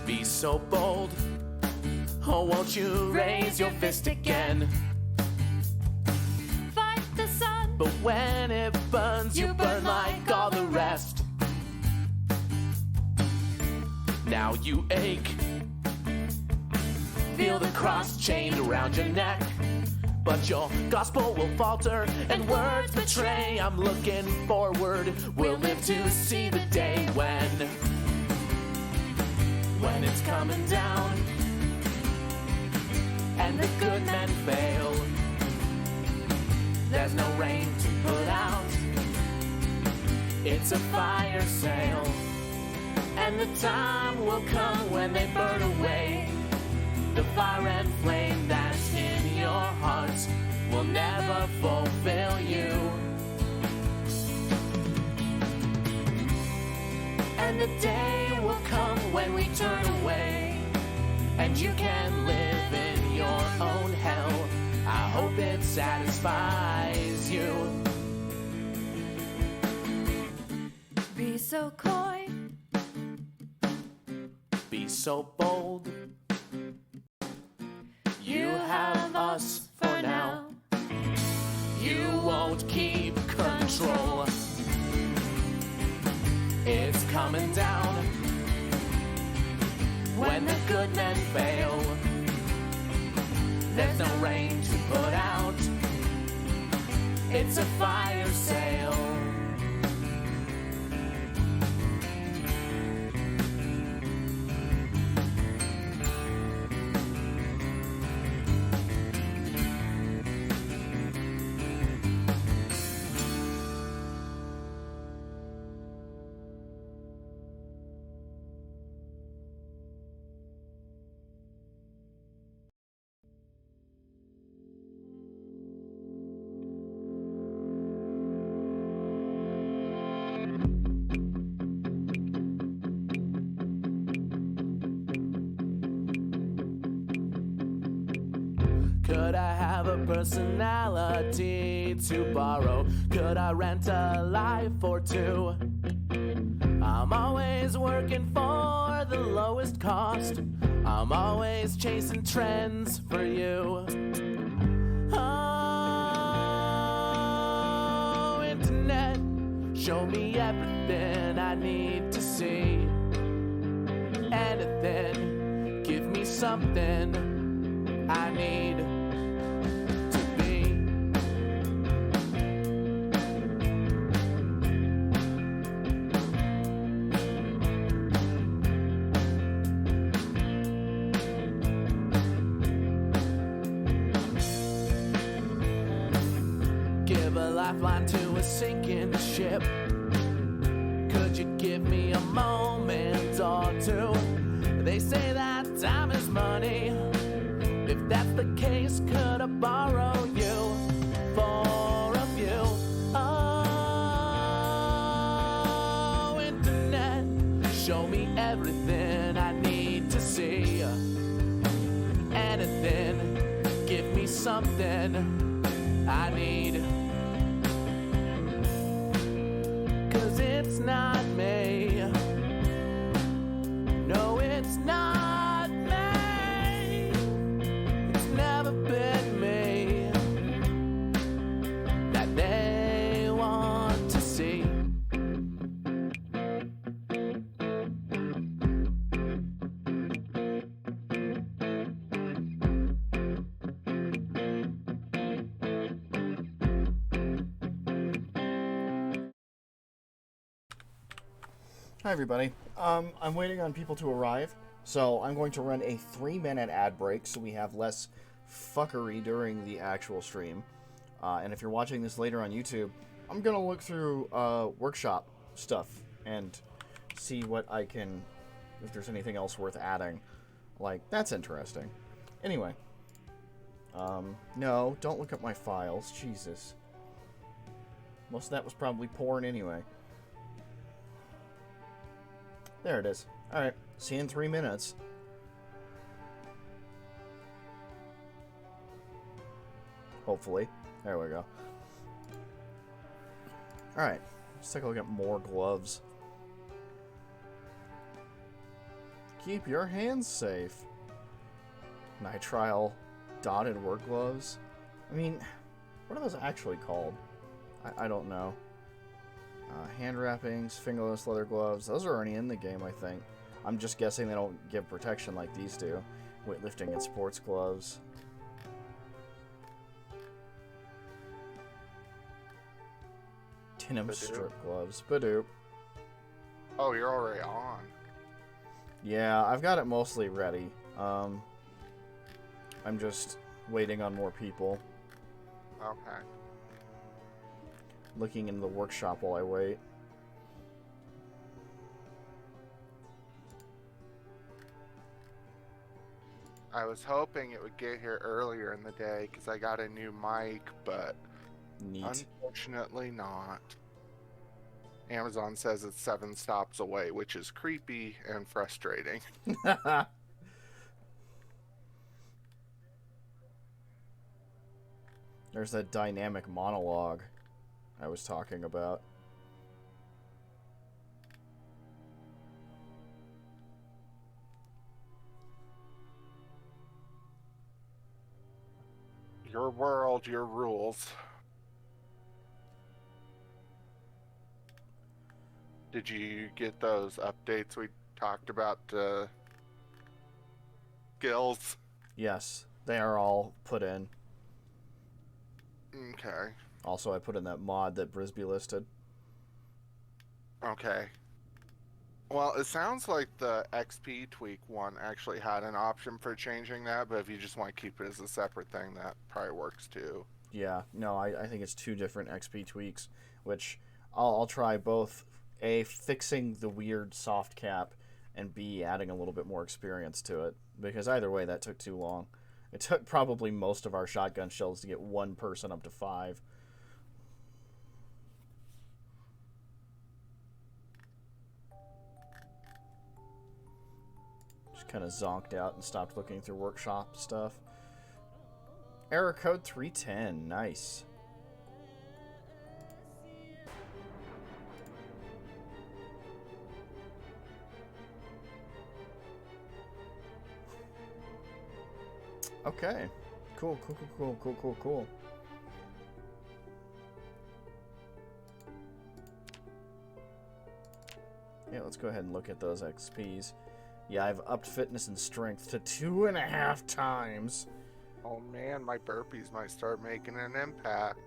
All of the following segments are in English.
Be so bold. Oh, won't you raise your fist again? Fight the sun. But when it burns, you burn like all the rest. Now you ache. Feel the cross chained around your neck. But your gospel will falter and words betray. I'm looking forward. We'll live to see the day when it's coming down and the good men fail. There's no rain to put out. It's a fire sale. And the time will come when they burn away. The fire and flame that's in your hearts will never fulfill you. And the day will come when we turn away, and you can live in your own hell. I hope it satisfies you. Be so coy. Be so bold. You have us for now. You won't keep control. It's coming down when the good men fail. There's no rain to put out. It's a fire sale. Could I have a personality to borrow? Could I rent a life or two? I'm always working for the lowest cost. I'm always chasing trends for you. Oh, internet, show me everything I need to see. Anything, give me something I need to be. Give a lifeline to a sinking ship. Could you give me a moment or two? They say that time is money. If that's the case, could I borrow you for a few? Oh, internet, show me everything I need to see. Anything, give me something I need. 'Cause it's not me. No, it's not. Never been me that they want to see. Hi everybody. I'm waiting on people to arrive, so I'm going to run a 3-minute ad break so we have less fuckery during the actual stream. And if you're watching this later on YouTube, I'm gonna look through workshop stuff and see what I can, if there's anything else worth adding. Like, that's interesting. Anyway. No, don't look at my files. Jesus. Most of that was probably porn anyway. There it is. Alright, see you in 3 minutes. Hopefully. There we go. Alright, let's take a look at more gloves. Keep your hands safe. Nitrile dotted work gloves. I mean, what are those actually called? I don't know. Hand wrappings, fingerless leather gloves. Those are already in the game, I think. I'm just guessing they don't give protection like these do. Weightlifting and sports gloves. Denim strip gloves. Badoop. Oh, you're already on. Yeah, I've got it mostly ready. I'm just waiting on more people. Okay. Looking in the workshop while I wait. I was hoping it would get here earlier in the day because I got a new mic, but Neat. unfortunately not. Amazon says it's 7 stops away, which is creepy and frustrating. There's that dynamic monologue I was talking about. Your world, your rules. Did you get those updates we talked about? Skills? Yes, they are all put in. Okay. Also, I put in that mod that Brisby listed. Okay. Well, it sounds like the XP tweak one actually had an option for changing that, but if you just want to keep it as a separate thing, that probably works too. Yeah, no, I think it's 2 different XP tweaks, which I'll try both. A, fixing the weird soft cap, and B, adding a little bit more experience to it. Because either way, that took too long. It took probably most of our shotgun shells to get 1 person up to 5. Just kind of zonked out and stopped looking through workshop stuff. Error code 310. Nice. Okay. Cool. Yeah, let's go ahead and look at those XPs. Yeah, I've upped fitness and strength to 2.5 times. Oh man, my burpees might start making an impact.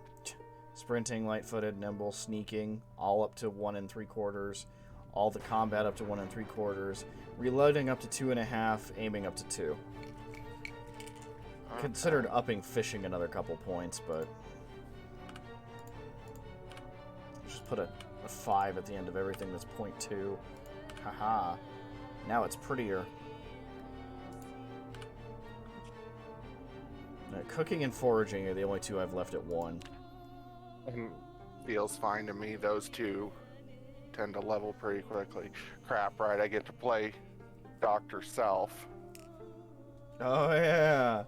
Sprinting, light-footed, nimble, sneaking, all up to 1 3/4. All the combat up to 1 3/4. Reloading up to 2.5, aiming up to 2. Okay. Considered upping fishing another couple points, but just put a 5 at the end of everything that's 0.2. Haha. Now it's prettier. Cooking and foraging are the only 2 I've left at 1. Feels fine to me. Those 2 tend to level pretty quickly. Crap, right? I get to play Dr. Self. Oh, yeah.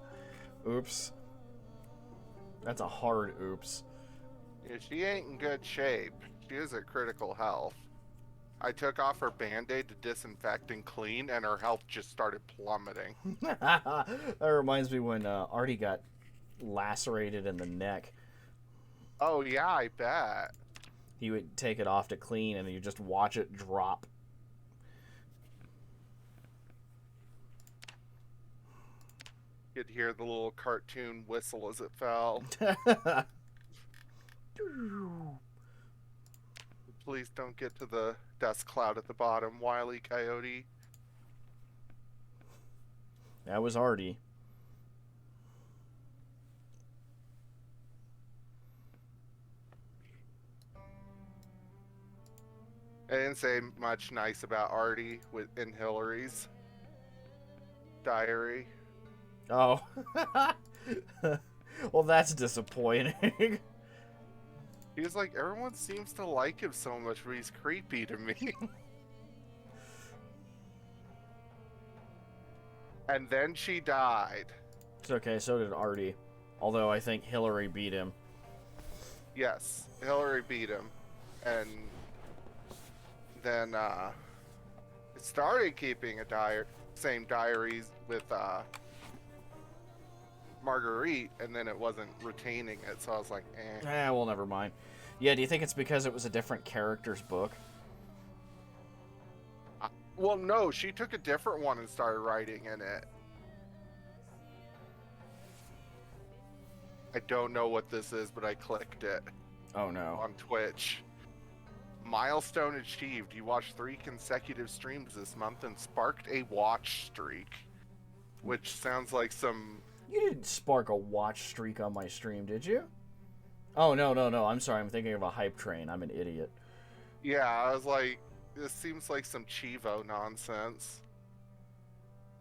Oops. That's a hard oops. Yeah, she ain't in good shape. She is at critical health. I took off her band-aid to disinfect and clean, and her health just started plummeting. That reminds me when Artie got lacerated in the neck. Oh, yeah, I bet. He would take it off to clean, and you just watch it drop. You'd hear the little cartoon whistle as it fell. Please don't get to the dust cloud at the bottom, Wile E. Coyote. That was Artie. I didn't say much nice about Artie in Hillary's diary. Oh. Well, that's disappointing. He's like, everyone seems to like him so much, but he's creepy to me. And then she died. It's okay, so did Artie. Although I think Hillary beat him. Yes, Hillary beat him. And then, started keeping a same diaries with Marguerite, and then it wasn't retaining it, so I was like, eh. Well, never mind. Yeah, do you think it's because it was a different character's book? Well, no, she took a different one and started writing in it. I don't know what this is, but I clicked it Oh, no. on Twitch. Milestone achieved. You watched 3 consecutive streams this month and sparked a watch streak. Which sounds like some... You didn't spark a watch streak on my stream, did you? Oh, no. I'm sorry. I'm thinking of a hype train. I'm an idiot. Yeah, I was like, this seems like some Chivo nonsense.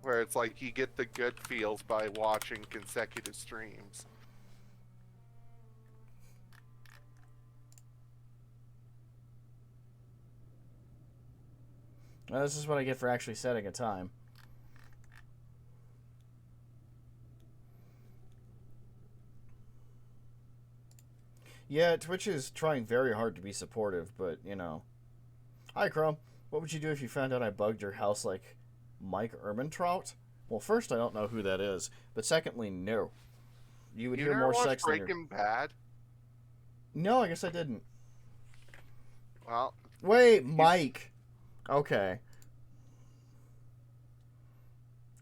Where it's like you get the good feels by watching consecutive streams. Well, this is what I get for actually setting a time. Yeah, Twitch is trying very hard to be supportive, but, you know. Hi, Chrome. What would you do if you found out I bugged your house like Mike Ehrmantraut? Well, first, I don't know who that is. But secondly, no. You would hear more sex than Breaking Bad? No, I guess I didn't. Well... Wait, Mike. Okay.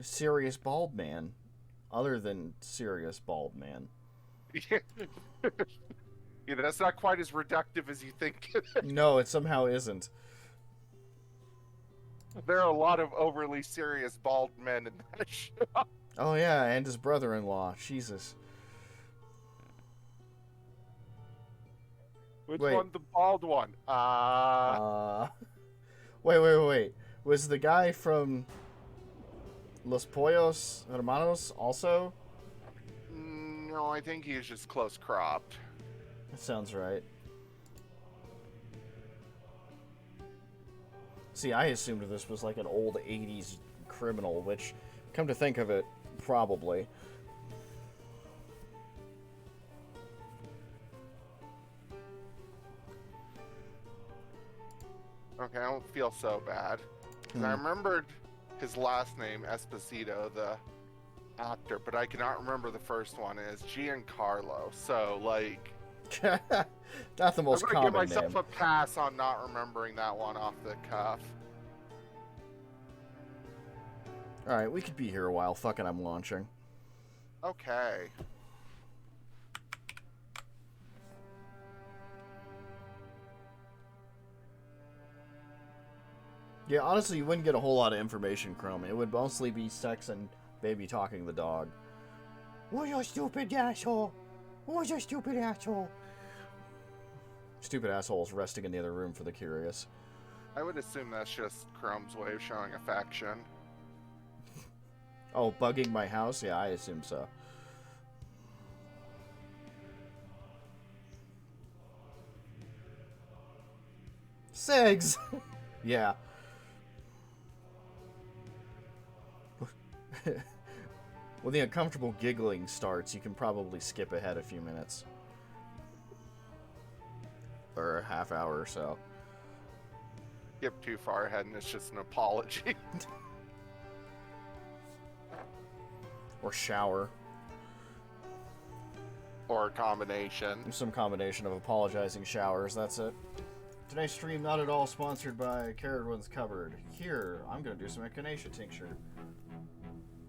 Serious bald man. Other than serious bald man. Yeah, that's not quite as reductive as you think. No, it somehow isn't. There are a lot of overly serious bald men in that show. Oh yeah, and his brother-in-law. Jesus. Which Wait. one's the bald one? Wait. Was the guy from Los Pollos Hermanos also? No, I think he's just close cropped. That sounds right. See, I assumed this was like an old 80s criminal, which, come to think of it, probably. Okay, I don't feel so bad. 'Cause I remembered his last name, Esposito, the actor, but I cannot remember the first one. It's Giancarlo, so, like... Not the most I'm gonna common give myself name. a pass on not remembering that one off the cuff. Alright, we could be here a while. Fucking, I'm launching. Okay. Yeah, honestly, you wouldn't get a whole lot of information, Chrome. It would mostly be sex and baby talking the dog. Who's your stupid asshole? Who's your stupid asshole? Stupid assholes resting in the other room for the curious. I would assume that's just Chrome's way of showing affection. Oh, bugging my house? Yeah, I assume so. Segs! Yeah. When the uncomfortable giggling starts, you can probably skip ahead a few minutes. Or a half hour or so. Skip too far ahead and it's just an apology. Or shower. Or a combination. Some combination of apologizing showers, that's it. Tonight's stream not at all sponsored by Carrot One's Cupboard. Here, I'm gonna do some echinacea tincture.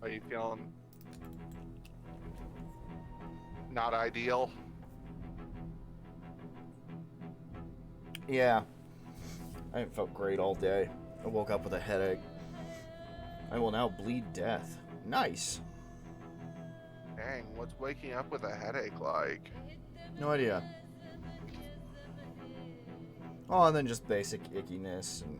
Are you feeling not ideal? Yeah. I haven't felt great all day. I woke up with a headache. I will now bleed death. Nice. Dang, what's waking up with a headache like? No idea. Oh, and then just basic ickiness, and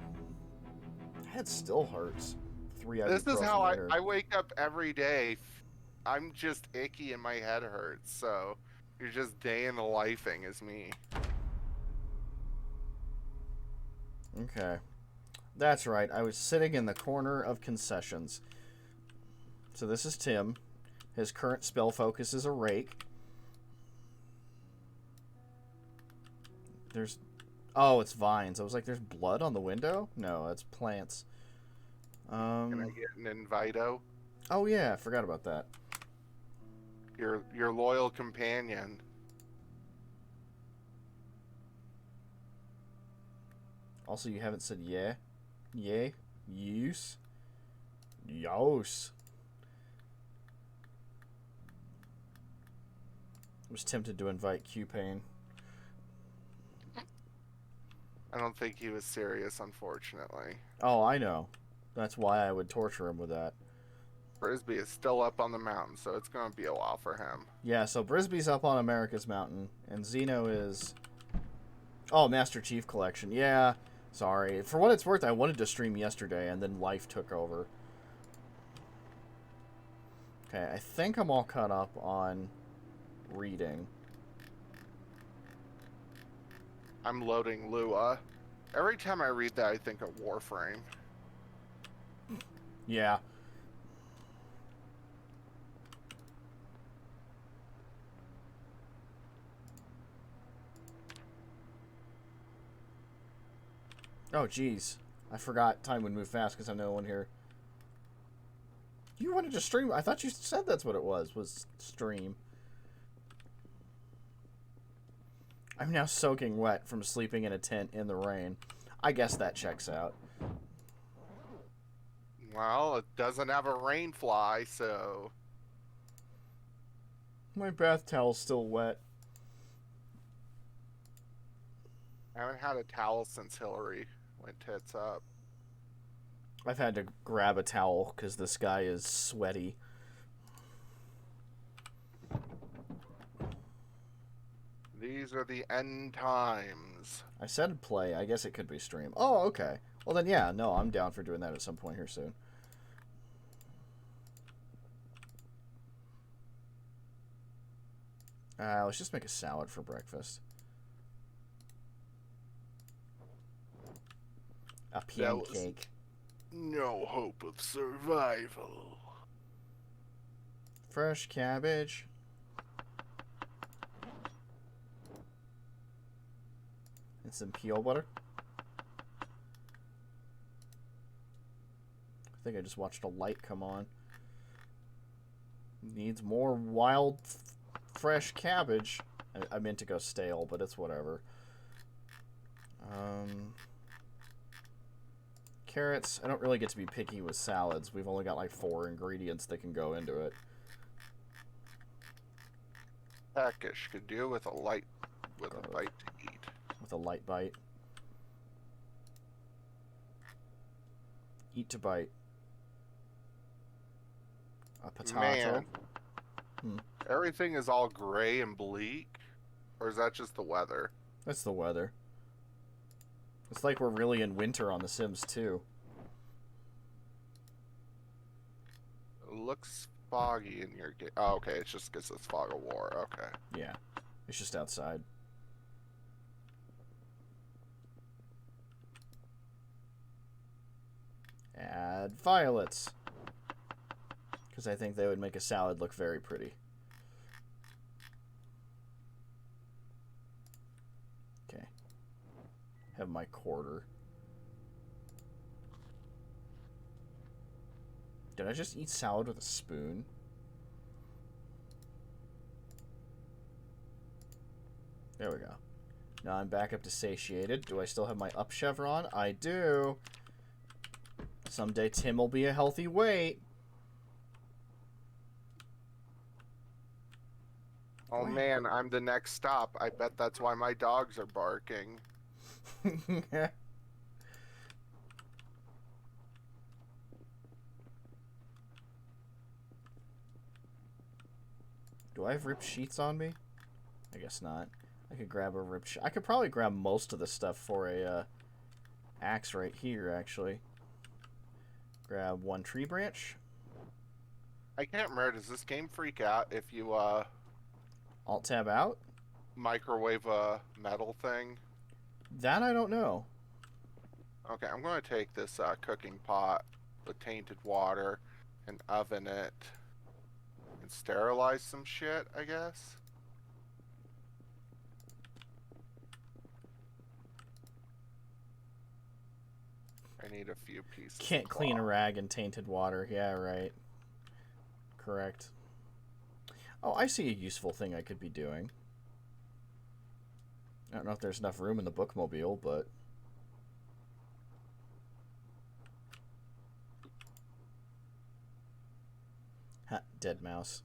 head still hurts. 3 This is how later. I wake up every day. I'm just icky and my head hurts, so you're just day in the lifing as me. Okay. That's right. I was sitting in the corner of concessions. So this is Tim. His current spell focus is a rake. There's... Oh, it's vines. I was like, there's blood on the window? No, that's plants. Can I get an invito? Oh yeah, I forgot about that. Your loyal companion. Also, you haven't said yeah. Yay? Use? Yos. I was tempted to invite Q-Pain. I don't think he was serious, unfortunately. Oh, I know. That's why I would torture him with that. Frisbee is still up on the mountain, so it's going to be a while for him. Yeah, so Brisby's up on America's Mountain, and Zeno is... Oh, Master Chief Collection. Yeah, sorry. For what it's worth, I wanted to stream yesterday, and then life took over. Okay, I think I'm all caught up on reading. I'm loading Lua. Every time I read that, I think of Warframe. Yeah. Oh, jeez. I forgot time would move fast because I'm no one here. You wanted to stream? I thought you said that's what it was stream. I'm now soaking wet from sleeping in a tent in the rain. I guess that checks out. Well, it doesn't have a rain fly, so... My bath towel's still wet. I haven't had a towel since Hillary went tits up. I've had to grab a towel because this guy is sweaty. These are the end times. I said play. I guess it could be stream. Oh, okay. Well, then, yeah. No, I'm down for doing that at some point here soon. Let's just make a salad for breakfast. A pancake. No hope of survival. Fresh cabbage. And some peel butter. I think I just watched a light come on. Needs more wild, fresh cabbage. I meant to go stale, but it's whatever. Carrots. I don't really get to be picky with salads. We've only got like 4 ingredients that can go into it. Peckish could do with a bite to eat. With a light bite. Eat to bite. A potato. Man, everything is all gray and bleak, or is that just the weather? That's the weather. It's like we're really in winter on The Sims 2. It looks foggy in your game. Oh, okay, it's just because it's fog of war. Okay. Yeah. It's just outside. Add violets. Because I think they would make a salad look very pretty. Okay. Have my quarter. Did I just eat salad with a spoon? There we go. Now I'm back up to satiated. Do I still have my up chevron? I do. Someday Tim will be a healthy weight. Oh man, I'm the next stop. I bet that's why my dogs are barking. Do I have ripped sheets on me? I guess not. I could grab a ripped sheet. I could probably grab most of the stuff for a axe right here, actually. Grab 1 tree branch. I can't remember. Does this game freak out if you Alt-tab out? microwave a metal thing? That I don't know. Okay, I'm going to take this cooking pot with tainted water and oven it and sterilize some shit, I guess. I need a few pieces. Can't clean a rag in tainted water. Yeah, right. Correct. Oh, I see a useful thing I could be doing. I don't know if there's enough room in the bookmobile, but... Ha, dead mouse.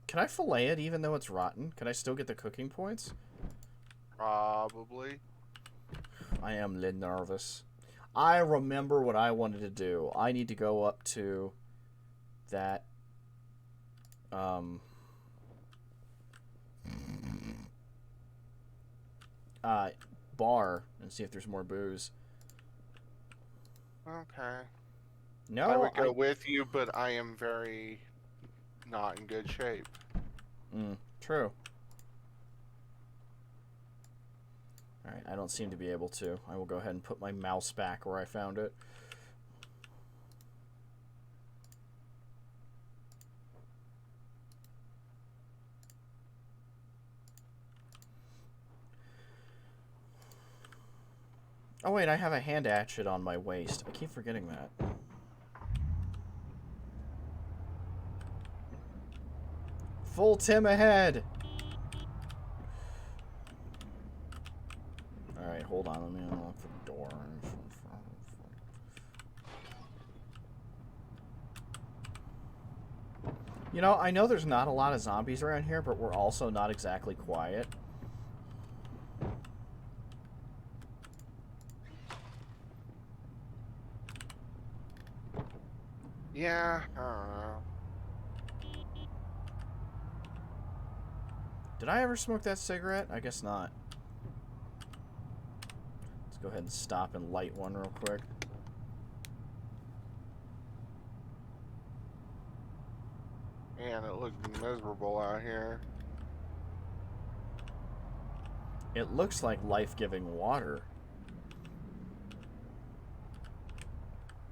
Can I fillet it even though it's rotten? Can I still get the cooking points? Probably. I am a little nervous. I remember what I wanted to do. I need to go up to that bar and see if there's more booze. Okay. No, I would go with you, but I am very not in good shape. True. Alright, I don't seem to be able to. I will go ahead and put my mouse back where I found it. Oh wait, I have a hand hatchet on my waist. I keep forgetting that. Full Tim ahead! Alright, hold on. Let me unlock the door. You know, I know there's not a lot of zombies around here, but we're also not exactly quiet. Yeah, I don't know. Did I ever smoke that cigarette? I guess not. Let's go ahead and stop and light one real quick. Man, it looks miserable out here. It looks like life-giving water.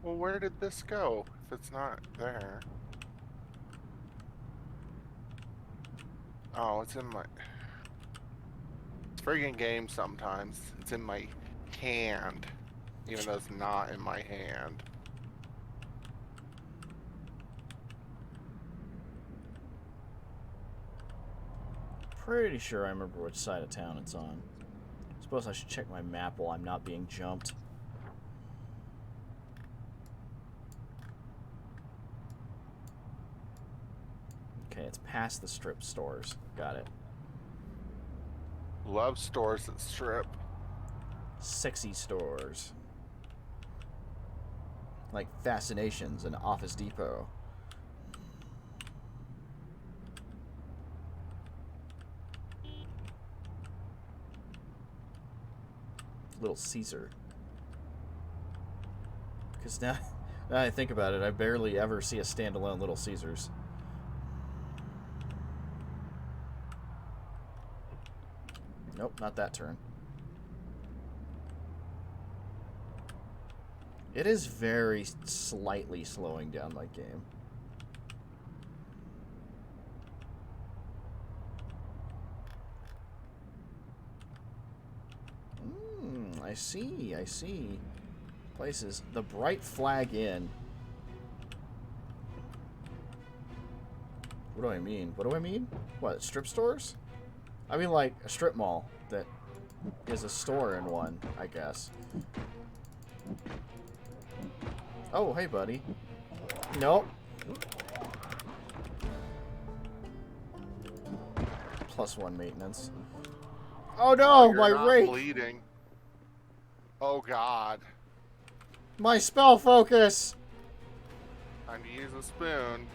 Well, where did this go if it's not there? Oh, it's in my... Friggin' game sometimes. It's in my hand, even though it's not in my hand. Pretty sure I remember which side of town it's on. Suppose I should check my map while I'm not being jumped. Okay, it's past the strip stores. Got it. Love stores that strip. Sexy stores. Like Fascinations and Office Depot. Little Caesar. Because now I think about it, I barely ever see a standalone Little Caesars. Nope, not that turn. It is very slightly slowing down my game. I see. Places. The Bright Flag Inn. What do I mean? What do I mean? What, strip stores? I mean, like, a strip mall that is a store in one, I guess. Oh, hey, buddy. Nope. +1 maintenance. Oh, no! You're My not rake! bleeding. Oh, God. My spell focus! Time to use a spoon.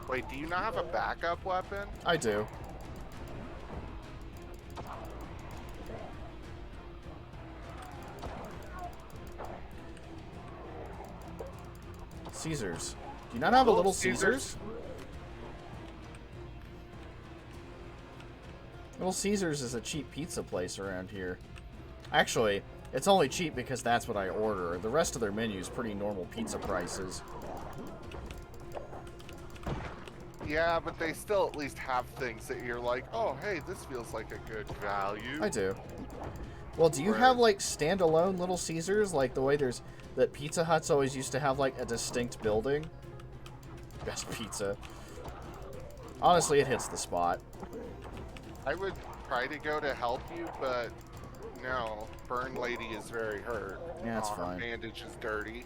Wait, do you not have a backup weapon? I do. Caesars. Do you not have a Little Caesars? Little Caesars is a cheap pizza place around here. Actually, it's only cheap because that's what I order. The rest of their menu is pretty normal pizza prices. Yeah, but they still at least have things that you're like, oh, hey, this feels like a good value. I do. Well, do you have, like, standalone Little Caesars? Like, the way there's... That Pizza Hut's always used to have, like, a distinct building? Best pizza. Honestly, it hits the spot. I would try to go to help you, but no. Burn Lady is very hurt. Yeah, that's Her fine. bandage is dirty.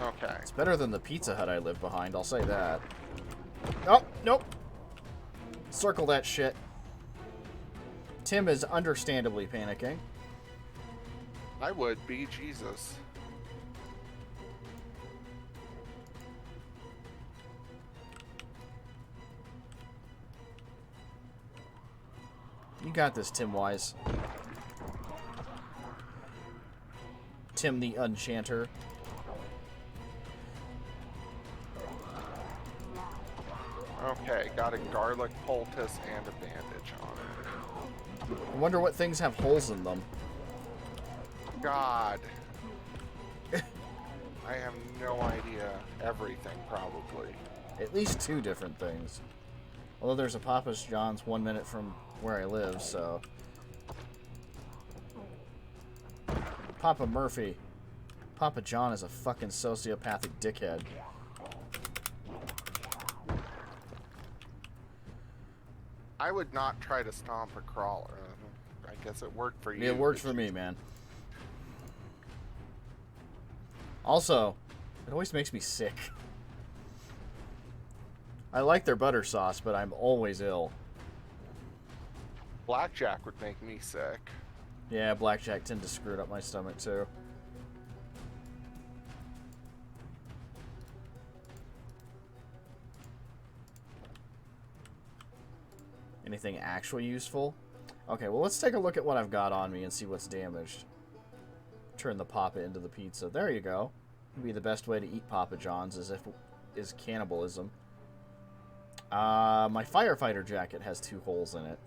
Okay. It's better than the Pizza Hut I live behind, I'll say that. Oh, nope. Circle that shit. Tim is understandably panicking. I would be, Jesus. You got this, Tim Wise. Tim the Enchanter. Okay, got a garlic poultice and a bandage on it. I wonder what things have holes in them. God. I have no idea. Everything, probably. At least 2 different things. Although there's a Papa John's 1 minute from where I live, so... Papa Murphy. Papa John is a fucking sociopathic dickhead. I would not try to stomp a crawler. I guess it worked for you. It worked for me, man. Also, it always makes me sick. I like their butter sauce, but I'm always ill. Blackjack would make me sick. Yeah, blackjack tend to screw up my stomach, too. Anything actually useful? Okay, well, let's take a look at what I've got on me and see what's damaged. Turn the Papa into the pizza. There you go. Would be the best way to eat Papa John's is cannibalism. My firefighter jacket has 2 holes in it.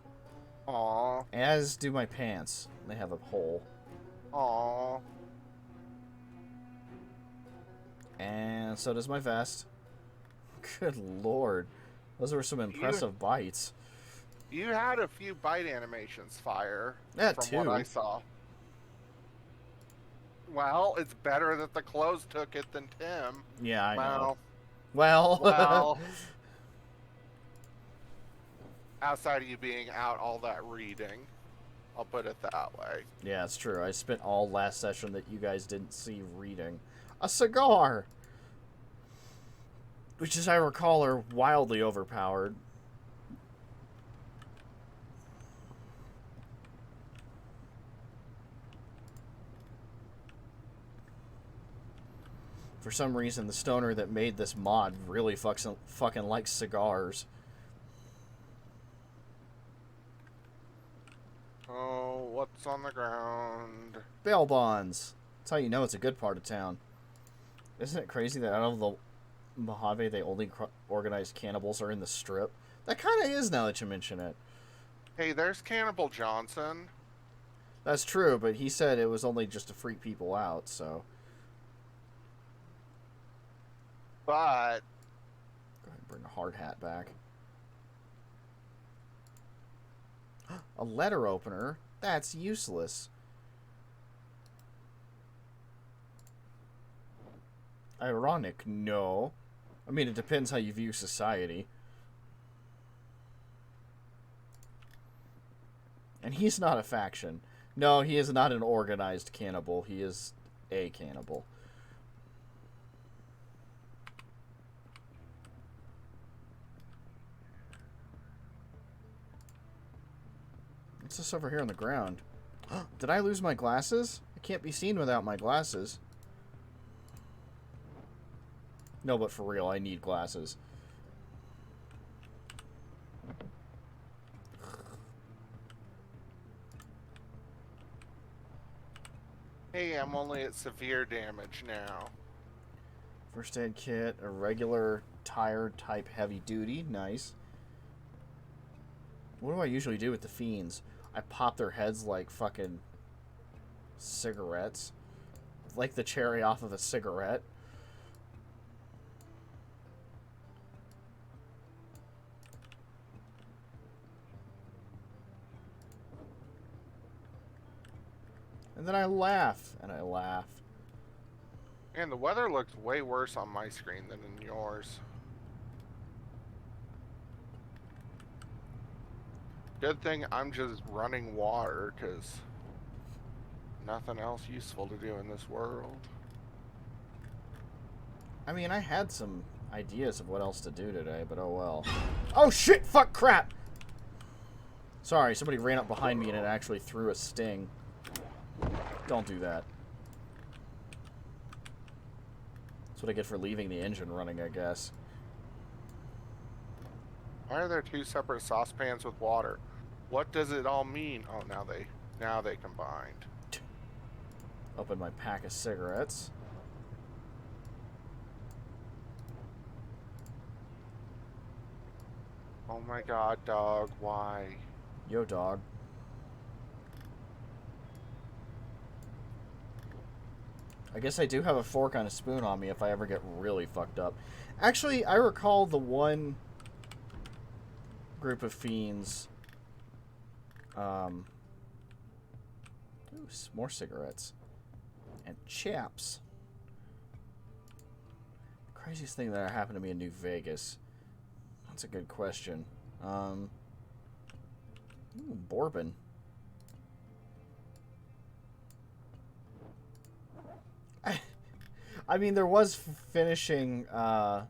Aww. As do my pants. They have a hole. Aww. And so does my vest. Good lord. Those were some impressive bites. You had a few bite animations, Fire. Yeah, from 2. what I saw. Well, it's better that the clothes took it than Tim. Yeah, I know. Well, Well, outside of you being out all that reading, I'll put it that way. yeah, it's true. I spent all last session that you guys didn't see reading. A cigar! Which, as I recall, are wildly overpowered. For some reason, the stoner that made this mod really fucking likes cigars. Oh, what's on the ground? Bail bonds. That's how you know it's a good part of town. Isn't it crazy that out of the Mojave, they only organized cannibals are in the Strip? That kind of is now that you mention it. Hey, there's Cannibal Johnson. That's true, but he said it was only just to freak people out, so... But Go ahead and bring the hard hat back. A letter opener? That's useless. Ironic? No. I mean, it depends how you view society. And he's not a faction. No, he is not an organized cannibal. He is a cannibal. What's this over here on the ground? Did I lose my glasses? I can't be seen without my glasses. No, but for real, I need glasses. hey, I'm only at severe damage now. First aid kit, a regular tire type heavy duty. Nice. What do I usually do with the fiends? I pop their heads like fucking cigarettes. like the cherry off of a cigarette. And then I laugh, and I laugh. And the weather looks way worse on my screen than in yours. Good thing I'm just running water, because nothing else useful to do in this world. I mean, I had some ideas of what else to do today, but oh well. Oh shit! Fuck crap! Sorry, somebody ran up behind me and it actually threw a sting. Don't do that. That's what I get for leaving the engine running, I guess. Why are there two separate saucepans with water? What does it all mean? Oh, now they combined. Open my pack of cigarettes. Oh my god, dog, why? Yo, dog. I guess I do have a fork and a spoon on me if I ever get really fucked up. Actually, I recall the one group of fiends. Ooh, more cigarettes. And chaps. Craziest thing that happened to me in New Vegas. That's a good question. Ooh, bourbon. I mean, there was finishing, God,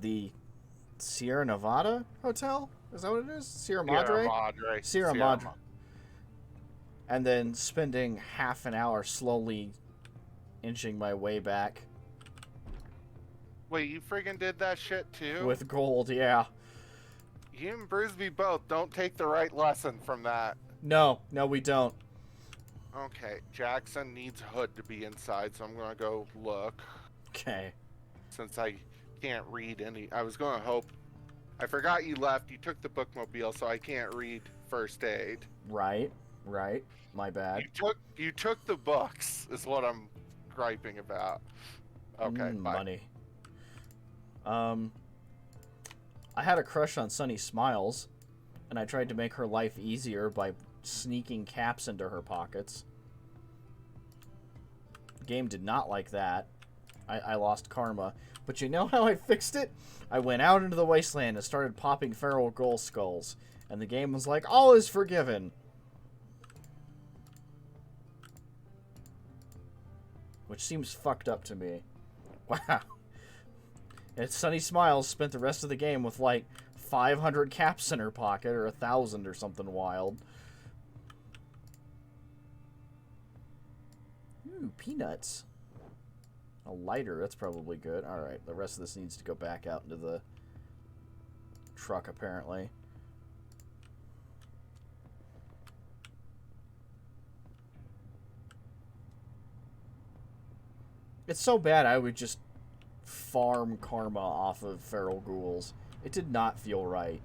the Sierra Nevada Hotel? Is that what it is? Sierra Madre? Sierra Madre. And then spending half an hour slowly inching my way back. Wait, you friggin' did that shit too? With gold, yeah. You and Brisby both don't take the right lesson from that. No, we don't. Okay, Jackson needs Hood to be inside, so I'm gonna go look. Okay. Since I can't read any, I was gonna hope. I forgot you left. You took the bookmobile, so I can't read first aid. Right. My bad. You took the books, is what I'm griping about. Okay, bye. Money. I had a crush on Sunny Smiles, and I tried to make her life easier by sneaking caps into her pockets. The game did not like that. I lost karma. But you know how I fixed it? I went out into the wasteland and started popping feral ghoul skulls. And the game was like, all is forgiven. Which seems fucked up to me. Wow. And Sunny Smiles spent the rest of the game with like 500 caps in her pocket, or 1,000 or something wild. Ooh, peanuts. A lighter, that's probably good. Alright, the rest of this needs to go back out into the truck, apparently. It's so bad I would just farm karma off of feral ghouls. It did not feel right.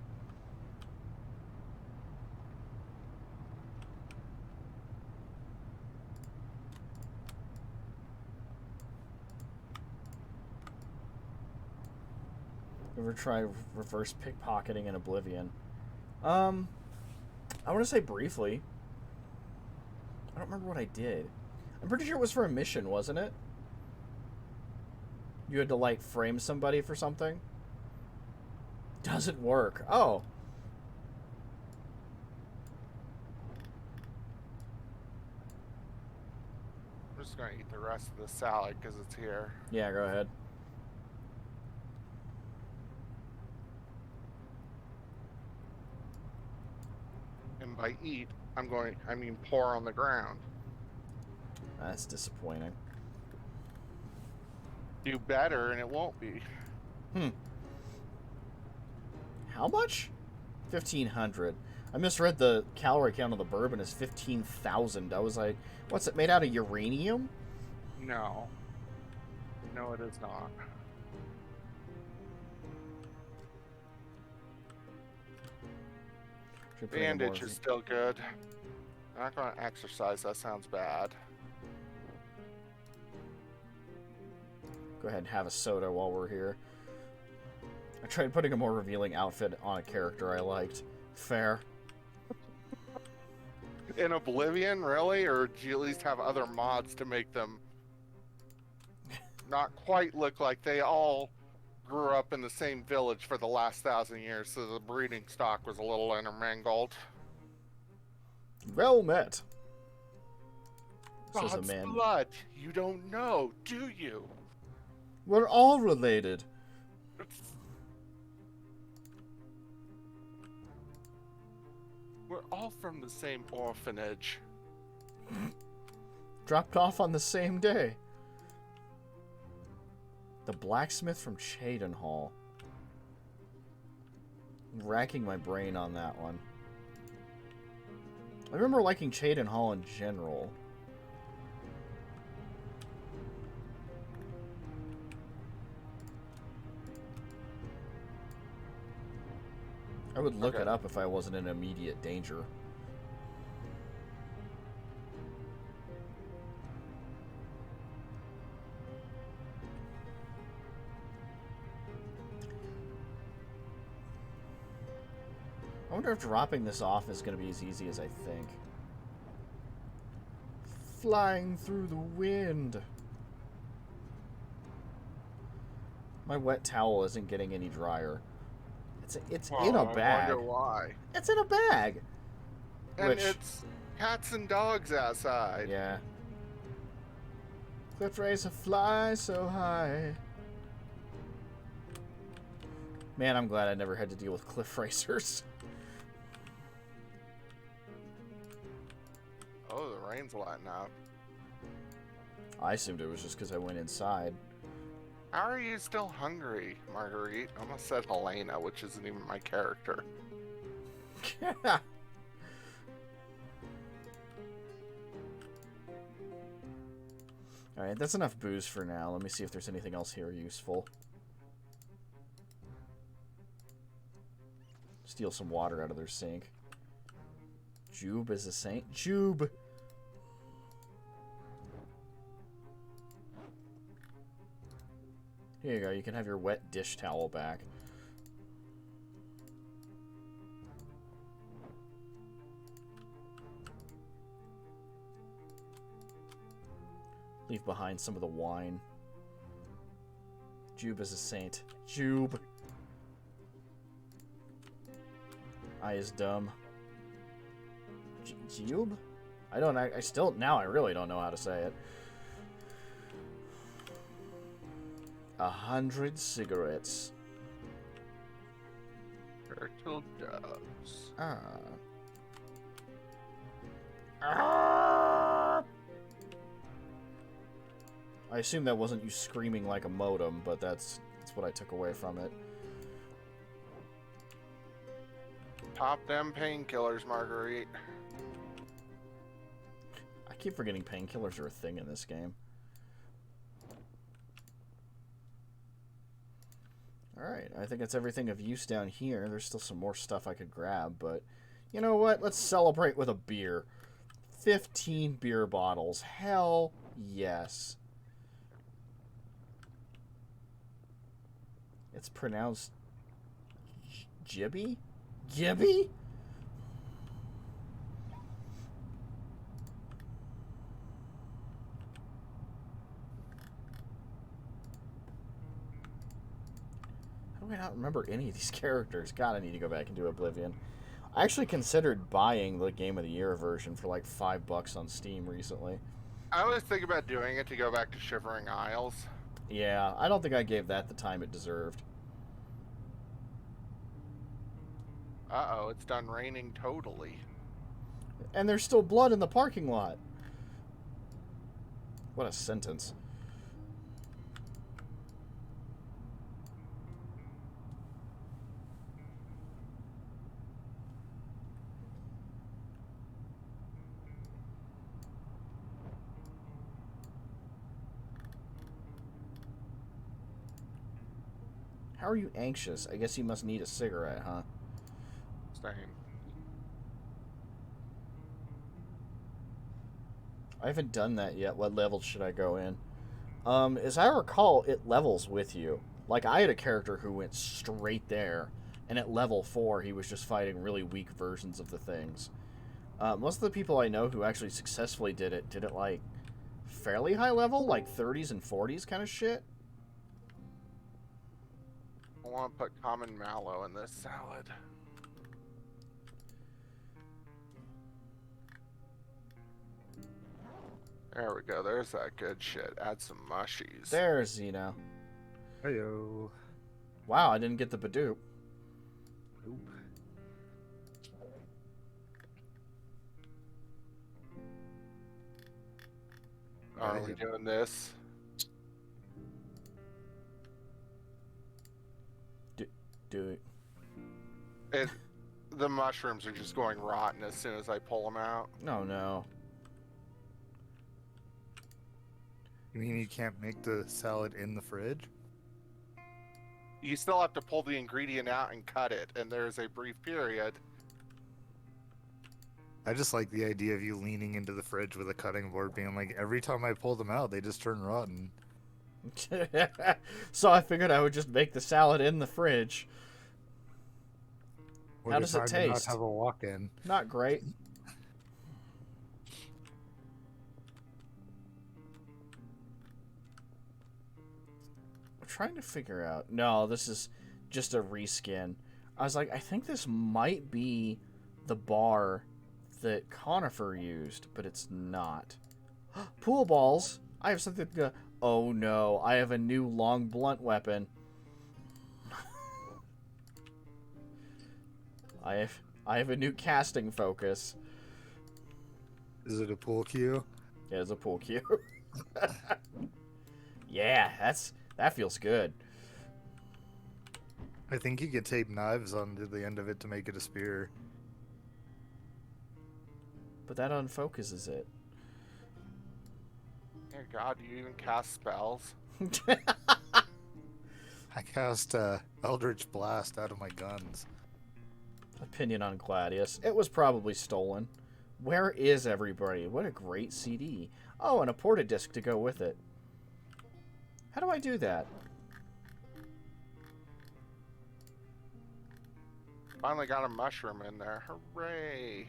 Ever try reverse pickpocketing in Oblivion? I want to say briefly. I don't remember what I did. I'm pretty sure it was for a mission, wasn't it? You had to, like, frame somebody for something? Doesn't work. Oh. I'm just gonna eat the rest of the salad because it's here. Yeah, go ahead. And by eat, I mean pour on the ground. That's disappointing. Do better and it won't be. How much? 1,500. I misread the calorie count of the bourbon as 15,000. I was like, what's it made out of, uranium? No. No, it is not. Bandage is still good. I'm not going to exercise. That sounds bad. Go ahead and have a soda while we're here. I tried putting a more revealing outfit on a character I liked. Fair. In Oblivion, really? Or do you at least have other mods to make them not quite look like they all grew up in the same village for the last 1,000 years, so the breeding stock was a little intermingled? Well met. Says a God's man. blood. You don't know, do you? We're all related. We're all from the same orphanage. Dropped off on the same day. The blacksmith from Cheydinhall. I'm racking my brain on that one. I remember liking Cheydinhall in general. I would look it up if I wasn't in immediate danger. I wonder if dropping this off is going to be as easy as I think. Flying through the wind. My wet towel isn't getting any drier. It's in a bag. I wonder why. It's in a bag. And it's cats and dogs outside. Yeah. Cliff racer fly so high. Man, I'm glad I never had to deal with cliff racers. Oh, the rain's letting out. I assumed it was just because I went inside. How are you still hungry, Marguerite? I almost said Helena, which isn't even my character. Alright, that's enough booze for now. Let me see if there's anything else here useful. Steal some water out of their sink. Jube is a saint. Jube! Here you go, you can have your wet dish towel back. Leave behind some of the wine. Jube is a saint. Jube! I is dumb. Jube? I still, now I really don't know how to say it. 100 cigarettes. Turtle doves. I assume that wasn't you screaming like a modem, but that's what I took away from it. Pop them painkillers, Marguerite. I keep forgetting painkillers are a thing in this game. Alright, I think that's everything of use down here. There's still some more stuff I could grab, but you know what? Let's celebrate with a beer. 15 beer bottles. Hell yes. It's pronounced Gibby? Gibby? How do I not remember any of these characters? God, I need to go back and do Oblivion. I actually considered buying the Game of the Year version for like $5 on Steam recently. I was thinking about doing it to go back to Shivering Isles. Yeah, I don't think I gave that the time it deserved. Uh-oh, it's done raining totally. And there's still blood in the parking lot. What a sentence. How are you anxious? I guess you must need a cigarette, huh? Same. I haven't done that yet. What level should I go in? As I recall, it levels with you. Like, I had a character who went straight there, and at level 4, he was just fighting really weak versions of the things. Most of the people I know who actually successfully did it, like, fairly high level, like 30s and 40s kind of shit. I want to put common mallow in this salad. There we go. There's that good shit. Add some mushies. There's, you know. Heyo. Wow, I didn't get the Badoop. Nope. Are we doing this? Do it. The mushrooms are just going rotten as soon as I pull them out. No, no. You mean you can't make the salad in the fridge? You still have to pull the ingredient out and cut it, and there's a brief period. I just like the idea of you leaning into the fridge with a cutting board being like, every time I pull them out, they just turn rotten. So I figured I would just make the salad in the fridge. What How a does it time to taste? Not have a walk-in. Not great. I'm trying to figure out. No, this is just a reskin. I was like, I think this might be the bar that Conifer used, but it's not. Pool balls. I have something to... Oh no, I have a new long blunt weapon. I have a new casting focus. Is it a pool cue? Yeah, it's a pool cue. Yeah, that feels good. I think you could tape knives onto the end of it to make it a spear. But that unfocuses it. Dear God, do you even cast spells? I cast Eldritch Blast out of my guns. Opinion on Gladius. It was probably stolen. Where is everybody? What a great CD. Oh, and a porta disc to go with it. How do I do that? Finally got a mushroom in there. Hooray!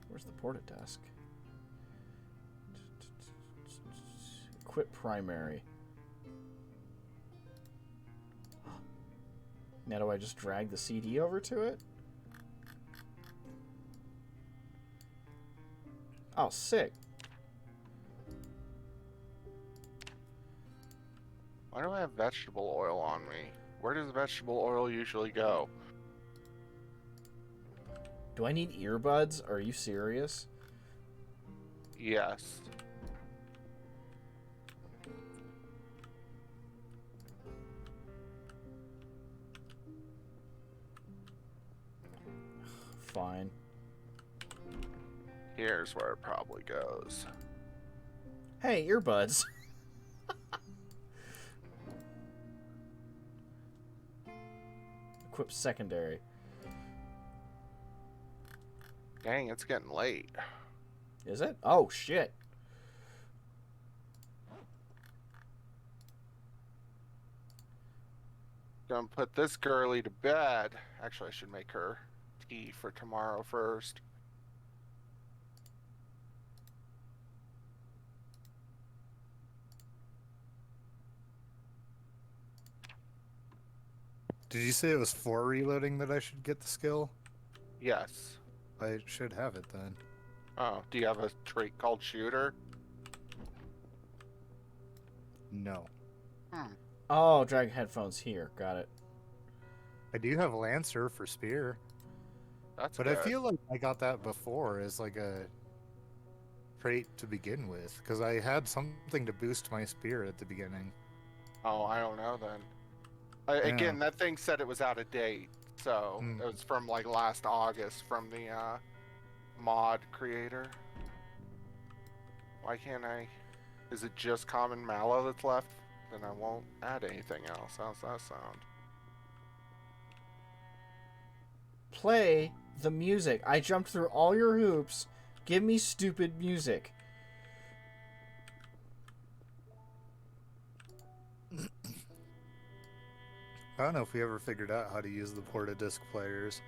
Where's the porta disc? Equip primary. Now do I just drag the CD over to it? Oh, sick. Why do I have vegetable oil on me? Where does vegetable oil usually go? Do I need earbuds? Are you serious? Yes. Fine. Here's where it probably goes. Hey, earbuds. Equip secondary. Dang, it's getting late. Is it? Oh, shit. Gonna put this girly to bed. Actually, I should make her tea for tomorrow first. Did you say it was for reloading that I should get the skill? Yes. I should have it then. Oh, do you have a trait called shooter? No. Oh, drag headphones here. Got it. I do have Lancer for spear, That's but good. I feel like I got that before as like a trait to begin with, because I had something to boost my spear at the beginning. Oh, I don't know then. Again, that thing said it was out of date, so it was from like last August from the mod creator. Why can't I? Is it just common mallow that's left? Then I won't add anything else. How's that sound? Play the music. I jumped through all your hoops Give me stupid music. I don't know if we ever figured out how to use the porta-disc players.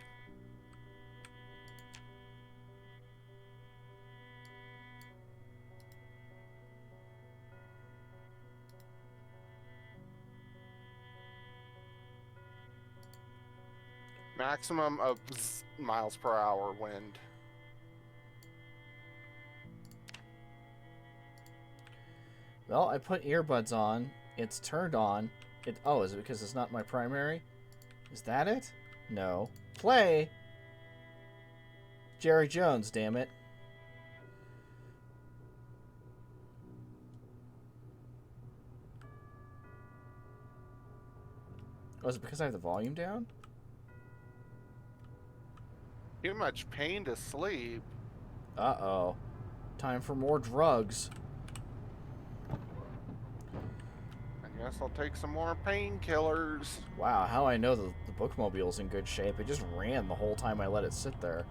Maximum of miles per hour wind. Well, I put earbuds on. It's turned on. Oh, is it because it's not my primary? Is that it? No. Play! Jerry Jones, damn it. Oh, is it because I have the volume down? Too much pain to sleep. Uh-oh. Time for more drugs. I guess I'll take some more painkillers. Wow, how I know the bookmobile's in good shape. It just ran the whole time I let it sit there.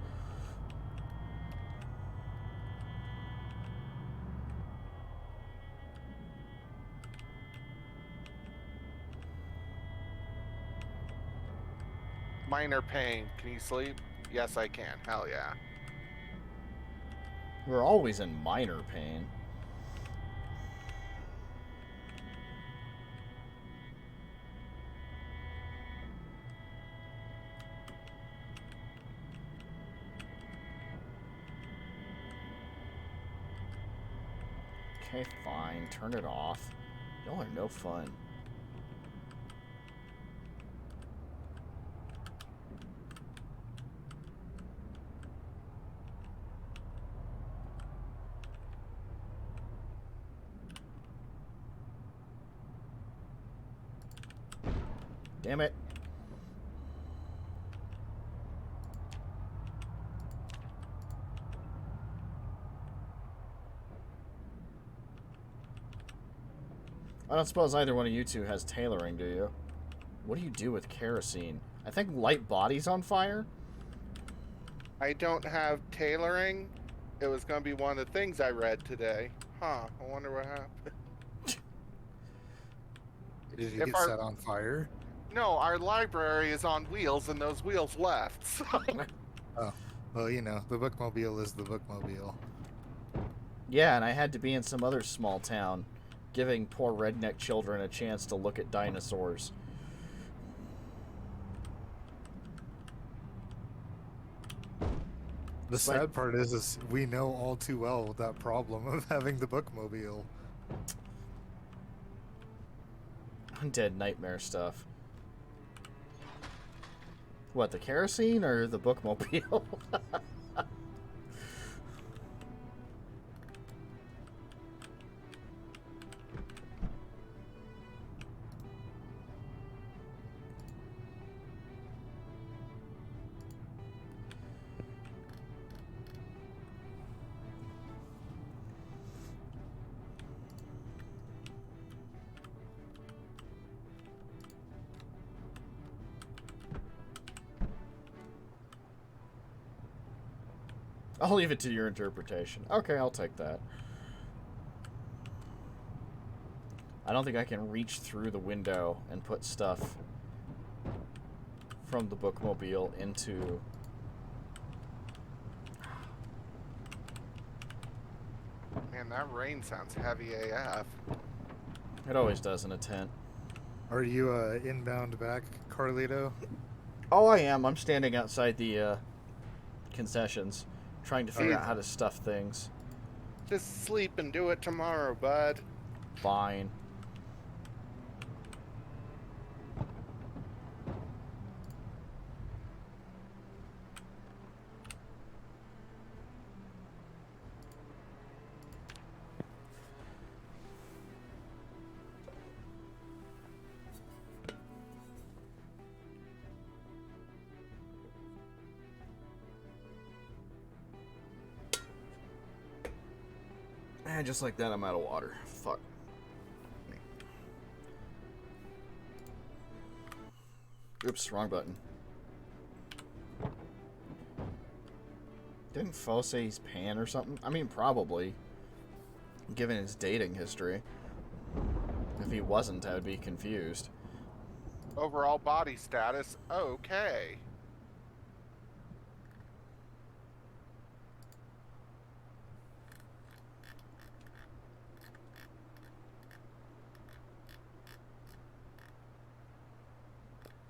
Minor pain. Can you sleep? Yes, I can. Hell yeah. We're always in minor pain. Okay, fine. Turn it off. Y'all are no fun. Damn it. I don't suppose either one of you two has tailoring, do you? What do you do with kerosene? I think light bodies on fire? I don't have tailoring. It was going to be one of the things I read today. Huh. I wonder what happened. Did you If get our- set on fire? No, our library is on wheels and those wheels left. So. Oh, well, you know, the bookmobile is the bookmobile. Yeah, and I had to be in some other small town, giving poor redneck children a chance to look at dinosaurs. The sad part is we know all too well that problem of having the bookmobile. Undead nightmare stuff. What, the kerosene or the bookmobile? I'll leave it to your interpretation. Okay, I'll take that. I don't think I can reach through the window and put stuff from the bookmobile into... Man, that rain sounds heavy AF. It always does in a tent. Are you inbound back, Carledo? Oh, I am. I'm standing outside the concessions, trying to figure Hey. out how to stuff things. Just sleep and do it tomorrow, bud. Fine. And just like that, I'm out of water. Fuck. Oops, wrong button. Didn't Foe say he's pan or something? I mean, probably. Given his dating history. If he wasn't, I would be confused. Overall body status, okay.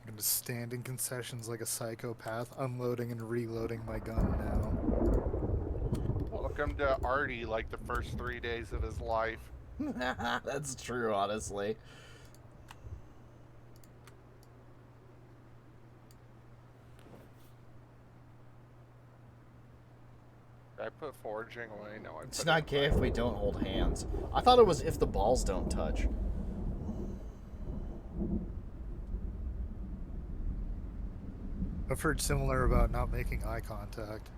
I'm gonna stand in concessions like a psychopath, unloading and reloading my gun now. Welcome to Artie, like the first 3 days of his life. That's true, honestly. Did I put foraging away? No, I put It's it not gay if we don't hold hands. I thought it was if the balls don't touch. I've heard similar about not making eye contact.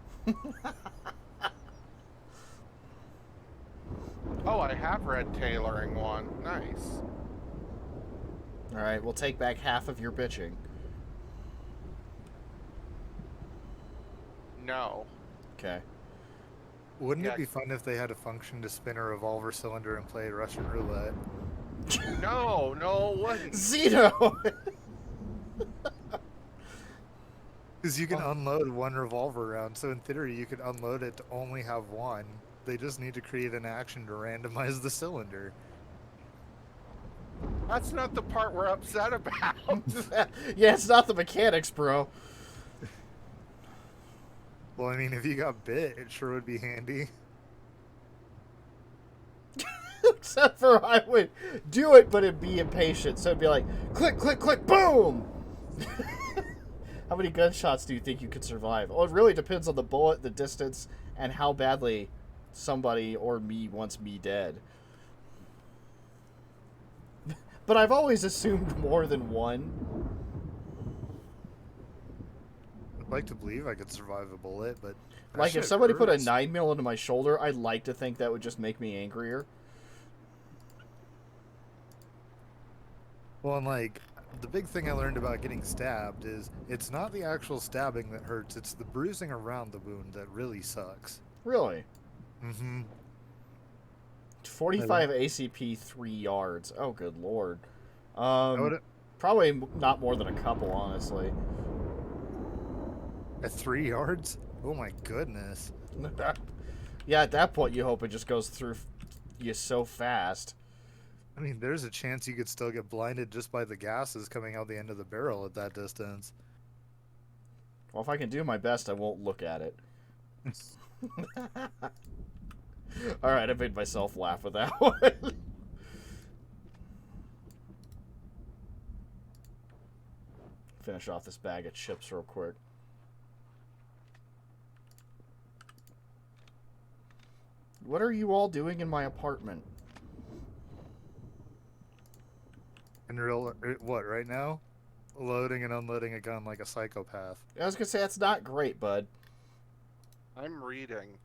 Oh, I have read tailoring one. Nice. Alright, we'll take back half of your bitching. No. Okay. Wouldn't Yeah. it be fun if they had a function to spin a revolver cylinder and play Russian roulette? No, no, it wouldn't. Zeno! Because you can unload one revolver round, so in theory you could unload it to only have one. They just need to create an action to randomize the cylinder. That's not the part we're upset about. Yeah, it's not the mechanics, bro. Well, I mean, if you got bit, it sure would be handy. Except for I would do it, but it'd be impatient. So it'd be like, click, click, click, boom! How many gunshots do you think you could survive? Oh, it really depends on the bullet, the distance, and how badly somebody or me wants me dead. But I've always assumed more than one. I'd like to believe I could survive a bullet, but... that Like, if shit somebody put a hurts. 9mm into my shoulder, I'd like to think that would just make me angrier. Well, and like, the big thing I learned about getting stabbed is it's not the actual stabbing that hurts, it's the bruising around the wound that really sucks. Really? Mm-hmm. 45 ACP, 3 yards. Oh, good lord. Would it, Probably not more than a couple, honestly. at 3 yards? Oh my goodness. Yeah, at that point, you hope it just goes through you so fast. I mean, there's a chance you could still get blinded just by the gases coming out the end of the barrel at that distance. Well, if I can do my best, I won't look at it. Alright, I made myself laugh with that one. Finish off this bag of chips real quick. What are you all doing in my apartment? In real, what, right now? Loading and unloading a gun like a psychopath. I was gonna say, that's not great, bud. I'm reading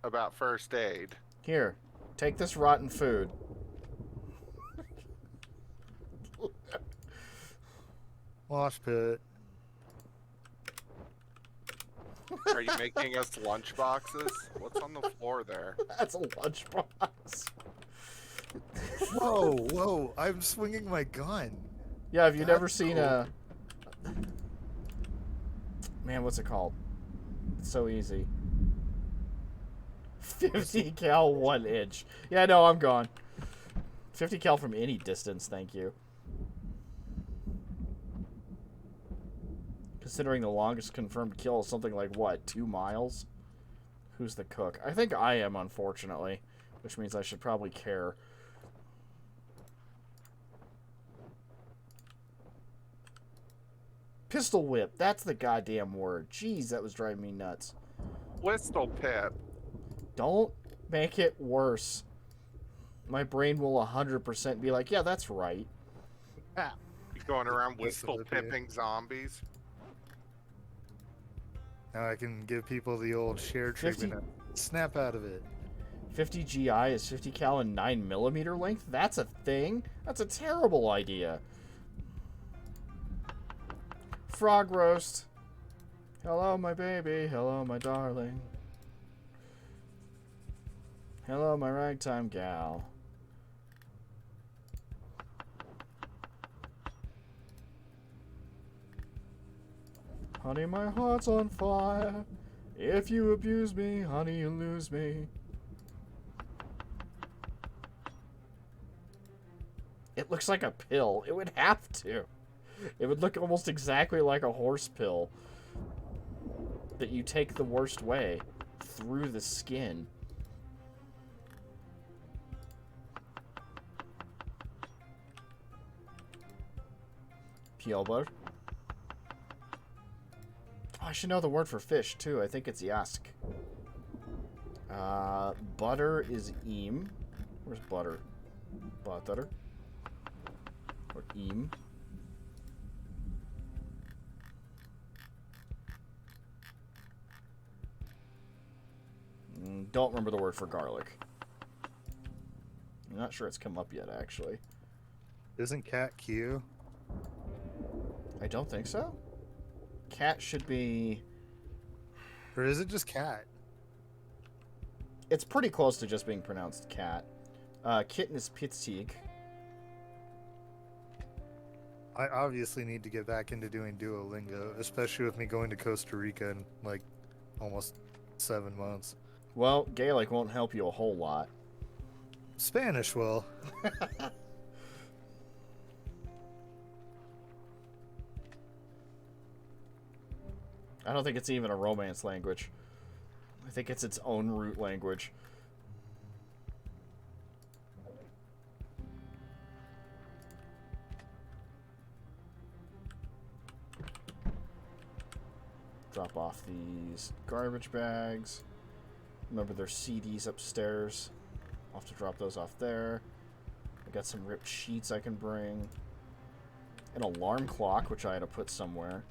about first aid. Here, take this rotten food. Wash pit. Are you making us lunch boxes? What's on the floor there? That's a lunchbox. Whoa, whoa, I'm swinging my gun. Yeah, have you never That's seen cool. a... Man, what's it called? It's so easy. 50 cal 1 inch. Yeah, no, I'm gone. 50 cal from any distance, thank you. Considering the longest confirmed kill is something like, what, 2 miles? Who's the cook? I think I am, unfortunately. Which means I should probably care. Pistol whip. That's the goddamn word. Jeez, that was driving me nuts. Whistle pit. Don't make it worse. My brain will 100% be like, yeah, that's right. You going around whistle Whistle pit. pipping zombies? Now I can give people the old share 50 treatment and snap out of it. 50 GI is 50 cal and 9mm length? That's a thing? That's a terrible idea. Frog roast. Hello, my baby. Hello, my darling. Hello, my ragtime gal. Honey, my heart's on fire. If you abuse me, honey, you lose me. It looks like a pill. It would have to. It would look almost exactly like a horse pill that you take the worst way, through the skin. Pielbar. Oh, I should know the word for fish, too. I think it's yask. Butter is eam. Where's butter? Butter. Or eam. Don't remember the word for garlic. I'm not sure it's come up yet, actually. Isn't cat Q? I don't think so. Cat should be... Or is it just cat? It's pretty close to just being pronounced cat. Kitten is pitzig. I obviously need to get back into doing Duolingo, especially with me going to Costa Rica in like almost 7 months. Well, Gaelic won't help you a whole lot. Spanish will. I don't think it's even a Romance language. I think it's its own root language. Drop off these garbage bags. Remember, there's CDs upstairs. I'll have to drop those off there. I got some ripped sheets I can bring. An alarm clock, which I had to put somewhere.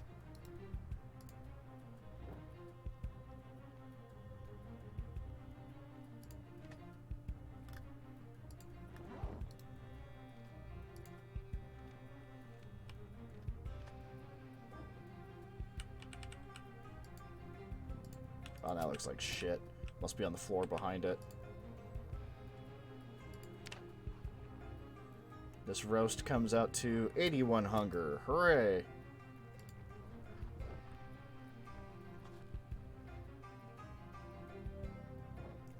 Oh, that looks like shit. Must be on the floor behind it. This roast comes out to 81 hunger. Hooray!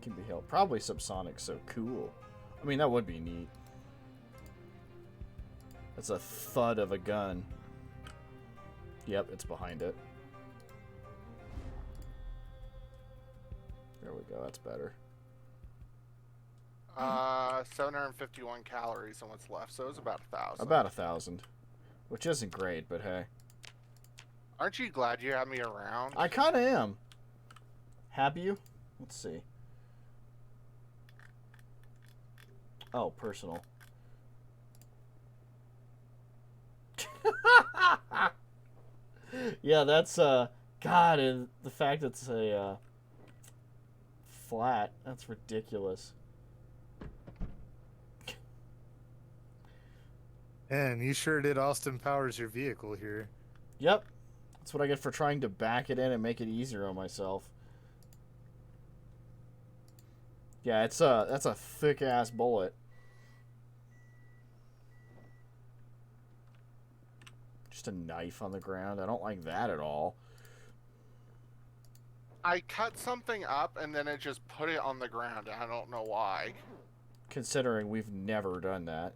Can be held. Probably subsonic, so cool. I mean, that would be neat. That's a thud of a gun. Yep, it's behind it. There we go, that's better. 751 calories on what's left, so it's about 1,000. About 1,000. Which isn't great, but hey. Aren't you glad you had me around? I kinda am. Have you? Let's see. Oh, personal. Yeah, that's, God, and the fact it's a, flat, that's ridiculous. And you sure did Austin Powers your vehicle here. Yep. That's what I get for trying to back it in and make it easier on myself. Yeah, it's that's a thick-ass bullet. Just a knife on the ground. I don't like that at all. I cut something up and then it just put it on the ground. I don't know why. Considering we've never done that.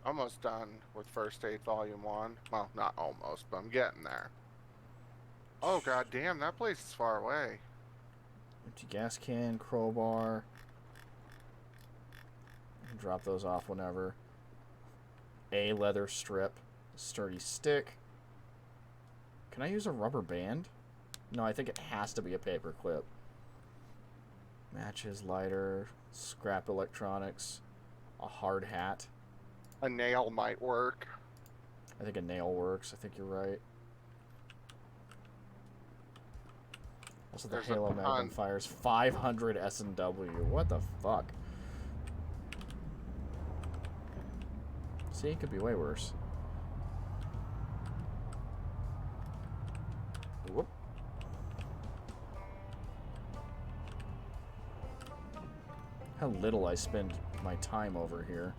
Almost done with First Aid Volume 1. Well, not almost, but I'm getting there. Oh, god damn, that place is far away. Empty gas can, crowbar. Drop those off whenever. A leather strip. Sturdy stick. Can I use a rubber band? No, I think it has to be a paper clip. Matches, lighter, scrap electronics, a hard hat. A nail might work. I think a nail works. I think you're right. Also, the There's a Halo Magnum ton. fires 500 S&W. What the fuck? See, it could be way worse. Whoop. How little I spend my time over here.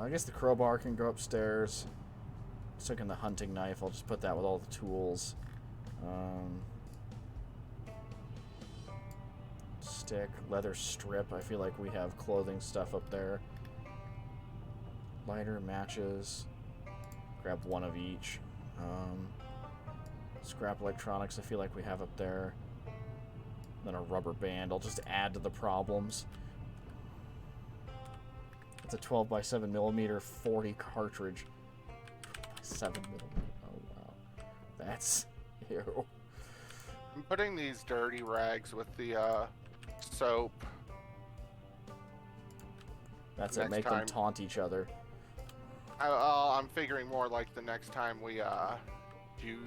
I guess the crowbar can go upstairs. Just took in the hunting knife. I'll just put that with all the tools. Stick, leather strip. I feel like we have clothing stuff up there. Lighter, matches. Grab one of each. Scrap electronics. I feel like we have up there. Then a rubber band. I'll just add to the problems. It's a 12x7mm 40 cartridge. 7mm. Oh wow, that's ew. I'm putting these dirty rags with the soap. That's it. Make them taunt each other. I'm figuring more like the next time we do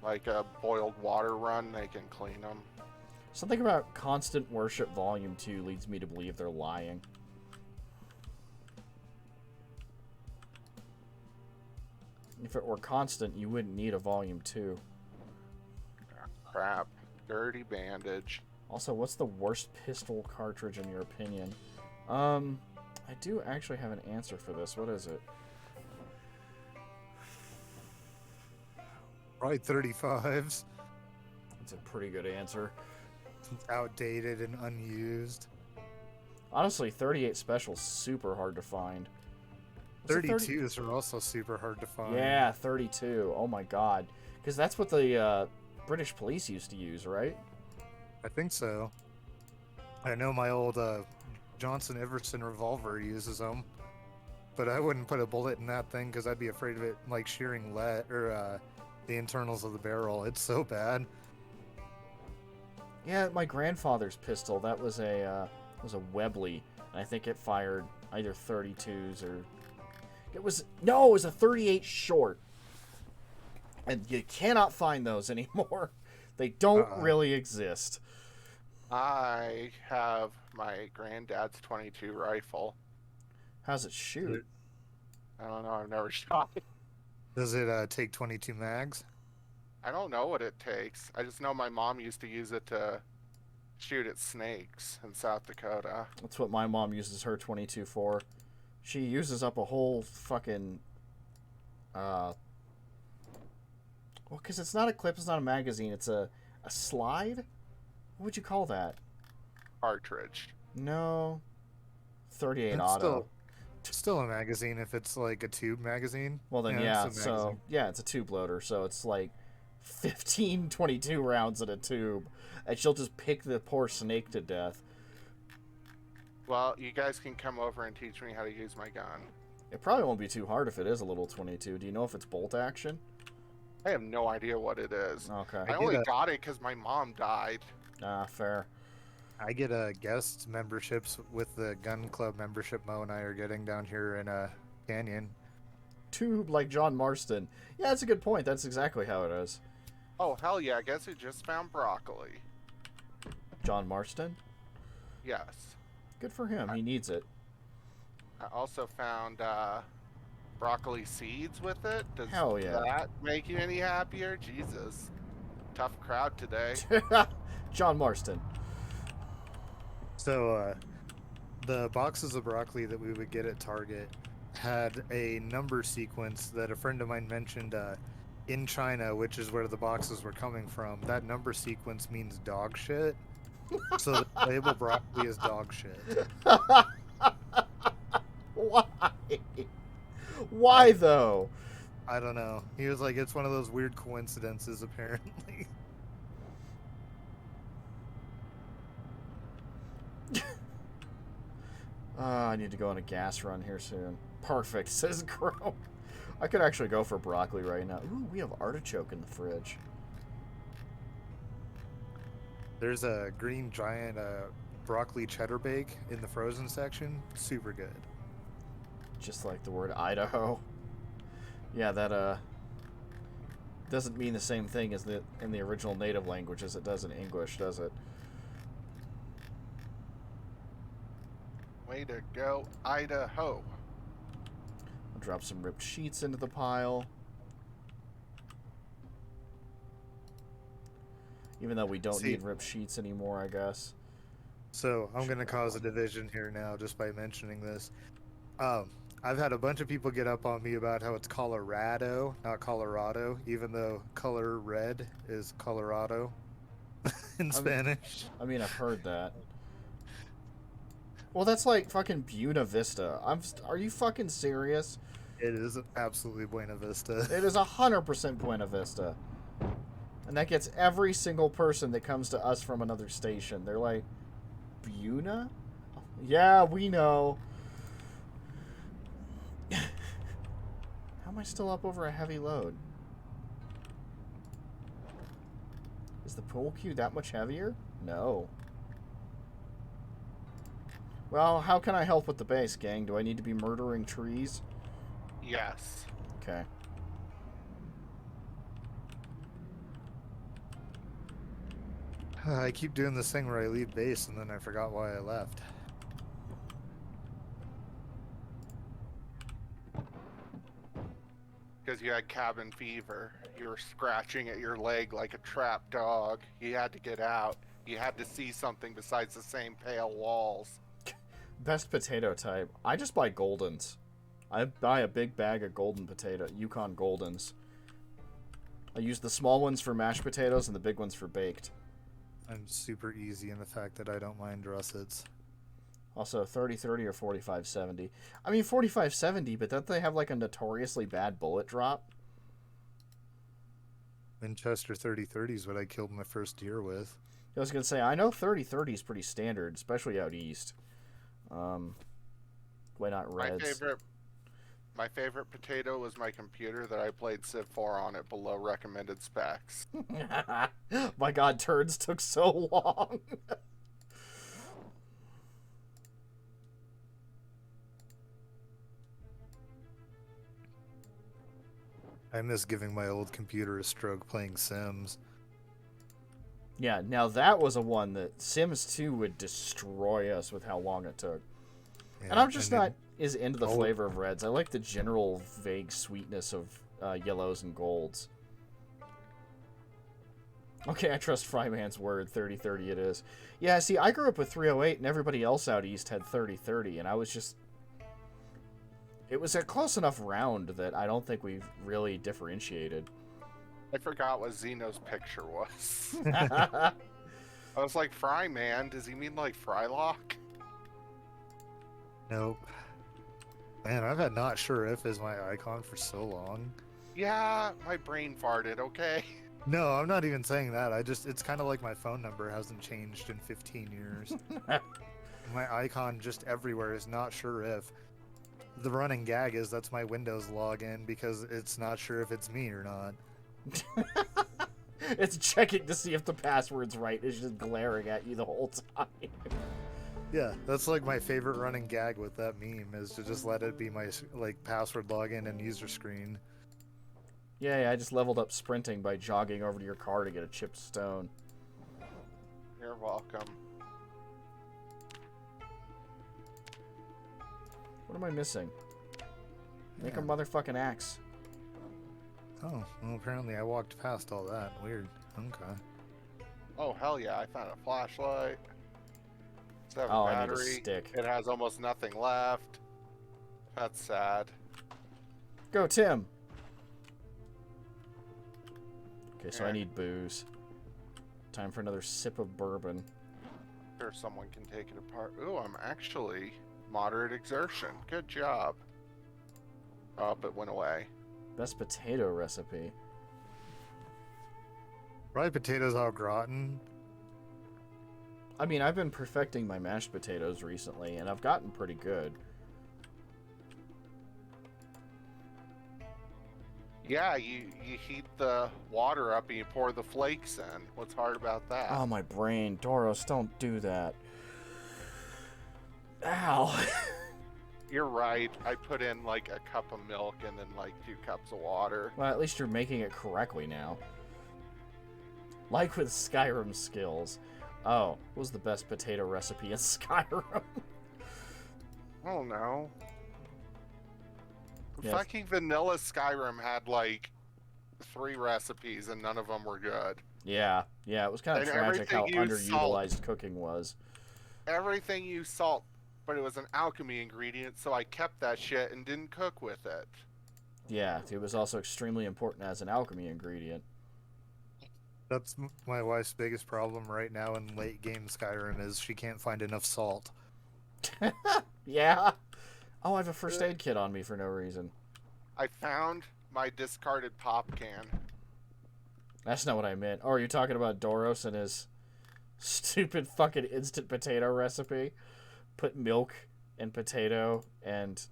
like a boiled water run, they can clean them. Something about Constant Worship Volume 2 leads me to believe they're lying. If it were constant, you wouldn't need a Volume 2. Crap. Dirty bandage. Also, what's the worst pistol cartridge in your opinion? I do actually have an answer for this. What is it? Probably 35s. That's a pretty good answer. Outdated and unused. Honestly, 38 Special's super hard to find. 32s are also super hard to find. Yeah, 32. Oh my god. Because that's what the British police used to use, right? I think so. I know my old Johnson Iverson revolver uses them, but I wouldn't put a bullet in that thing because I'd be afraid of it like shearing lead or the internals of the barrel. It's so bad. Yeah, my grandfather's pistol. That was a Webley, and I think it fired either 32s or it was a 38 short, and you cannot find those anymore. They don't really exist. I have my granddad's 22 rifle. How's it shoot? I don't know. I've never shot it. Does it take 22 mags? I don't know what it takes. I just know my mom used to use it to shoot at snakes in South Dakota. That's what my mom uses her 22 for. She uses up a whole fucking... well, because it's not a clip, it's not a magazine, it's a slide? What would you call that? Cartridge. No. 38 It's auto. Still a magazine if it's like a tube magazine. Well then, yeah, yeah, it's a so, magazine. yeah, it's a tube loader, so it's like 15 22 rounds in a tube, and she'll just pick the poor snake to death. Well, you guys can come over and teach me how to use my gun. It probably won't be too hard if it is a little 22. Do you know if it's bolt action? I have no idea what it is. Okay. I only got it because my mom died. Ah, fair. I get guest memberships with the gun club membership Mo and I are getting down here in Canyon. Tube like John Marston. Yeah, that's a good point. That's exactly how it is. Oh, hell yeah. I guess he just found broccoli. John Marston? Yes. Good for him. He needs it. I also found broccoli seeds with it. Does Hell yeah. that make you any happier? Jesus. Tough crowd today. John Marston. So, the boxes of broccoli that we would get at Target had a number sequence that a friend of mine mentioned in China, which is where the boxes were coming from. That number sequence means dog shit. So the label broccoli is dog shit. Why? Why though? I don't know. He was like, it's one of those weird coincidences, apparently. I need to go on a gas run here soon. Perfect, says Crow. I could actually go for broccoli right now. Ooh, we have artichoke in the fridge. There's a green giant broccoli cheddar bake in the frozen section. Super good. Just like the word Idaho. Yeah, that doesn't mean the same thing as in the original native language as it does in English, does it? Way to go, Idaho. I'll drop some ripped sheets into the pile. Even though we don't need ripped sheets anymore, I guess. So I'm going to cause a division here now just by mentioning this. I've had a bunch of people get up on me about how it's Colorado, not Colorado, even though color red is Colorado in Spanish. I mean, I've heard that. Well, that's like fucking Buena Vista. Are you fucking serious? It is absolutely Buena Vista. It is 100% Buena Vista. And that gets every single person that comes to us from another station. They're like, Buena? Yeah, we know. How am I still up over a heavy load? Is the pool cue that much heavier? No. Well, how can I help with the base, gang? Do I need to be murdering trees? Yes. Okay. I keep doing this thing where I leave base and then I forgot why I left. Because you had cabin fever. You were scratching at your leg like a trapped dog. You had to get out. You had to see something besides the same pale walls. Best potato type. I just buy Goldens. I buy a big bag of golden potato, Yukon Goldens. I use the small ones for mashed potatoes and the big ones for baked. I'm super easy in the fact that I don't mind russets. Also, 30-30 or 45-70. I mean, 45-70, but don't they have like a notoriously bad bullet drop? Winchester 30-30 is what I killed my first deer with. I was going to say, I know 30-30 is pretty standard, especially out east. Why not reds? My favorite potato was my computer that I played Civ 4 on at below recommended specs. My god, turns took so long. I miss giving my old computer a stroke playing Sims. Yeah, now that was a one that Sims 2 would destroy us with how long it took. Yeah, and I'm just not as into the flavor of reds. I like the general vague sweetness of yellows and golds. Okay, I trust Fryman's word. 30-30 it is. Yeah, see, I grew up with 308 and everybody else out east had 30-30, and I was just... It was a close enough round that I don't think we've really differentiated. I forgot what Zeno's picture was. I was like, Fryman? Does he mean like Frylock? Nope. Man, I've had not sure if as my icon for so long. Yeah, my brain farted, okay? No, I'm not even saying that. It's kind of like my phone number hasn't changed in 15 years. My icon just everywhere is not sure if. The running gag is that's my Windows login because it's not sure if it's me or not. It's checking to see if the password's right. It's just glaring at you the whole time. Yeah, that's like my favorite running gag with that meme is to just let it be my like password login and user screen. Yeah, I just leveled up sprinting by jogging over to your car to get a chipped stone. You're welcome. What am I missing? Make a motherfucking axe. Oh, well apparently I walked past all that. Weird. Okay. Oh, hell yeah, I found a flashlight. It's have a Oh, I need a battery. stick. It has almost nothing left. That's sad. Go, Tim! Okay, so I Yeah. need booze. Time for another sip of bourbon. Sure, someone can take it apart. Ooh, I'm actually moderate exertion. Good job. Oh, it went away. Best potato recipe. Fried potatoes au gratin. I mean, I've been perfecting my mashed potatoes recently, and I've gotten pretty good. Yeah, you heat the water up and you pour the flakes in. What's hard about that? Oh, my brain. Doros, don't do that. Ow. You're right. I put in like a cup of milk and then like 2 cups of water. Well, at least you're making it correctly now. Like with Skyrim skills. Oh, what was the best potato recipe in Skyrim? Oh no. Yes. Fucking vanilla Skyrim had like 3 recipes and none of them were good. Yeah, it was kind of And tragic how everything you underutilized cooking was. Everything used salt, but it was an alchemy ingredient, so I kept that shit and didn't cook with it. Yeah, it was also extremely important as an alchemy ingredient. That's my wife's biggest problem right now in late game Skyrim is she can't find enough salt. Yeah? Oh, I have a first aid kit on me for no reason. I found my discarded pop can. That's not what I meant. Oh, are you talking about Doros and his stupid fucking instant potato recipe? Put milk and potato and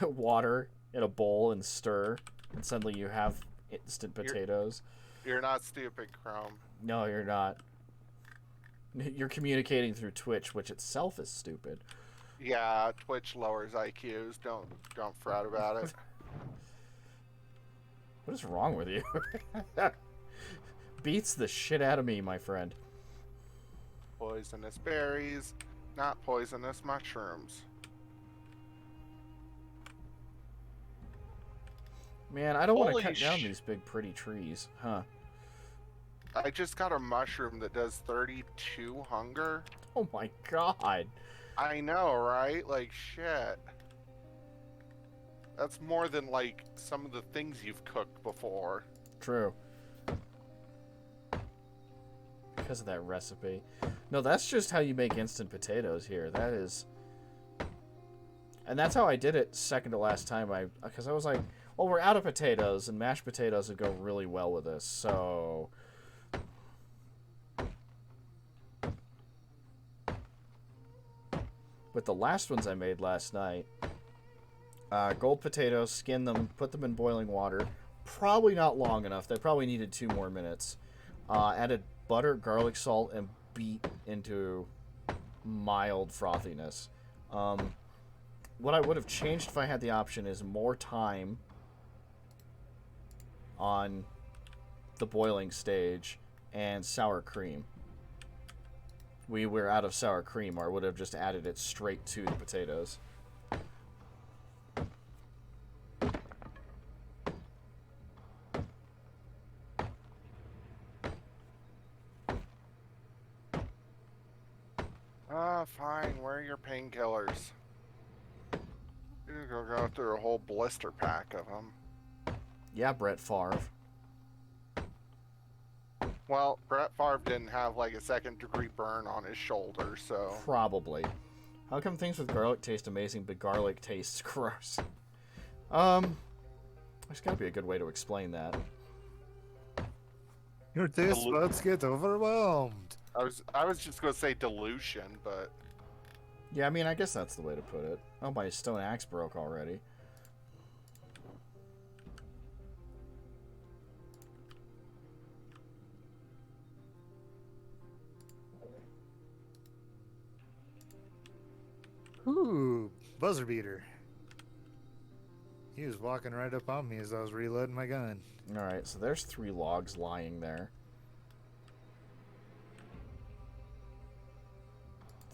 water in a bowl and stir, and suddenly you have instant potatoes. You're not stupid, Chrome. No, you're not. You're communicating through Twitch, which itself is stupid. Yeah, Twitch lowers IQs. Don't fret about it. What is wrong with you? Beats the shit out of me, my friend. Poisonous berries, not poisonous mushrooms. Man, I don't want to Holy cut down these big pretty trees. Huh. I just got a mushroom that does 32 hunger. Oh my god. I know, right? Like, shit. That's more than, like, some of the things you've cooked before. True. Because of that recipe. No, that's just how you make instant potatoes here. That is... And that's how I did it second to last time. Because I was like, well, we're out of potatoes, and mashed potatoes would go really well with this, so... With the last ones I made last night, gold potatoes, skin them, put them in boiling water. Probably not long enough. They probably needed 2 more minutes. Added butter, garlic salt, and beat into mild frothiness. What I would have changed if I had the option is more time on the boiling stage and sour cream. We were out of sour cream, or I would have just added it straight to the potatoes. Fine. Where are your painkillers? You're gonna go through a whole blister pack of them. Yeah, Brett Favre. Well, Brett Favre didn't have like a 2nd-degree burn on his shoulder, so... Probably. How come things with garlic taste amazing, but garlic tastes gross? There's gotta be a good way to explain that. Your taste buds get overwhelmed. I was just gonna say dilution, but... Yeah, I mean, I guess that's the way to put it. Oh, my stone axe broke already. Ooh, buzzer beater. He was walking right up on me as I was reloading my gun. Alright, so there's 3 logs lying there.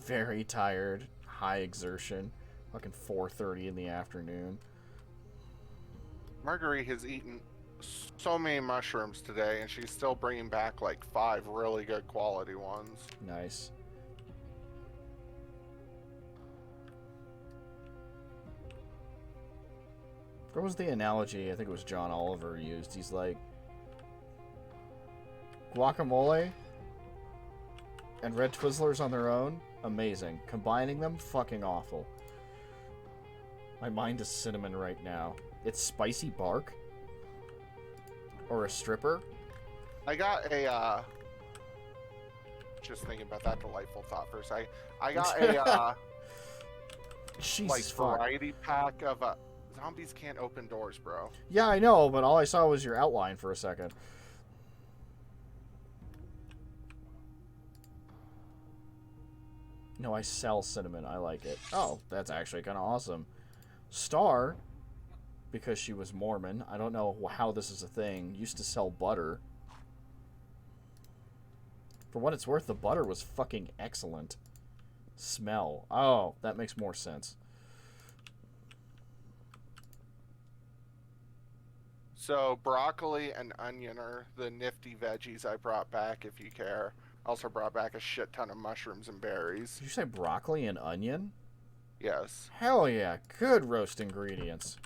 Very tired. High exertion. Fucking 4:30 in the afternoon. Marguerite has eaten so many mushrooms today, and she's still bringing back like 5 really good quality ones. Nice. What was the analogy I think it was John Oliver used? He's like, guacamole and red Twizzlers on their own, amazing. Combining them, fucking awful. My mind is cinnamon right now. It's spicy bark? Or a stripper? I got a, just thinking about that delightful thought for a second. I got a, Jesus like, fuck. variety pack of, zombies can't open doors, bro. Yeah, I know, but all I saw was your outline for a second. No, I sell cinnamon. I like it. Oh, that's actually kind of awesome. Star, because she was Mormon, I don't know how this is a thing, used to sell butter. For what it's worth, the butter was fucking excellent. Smell. Oh, that makes more sense. So broccoli and onion are the nifty veggies I brought back, if you care. Also brought back a shit ton of mushrooms and berries. Did you say broccoli and onion? Yes. Hell yeah. Good roast ingredients.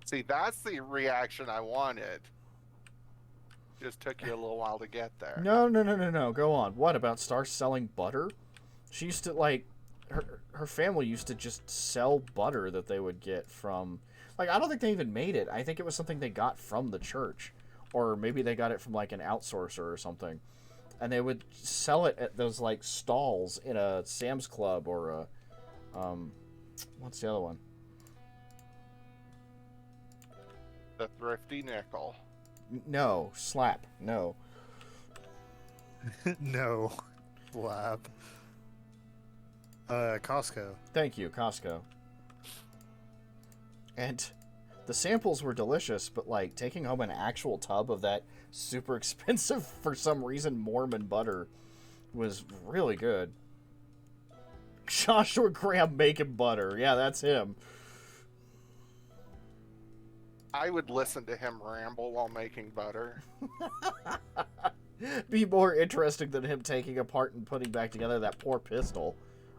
See, that's the reaction I wanted. Just took you a little while to get there. No. Go on. What about Star selling butter? She used to, like, her family used to just sell butter that they would get from, like, I don't think they even made it. I think it was something they got from the church. Or maybe they got it from, like, an outsourcer or something. And they would sell it at those, like, stalls in a Sam's Club or a, what's the other one? The Thrifty Nickel. No. Slap. No. No. Lab. Costco. Thank you, Costco. And the samples were delicious, but, like, taking home an actual tub of that super expensive, for some reason, Mormon butter was really good. Joshua Graham making butter. Yeah, that's him. I would listen to him ramble while making butter. Be more interesting than him taking apart and putting back together that poor pistol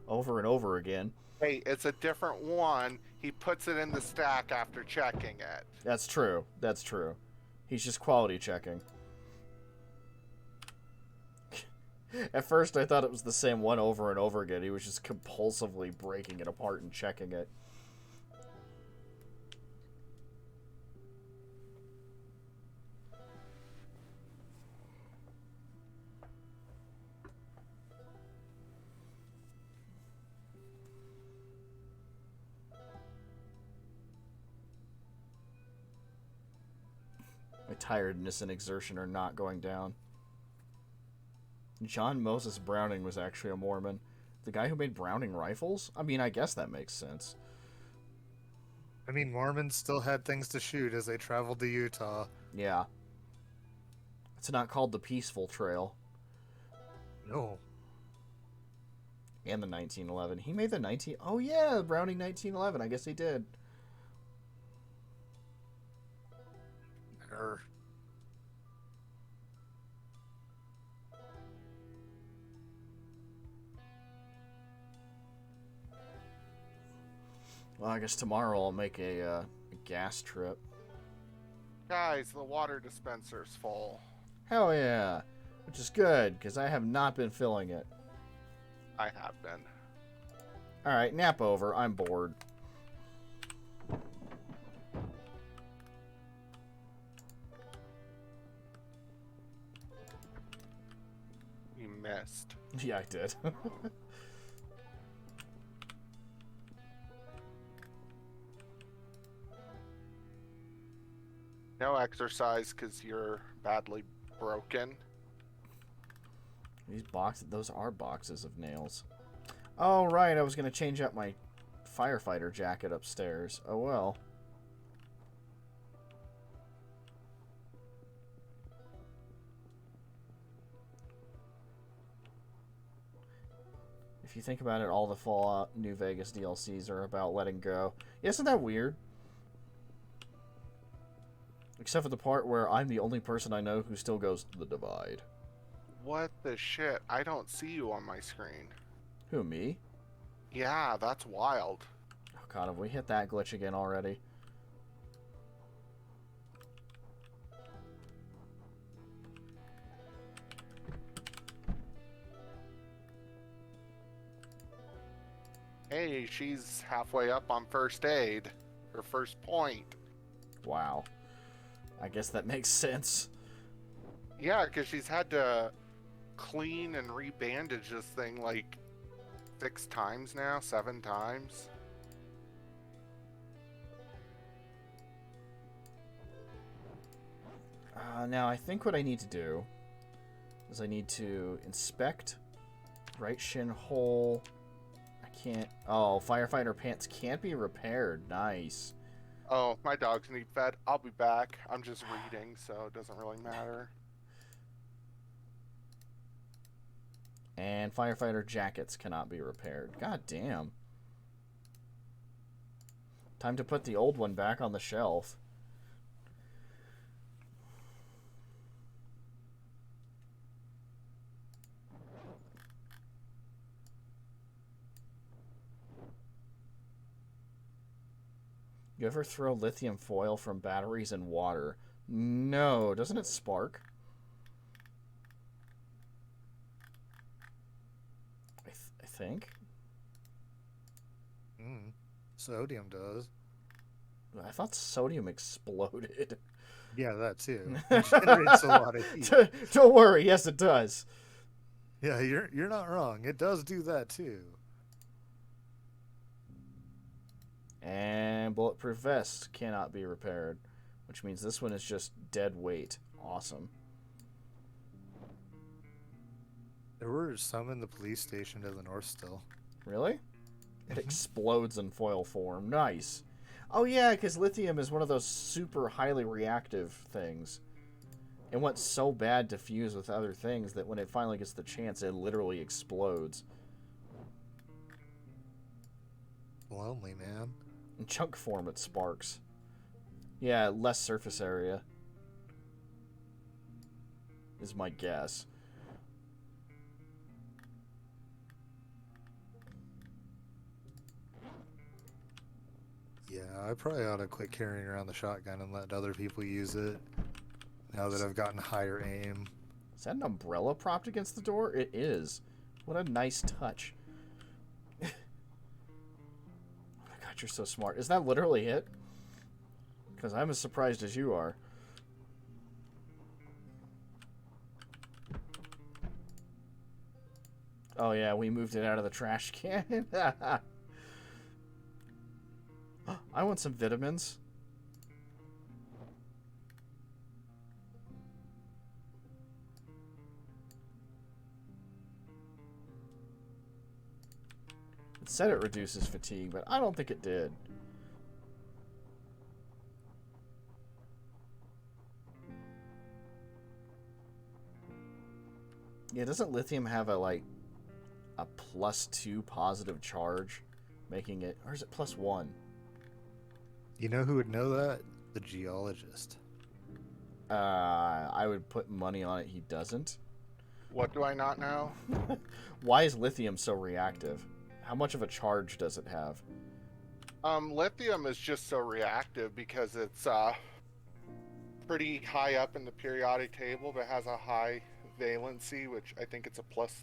over and over again. Hey, it's a different one. He puts it in the stack after checking it. That's true. That's true. He's just quality checking. At first, I thought it was the same one over and over again. He was just compulsively breaking it apart and checking it. My tiredness and exertion are not going down. John Moses Browning was actually a Mormon. The guy who made Browning rifles? I mean, I guess that makes sense. I mean, Mormons still had things to shoot as they traveled to Utah. Yeah. It's not called the Peaceful Trail. No. And the 1911. He made the 19... Oh, yeah, Browning 1911. I guess he did. Well, I guess tomorrow I'll make a gas trip. Guys, the water dispenser's full. Hell yeah. Which is good, because I have not been filling it. I have been. Alright, nap over. I'm bored. You missed. Yeah, I did. No exercise because you're badly broken. These boxes, those are boxes of nails. Oh, right, I was going to change out my firefighter jacket upstairs. Oh, well. If you think about it, all the Fallout New Vegas DLCs are about letting go. Isn't that weird? Except for the part where I'm the only person I know who still goes to the Divide. What the shit? I don't see you on my screen. Who, me? Yeah, that's wild. Oh god, have we hit that glitch again already? Hey, she's halfway up on first aid. Her first point. Wow. I guess that makes sense. Yeah, because she's had to clean and rebandage this thing like 6 times now, 7 times. Now, I think what I need to do is I need to inspect Right shin hole. I can't. Oh, firefighter pants can't be repaired. Nice. Oh, my dogs need fed. I'll be back. I'm just reading, so it doesn't really matter. And firefighter jackets cannot be repaired. God damn. Time to put the old one back on the shelf. You ever throw lithium foil from batteries in water? No. Doesn't it spark? I think. Sodium does. I thought sodium exploded. Yeah, that too. It generates a lot of heat. Don't worry. Yes, it does. Yeah, you're not wrong. It does do that too. And bulletproof vest cannot be repaired, which means this one is just dead weight. Awesome. There were some in the police station to the north still. Really? It explodes in foil form. Nice. Oh yeah, because lithium is one of those super highly reactive things. It went so bad to fuse with other things that when it finally gets the chance, it literally explodes. Lonely, man. In chunk form, it sparks. Yeah, less surface area is my guess. Yeah, I probably ought to quit carrying around the shotgun and let other people use it. Now that I've gotten higher aim. Is that an umbrella propped against the door? It is. What a nice touch. Oh my god, you're so smart. Is that literally it? Because I'm as surprised as you are. Oh yeah, we moved it out of the trash can. I want some vitamins. It said it reduces fatigue, but I don't think it did. Yeah, doesn't lithium have a +2 positive charge, making it, or is it +1? You know who would know that? The geologist. I would put money on it he doesn't. What do I not know? Why is lithium so reactive? How much of a charge does it have? Lithium is just so reactive because it's pretty high up in the periodic table, but has a high valency, which I think it's a +2.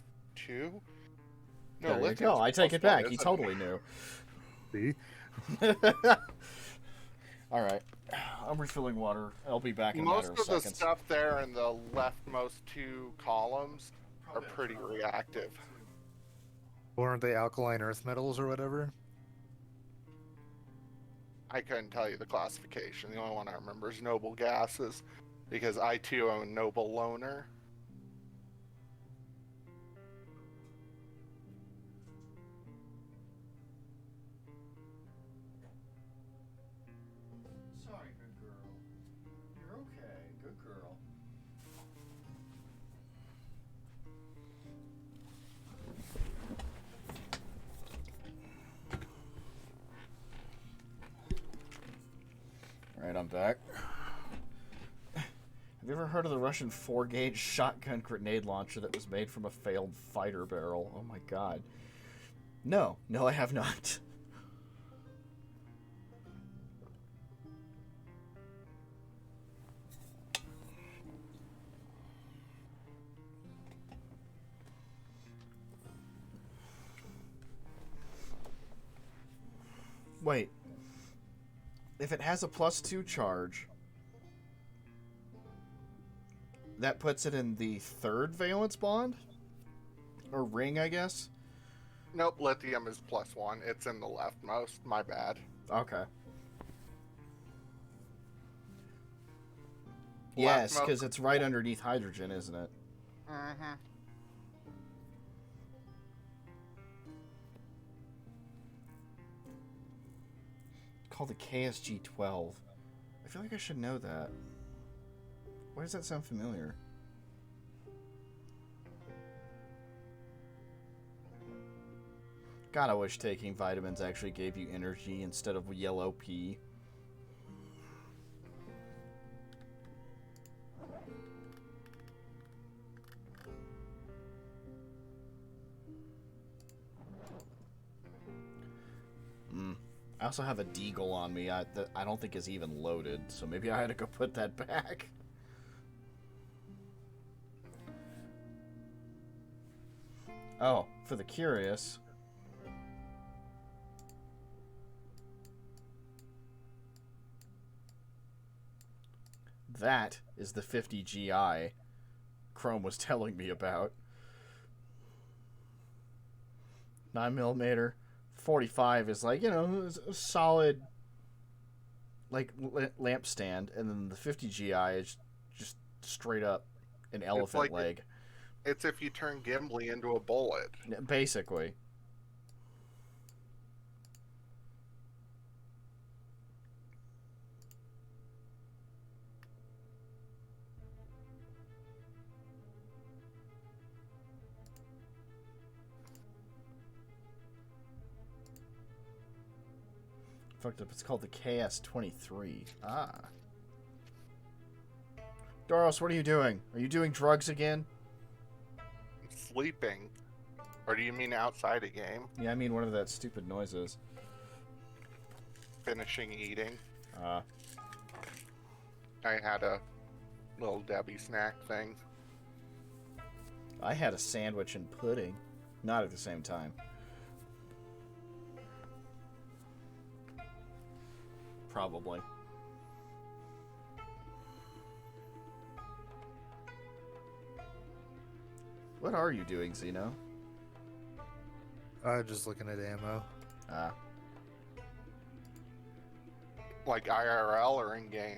No, There you lithium's go. I take it back. +1, He isn't totally knew. See? All right. I'm refilling water. I'll be back in a Most matter of of the seconds. stuff there in the leftmost 2 columns are pretty reactive. Or aren't they alkaline earth metals or whatever? I couldn't tell you the classification. The only one I remember is noble gases, because I too am a noble loner. Sorry, good girl. You're okay. Good girl. Alright, I'm back. Have you ever heard of the Russian 4-gauge shotgun grenade launcher that was made from a failed fighter barrel? Oh my god. No, I have not. Wait. If it has a +2 charge, that puts it in the 3rd valence bond? Or ring, I guess? Nope, lithium is +1. It's in the leftmost. My bad. Okay. Yes, Leftmost. because it's right underneath hydrogen, isn't it? Mm-hmm. called the KSG-12. I feel like I should know that. Why does that sound familiar? God, I wish taking vitamins actually gave you energy instead of yellow pee. I also have a deagle on me that I don't think is even loaded, so maybe I had to go put that back. Oh, for the curious... That is the 50 GI Chrome was telling me about. 9mm, 45 is like, you know, a solid, like, lamp stand, and then the 50 GI is just straight up an elephant leg. It's if you turn Gimli into a bullet. Basically. Fucked up. It's called the KS-23. Ah. Doros, what are you doing? Are you doing drugs again? Sleeping. Or do you mean outside a game? Yeah, I mean whatever that stupid noise is. Finishing eating. Ah. I had a little Debbie snack thing. I had a sandwich and pudding. Not at the same time. Probably. What are you doing, Xeno? Just looking at ammo. Ah. Like IRL or in game?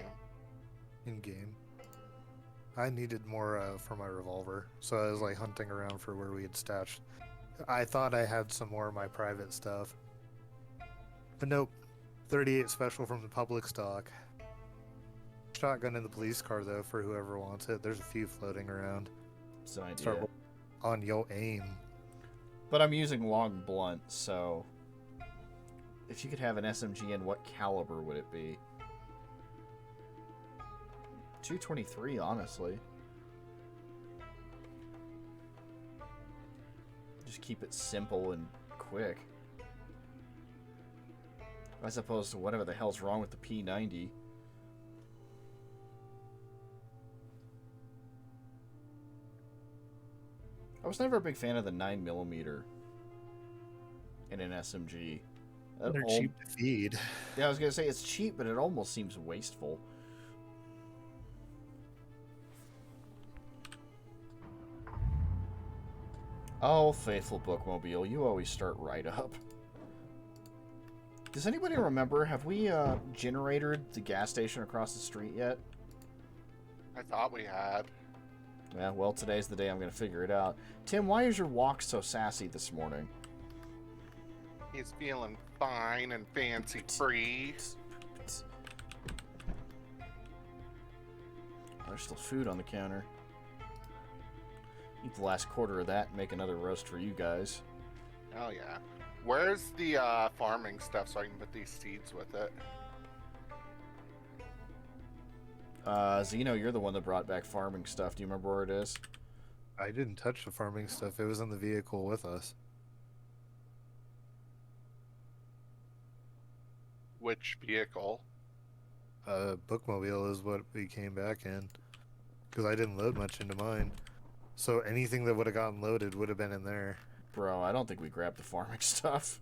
In game. I needed more for my revolver, so I was like hunting around for where we had stashed. I thought I had some more of my private stuff, but nope. 38 special from the public stock. Shotgun in the police car though for whoever wants it. There's a few floating around. It's an idea. Start on your aim. But I'm using long blunt, so if you could have an SMG in, what caliber would it be? 223, honestly. Just keep it simple and quick. As opposed to whatever the hell's wrong with the P90. I was never a big fan of the 9mm in an SMG. They're cheap to feed. Yeah, I was going to say it's cheap, but it almost seems wasteful. Oh, faithful bookmobile, you always start right up. Does anybody remember, have we generated the gas station across the street yet? I thought we had. Yeah, well, today's the day I'm going to figure it out. Tim, why is your walk so sassy this morning? He's feeling fine and fancy free. There's still food on the counter. Eat the last quarter of that and make another roast for you guys. Oh yeah. Where's the farming stuff so I can put these seeds with it? Zeno, you're the one that brought back farming stuff. Do you remember where it is? I didn't touch the farming stuff. It was in the vehicle with us. Which vehicle? Bookmobile is what we came back in. Because I didn't load much into mine. So anything that would have gotten loaded would have been in there. Bro, I don't think we grabbed the farming stuff.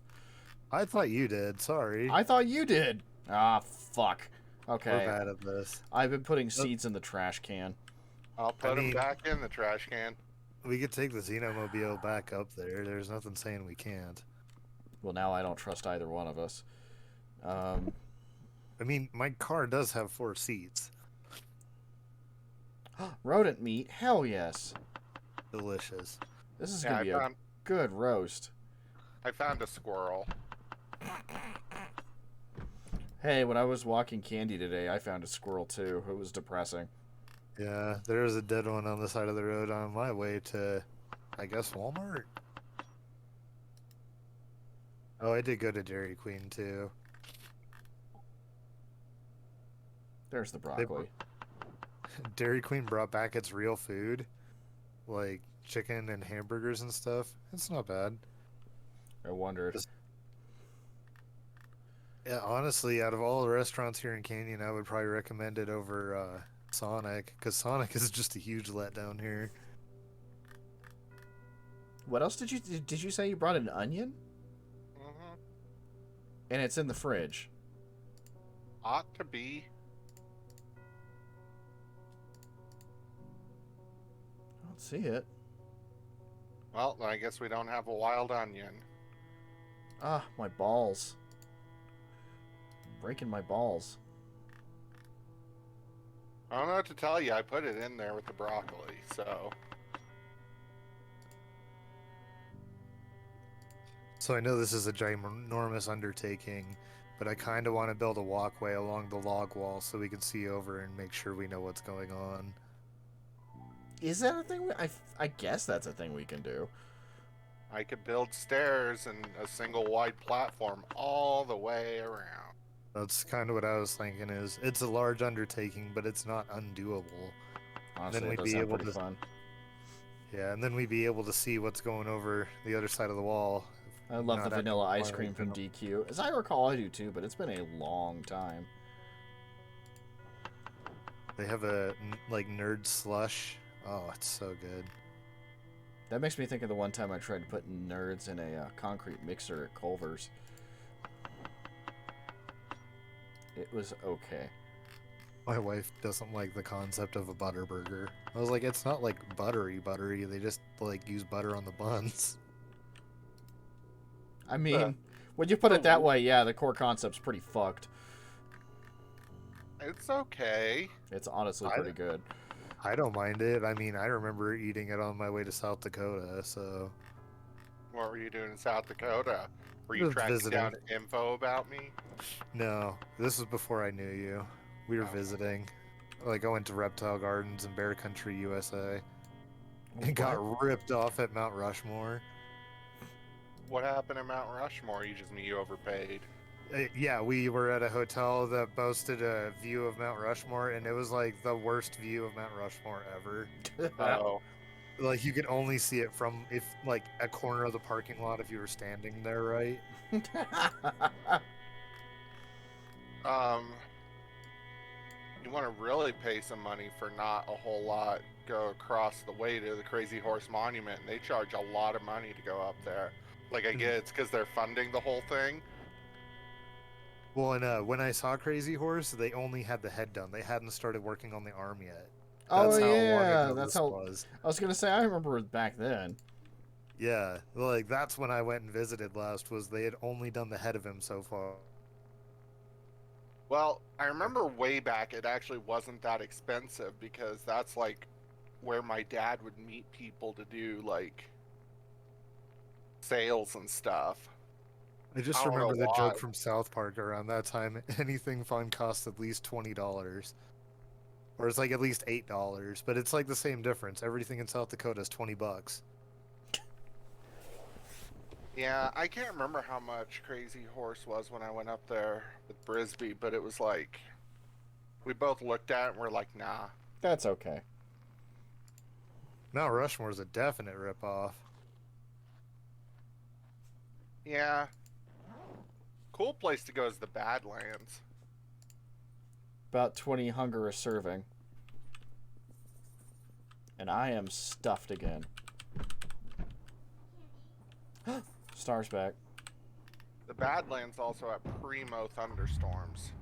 I thought you did. Sorry. I thought you did. Ah, fuck. Okay. We're bad at this. I've been putting seeds in the trash can. I'll put them back in the trash can. We could take the Xenomobile back up there. There's nothing saying we can't. Well, now I don't trust either one of us. I mean, my car does have 4 seats. Rodent meat? Hell yes. Delicious. This is going to be a good roast. I found a squirrel. Hey, when I was walking Candy today, I found a squirrel too. It was depressing. Yeah, there was a dead one on the side of the road on my way to, I guess, Walmart. Oh, I did go to Dairy Queen too. There's the broccoli. Dairy Queen brought back its real food, like chicken and hamburgers and stuff. It's not bad. I wondered. Yeah, honestly, out of all the restaurants here in Canyon, I would probably recommend it over Sonic, because Sonic is just a huge letdown here. What else did you say you brought an onion? Mm-hmm. And it's in the fridge. Ought to be. I don't see it. Well, then I guess we don't have a wild onion. Ah, my balls. Breaking my balls. I don't know what to tell you. I put it in there with the broccoli, so. So I know this is a ginormous undertaking, but I kind of want to build a walkway along the log wall so we can see over and make sure we know what's going on. Is that a thing? I guess that's a thing we can do. I could build stairs and a single wide platform all the way around. That's kind of what I was thinking. Is it's a large undertaking, but it's not undoable. Honestly, Then it we'd does be sound able pretty to- fun. Yeah, and then we'd be able to see what's going over the other side of the wall. I love the Not vanilla actually ice cream from fire, DQ. As I recall, I do too, but it's been a long time. They have a like nerd slush. Oh, it's so good. That makes me think of the one time I tried to put nerds in a concrete mixer at Culver's. It was okay. My wife doesn't like the concept of a butter burger. I was like, it's not like buttery. They just like use butter on the buns. I mean, when you put it that way, yeah, the core concept's pretty fucked. It's okay. It's honestly pretty good. I don't mind it. I mean, I remember eating it on my way to South Dakota, so... What were you doing in South Dakota? Were you Just tracking visiting. down info about me? No, this was before I knew you. We were Oh. visiting. Like, I went to Reptile Gardens in Bear Country, USA. And What? got ripped off at Mount Rushmore. What happened at Mount Rushmore? You just mean you overpaid. Yeah, we were at a hotel that boasted a view of Mount Rushmore, and it was like the worst view of Mount Rushmore ever. Oh, Like, you could only see it from, if like, a corner of the parking lot if you were standing there, right? you want to really pay some money for not a whole lot. Go across the way to the Crazy Horse Monument, and they charge a lot of money to go up there. Like, I get it's because they're funding the whole thing. Well, and when I saw Crazy Horse, they only had the head done. They hadn't started working on the arm yet. That's how long ago that's this how. was. I was gonna say I remember it back then. Yeah, like that's when I went and visited last. Was they had only done the head of him so far. Well, I remember way back it actually wasn't that expensive because that's like where my dad would meet people to do like sales and stuff. I just I don't remember know the why. joke from South Park around that time. Anything fun costs at least $20. Or it's like at least $8, but it's like the same difference. Everything in South Dakota is $20. Yeah, I can't remember how much Crazy Horse was when I went up there with Brisbee, but it was like we both looked at it and we're like, nah. That's okay. Mount Rushmore is a definite ripoff. Yeah. Cool place to go is the Badlands. About 20 hunger a serving. And I am stuffed again. Star's back. The Badlands also have primo thunderstorms.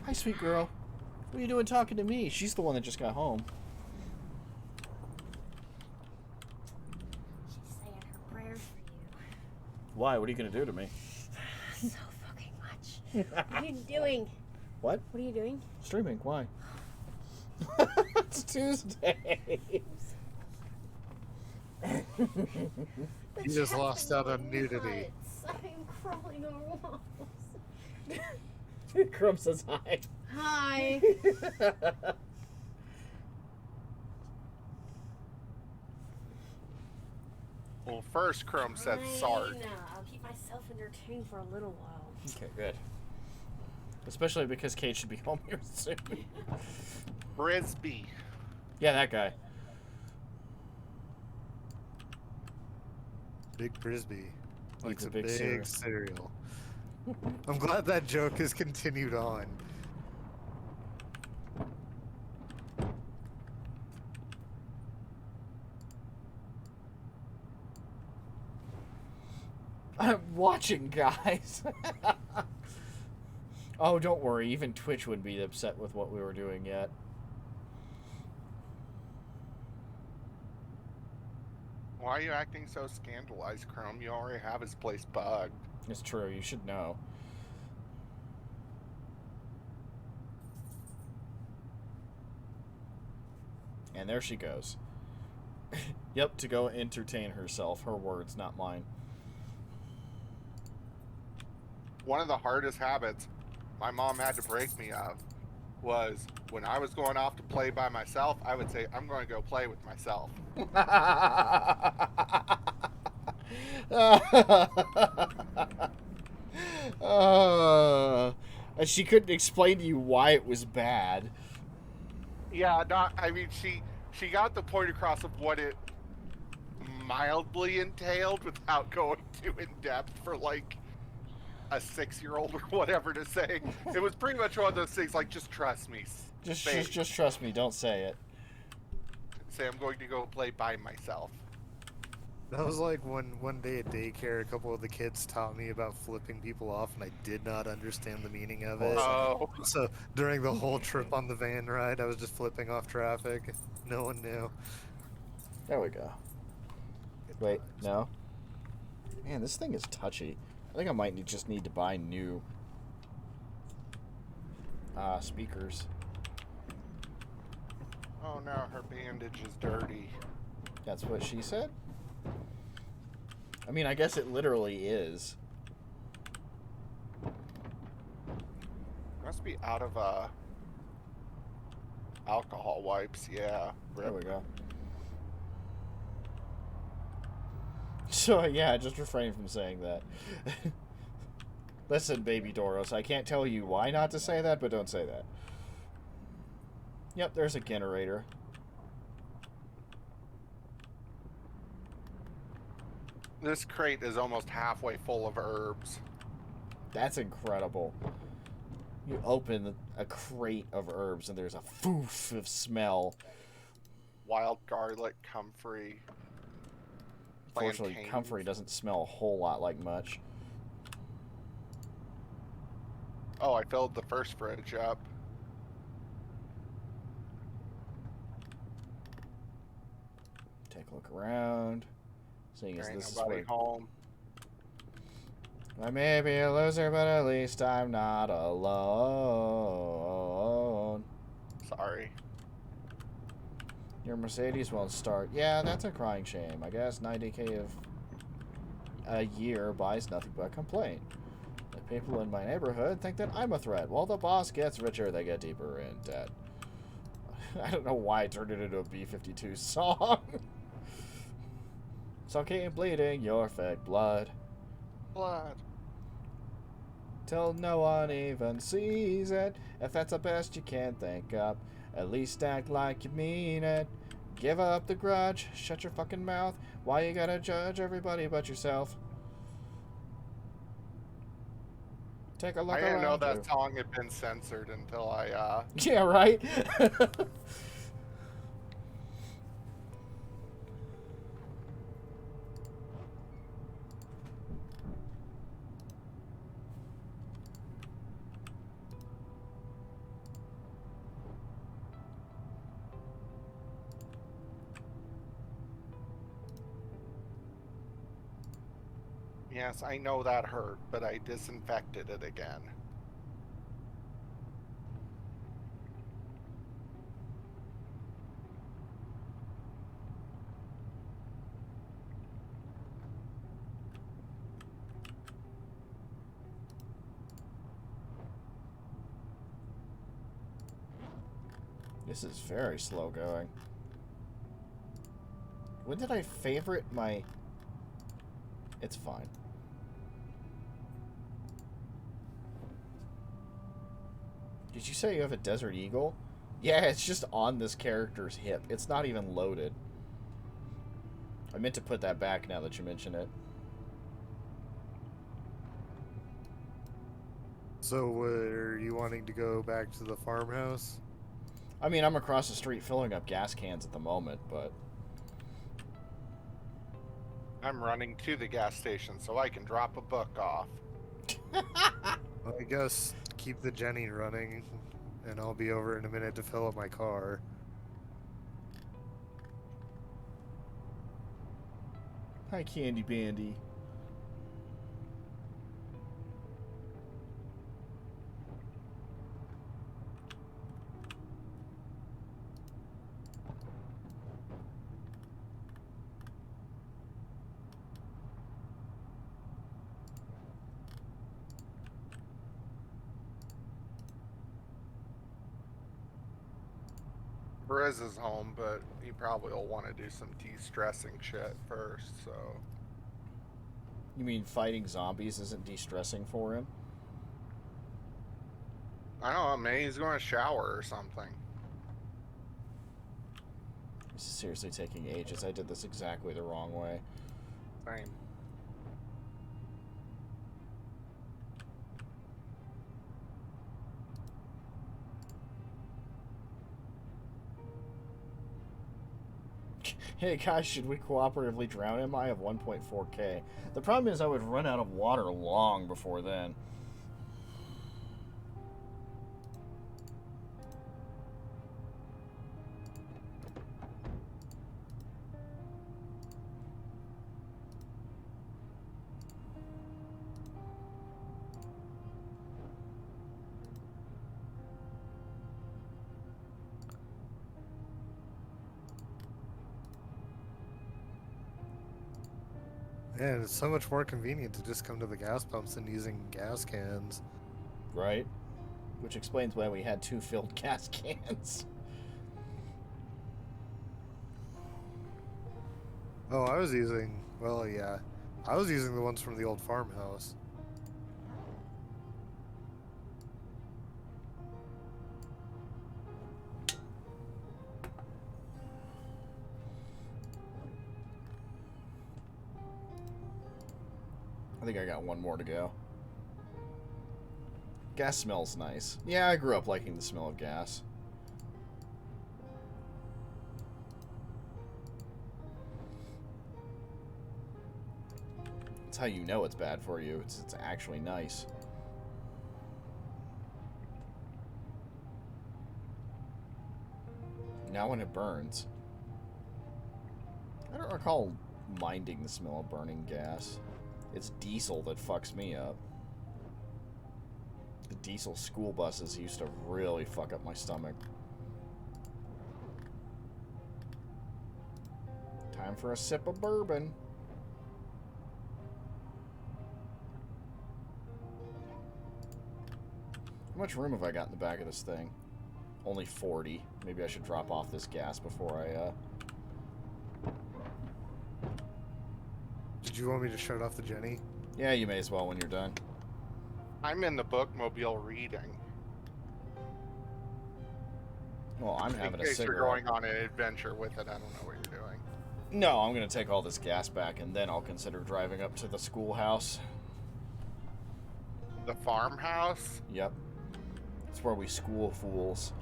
Hi, sweet girl. What are you doing talking to me? She's the one that just got home. She's saying her prayers for you. Why? What are you going to do to me? So fucking much. What are you doing? What? What are you doing? Streaming. Why? It's Tuesday. You just lost out on nudity. I'm crawling over walls. Crumb says hi. Hi. Well, first Chrome said Sart. Fine. I'll keep myself entertained for a little while. Okay, good. Especially because Kate should be home here soon. Frisbee. Yeah, that guy. Big Frisbee. Likes a a big big cereal. I'm glad that joke has continued on. I'm watching, guys. Oh, don't worry. Even Twitch wouldn't be upset with what we were doing yet. Why are you acting so scandalized, Chrome? You already have his place bugged. It's true. You should know. And there she goes. Yep, to go entertain herself. Her words, not mine. One of the hardest habits my mom had to break me of was when I was going off to play by myself, I would say, I'm going to go play with myself. And she couldn't explain to you why it was bad. Yeah, I mean, she got the point across of what it mildly entailed without going too in depth for like a 6-year-old or whatever to say. It was pretty much one of those things like, just trust me. Just trust me. Don't say it. Say I'm going to go play by myself. That was like one day at daycare, a couple of the kids taught me about flipping people off, and I did not understand the meaning of it. Oh. So during the whole trip on the van ride, I was just flipping off traffic. No one knew. There we go. Wait, no? Man, this thing is touchy. I think I might just need to buy new speakers. Oh no, her bandage is dirty. That's what she said? I mean, I guess it literally is. Must be out of alcohol wipes, yeah. There we go. So, yeah, just refrain from saying that. Listen, baby Doros, I can't tell you why not to say that, but don't say that. Yep, there's a generator. This crate is almost halfway full of herbs. That's incredible. You open a crate of herbs and there's a foof of smell. Wild garlic, comfrey. Fortunately, plantains. comfrey doesn't smell a whole lot like much. Oh, I filled the first fridge up. Take a look around. Seeing as There ain't this is nobody where home. I may be a loser, but at least I'm not alone. Sorry. Your Mercedes won't start. Yeah, that's a crying shame. I guess 90K of a year buys nothing but complaint. The people in my neighborhood think that I'm a threat. While the boss gets richer, they get deeper in debt. I don't know why I turned it into a B-52 song. So keep bleeding your fake blood. Blood. Till no one even sees it. If that's the best you can think up, at least act like you mean it. Give up the grudge. Shut your fucking mouth. Why you gotta judge everybody but yourself? Take a look I around didn't know that you. song had been censored until I, Yeah, right? Yes, I know that hurt, but I disinfected it again. This is very slow going. When did I favorite my... It's fine. Did you say you have a Desert Eagle? Yeah, it's just on this character's hip. It's not even loaded. I meant to put that back now that you mention it. So, are you wanting to go back to the farmhouse? I mean, I'm across the street filling up gas cans at the moment, but... I'm running to the gas station so I can drop a book off. Well, I guess keep the Jenny running, and I'll be over in a minute to fill up my car. Hi, Candy Bandy. Briz is home, but he probably will want to do some de-stressing shit first, so... You mean fighting zombies isn't de-stressing for him? I don't know, maybe he's going to shower or something. This is seriously taking ages. I did this exactly the wrong way. Same. Hey guys, should we cooperatively drown him? I have 1.4k. The problem is I would run out of water long before then. Man, it's so much more convenient to just come to the gas pumps than using gas cans. Right? Which explains why we had 2 filled gas cans. Oh, I was using... Well, yeah. I was using the ones from the old farmhouse. I think I got 1 more to go. Gas smells nice. Yeah, I grew up liking the smell of gas. That's how you know it's bad for you. It's actually nice. Now when it burns. I don't recall minding the smell of burning gas. It's diesel that fucks me up. The diesel school buses used to really fuck up my stomach. Time for a sip of bourbon. How much room have I got in the back of this thing? Only 40. Maybe I should drop off this gas before I, Did you want me to shut off the Jenny? Yeah, you may as well when you're done. I'm in the bookmobile reading. Well, I'm having a In case cigarette. you're going on an adventure with it, I don't know what you're doing. No, I'm going to take all this gas back, and then I'll consider driving up to the schoolhouse. The farmhouse? Yep. It's where we school fools.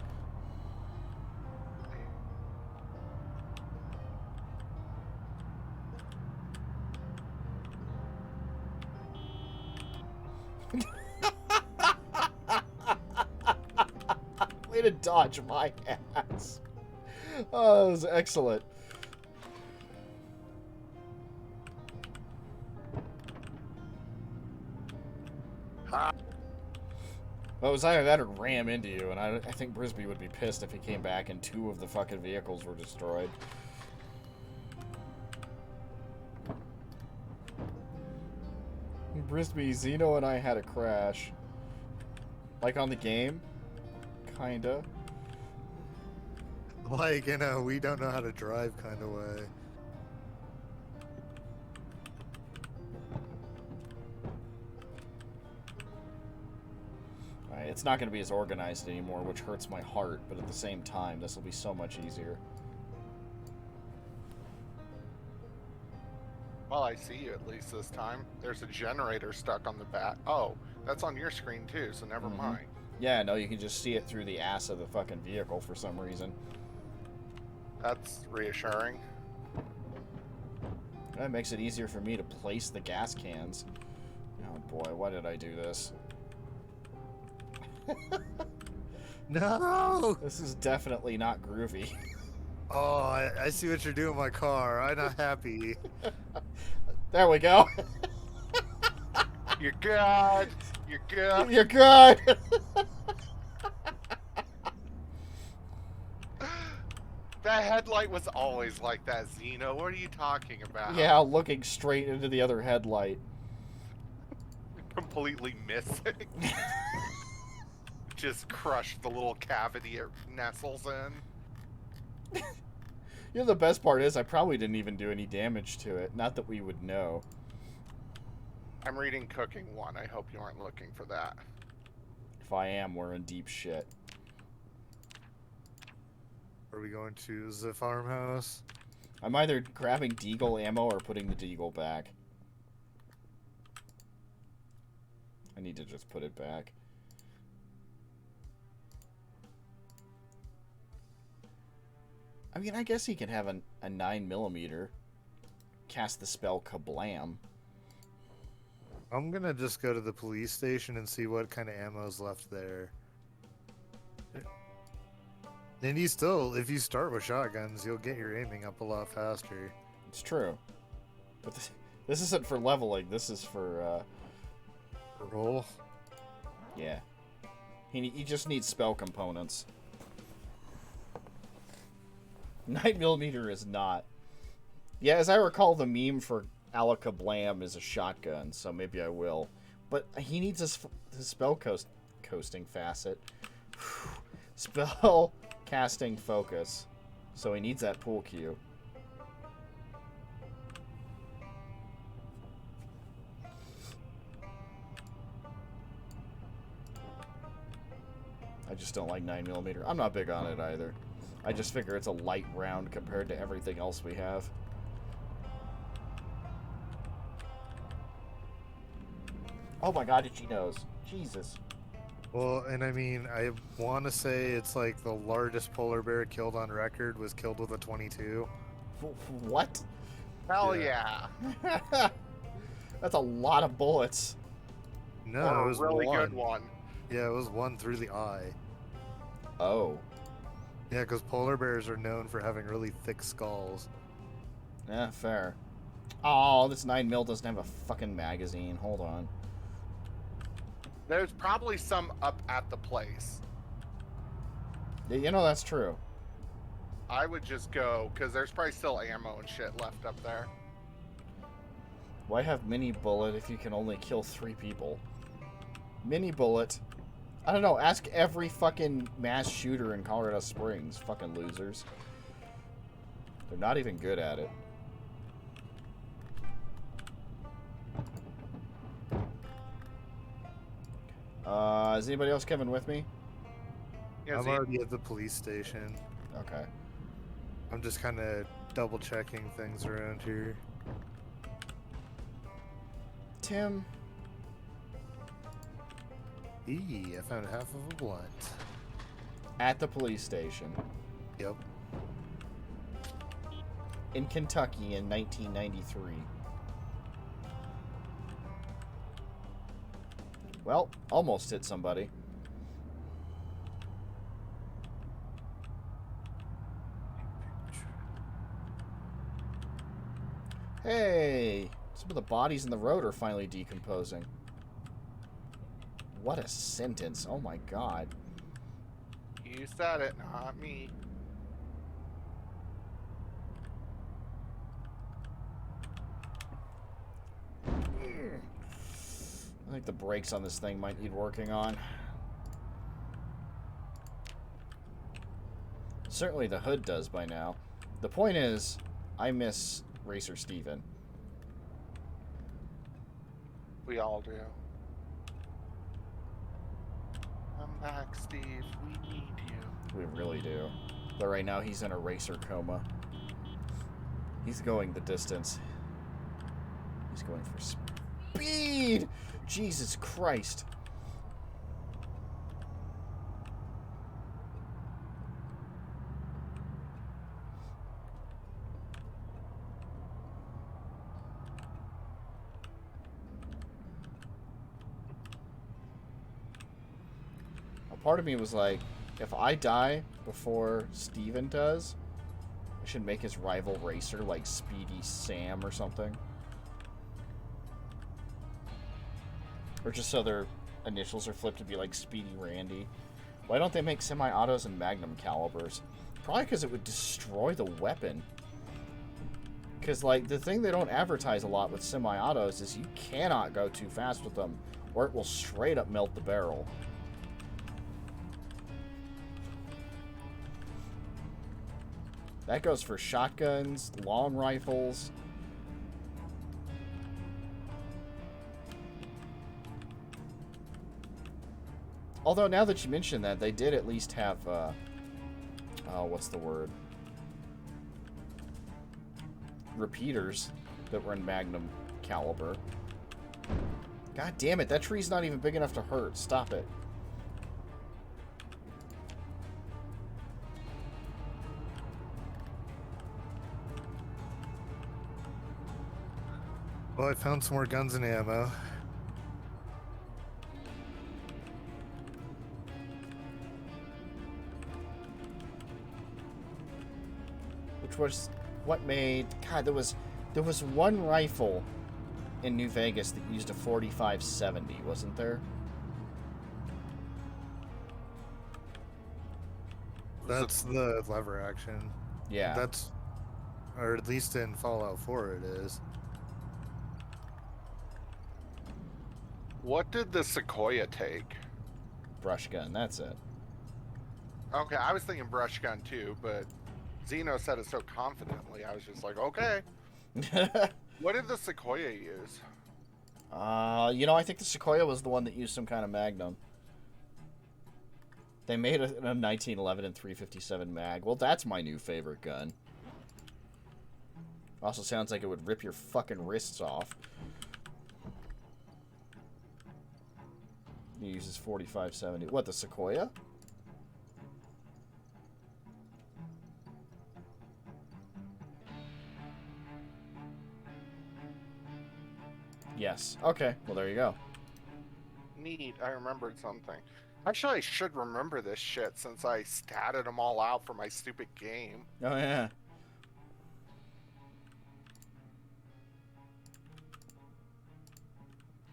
Way to dodge my ass. Oh, that was excellent. Well, it was either that or ram into you, and I think Brisby would be pissed if he came back and 2 of the fucking vehicles were destroyed. Brisby, Zeno and I had a crash. Like on the game? Kinda. like in a we don't know how to drive kind of way. Alright, it's not going to be as organized anymore, which hurts my heart, but at the same time, this will be so much easier. Well, I see you at least this time. There's a generator stuck on the back. Oh, that's on your screen too, so never mind. Yeah, no, you can just see it through the ass of the fucking vehicle for some reason. That's reassuring. That makes it easier for me to place the gas cans. Oh boy, why did I do this? No! This is definitely not groovy. Oh, I see what you're doing with my car. I'm not happy. There we go. You're good. You're good. You're good. That headlight was always like that, Xeno. What are you talking about? Yeah, looking straight into the other headlight. Completely missing. Just crushed the little cavity it nestles in. You know, the best part is I probably didn't even do any damage to it. Not that we would know. I'm reading Cooking 1. I hope you aren't looking for that. If I am, we're in deep shit. Are we going to the farmhouse? I'm either grabbing Deagle ammo or putting the Deagle back. I need to just put it back. I mean, I guess he can have a 9mm. Cast the spell Kablam. I'm gonna just go to the police station and see what kind of ammo's left there. And you still, if you start with shotguns, you'll get your aiming up a lot faster. It's true. But this isn't for leveling. This is for, Roll. yeah. He just needs spell components. 9mm is not. Yeah, as I recall, the meme for Alakablam is a shotgun, so maybe I will. But he needs his spell coasting facet. Spell casting focus. So he needs that pool cue. I just don't like 9mm. I'm not big on it either. I just figure it's a light round compared to everything else we have. Oh my god, itchy nose. Jesus. Well, and I mean, I want to say it's like the largest polar bear killed on record was killed with a 22. What? Hell yeah. That's a lot of bullets. No, Or it a was really one. good one. Yeah, it was one through the eye. Oh. Yeah, because polar bears are known for having really thick skulls. Yeah, fair. Oh, this 9mm doesn't have a fucking magazine. Hold on. There's probably some up at the place. Yeah, you know, that's true. I would just go, because there's probably still ammo and shit left up there. Why have mini bullet if you can only kill 3 people? Mini bullet. I don't know. Ask every fucking mass shooter in Colorado Springs. Fucking losers. They're not even good at it. Is anybody else coming with me? Yeah, I'm already at the police station. Okay. I'm just kind of double checking things around here. Tim. I found half of a blunt. At the police station. Yep. In Kentucky in 1993. Well, almost hit somebody. Hey! Some of the bodies in the road are finally decomposing. What a sentence. Oh my god. You said it, not me. I think the brakes on this thing might need working on. certainly the hood does by now. The point is, I miss Racer Steven. We all do. Come back, Steve. We need you. We really do. But right now, he's in a racer coma. He's going the distance. He's going for speed! Jesus Christ. Part of me was like, if I die before Steven does, I should make his rival racer like Speedy Sam or something. Or just so their initials are flipped to be like Speedy Randy. Why don't they make semi-autos and magnum calibers? Probably because it would destroy the weapon. Because, like, the thing they don't advertise a lot with semi-autos is you cannot go too fast with them, or it will straight up melt the barrel. That goes for shotguns, long rifles. Although, now that you mention that, they did at least have, oh, what's the word? Repeaters that were in magnum caliber. God damn it, that tree's not even big enough to hurt. Stop it. Well, I found some more guns and ammo. Which was what made... God, there was one rifle in New Vegas that used a 4570, wasn't there? That's the lever action. Yeah. That's... Or at least in Fallout 4 it is. What did the Sequoia take? Brush gun, that's it. Okay, I was thinking brush gun too, but Zeno said it so confidently, I was just like, okay. What did the Sequoia use? You know, I think the Sequoia was the one that used some kind of magnum. They made a 1911 and 357 mag. Well, that's my new favorite gun. Also sounds like it would rip your fucking wrists off. He uses 4570. What, the Sequoia? Yes. Okay. Well, there you go. Neat, I remembered something. Actually, I should remember this shit since I statted them all out for my stupid game. Oh, yeah.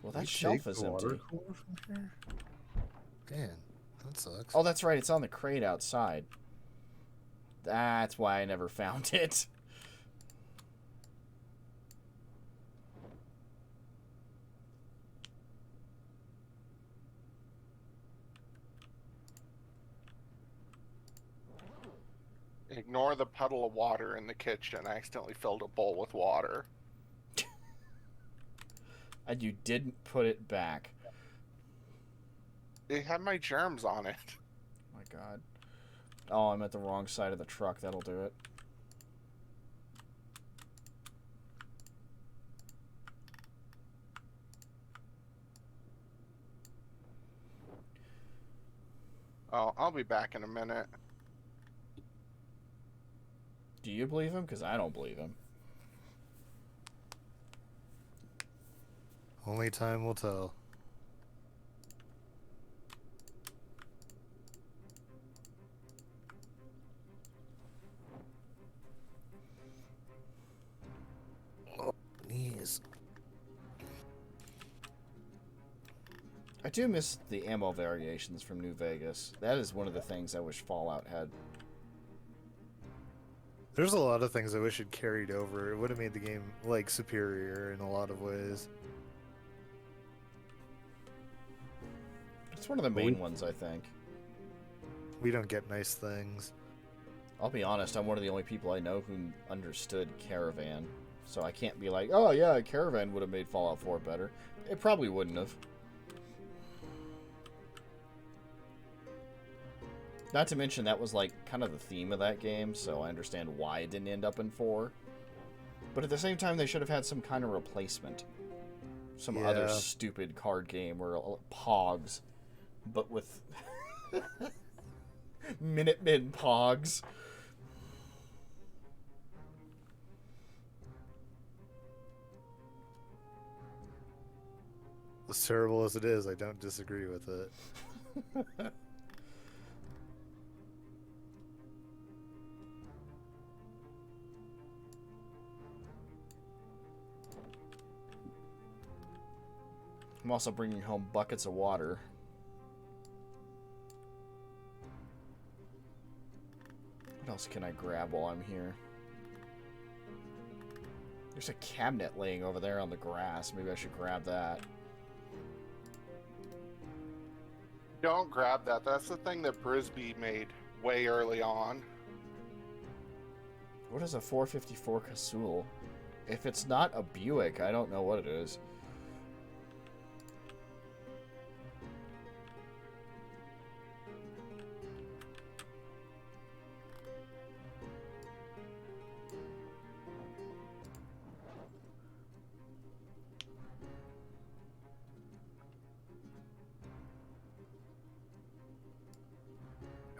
Well, that shelf is empty. Man, that sucks. Oh, that's right. It's on the crate outside. That's why I never found it. Ignore the puddle of water in the kitchen. I accidentally filled a bowl with water. And you didn't put it back. It had my germs on it. Oh my god. Oh, I'm at the wrong side of the truck. That'll do it. Oh, I'll be back in a minute. Do you believe him? Because I don't believe him. Only time will tell. Oh, knees. I do miss the ammo variations from New Vegas. That is one of the things I wish Fallout had. There's a lot of things I wish it carried over. It would have made the game, like, superior in a lot of ways. It's one of the main ones, I think. We don't get nice things. I'll be honest, I'm one of the only people I know who understood Caravan. So I can't be like, oh yeah, Caravan would have made Fallout 4 better. It probably wouldn't have. Not to mention that was like kind of the theme of that game, so I understand why it didn't end up in 4. But at the same time, they should have had some kind of replacement. Some other stupid card game where Pogs, but with Minutemen Pogs. As terrible as it is, I don't disagree with it. I'm also bringing home buckets of water. What else can I grab while I'm here? There's a cabinet laying over there on the grass. Maybe I should grab that. Don't grab that. That's the thing that Brisbee made way early on. What is a 454 Casull? If it's not a Buick, I don't know what it is.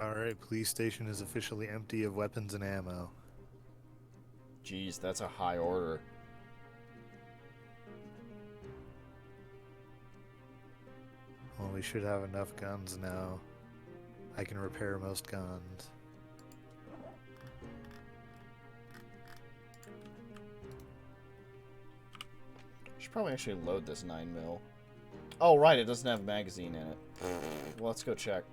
Alright, police station is officially empty of weapons and ammo. Jeez, that's a high order. Well, we should have enough guns now. I can repair most guns. Should probably actually load this 9mm. Oh, right, it doesn't have a magazine in it. Well, let's go check.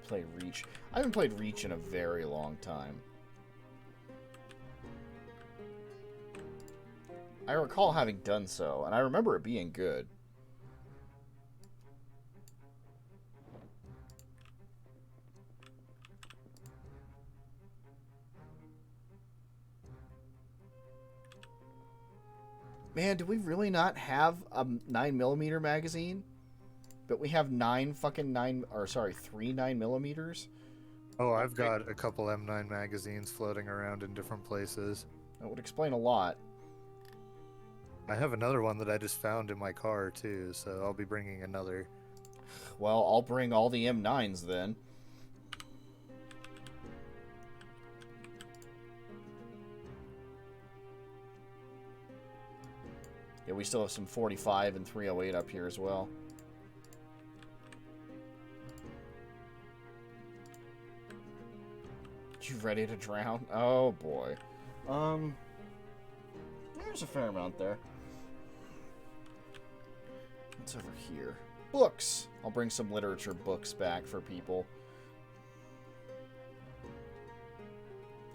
Play Reach. I haven't played Reach in a very long time. I recall having done so, and I remember it being good. Man, do we really not have a 9mm magazine? But we have 3 9mm? Oh, I've got a couple M9 magazines floating around in different places. That would explain a lot. I have another one that I just found in my car, too, so I'll be bringing another. Well, I'll bring all the M9s then. Yeah, we still have some 45 and 308 up here as well. You ready to drown? Oh boy. There's a fair amount there. What's over here? Books! I'll bring some literature books back for people.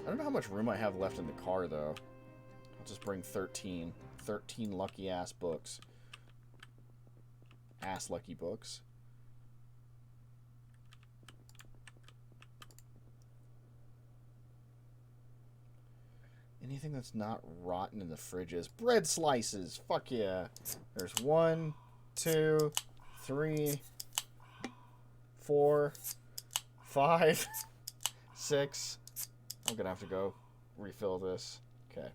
I don't know how much room I have left in the car, though. I'll just bring 13. 13 lucky-ass books. Ass-lucky books. Anything that's not rotten in the fridges. Bread slices! Fuck yeah! There's 1, 2, 3, 4, 5, 6. I'm gonna have to go refill this. Okay.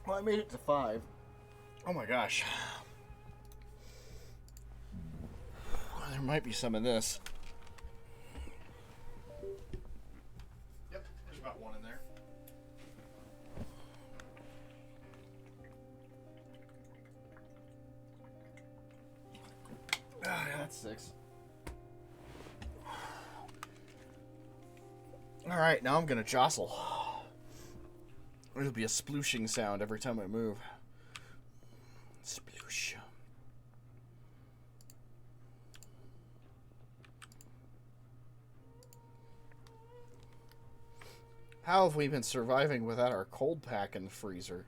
Well, I made it to 5. Oh my gosh. Well, there might be some in this. Yep, there's about 1 in there. Ah, yeah, that's 6. Alright, now I'm gonna jostle. It'll be a splooshing sound every time I move. Sploosh. How have we been surviving without our cold pack in the freezer?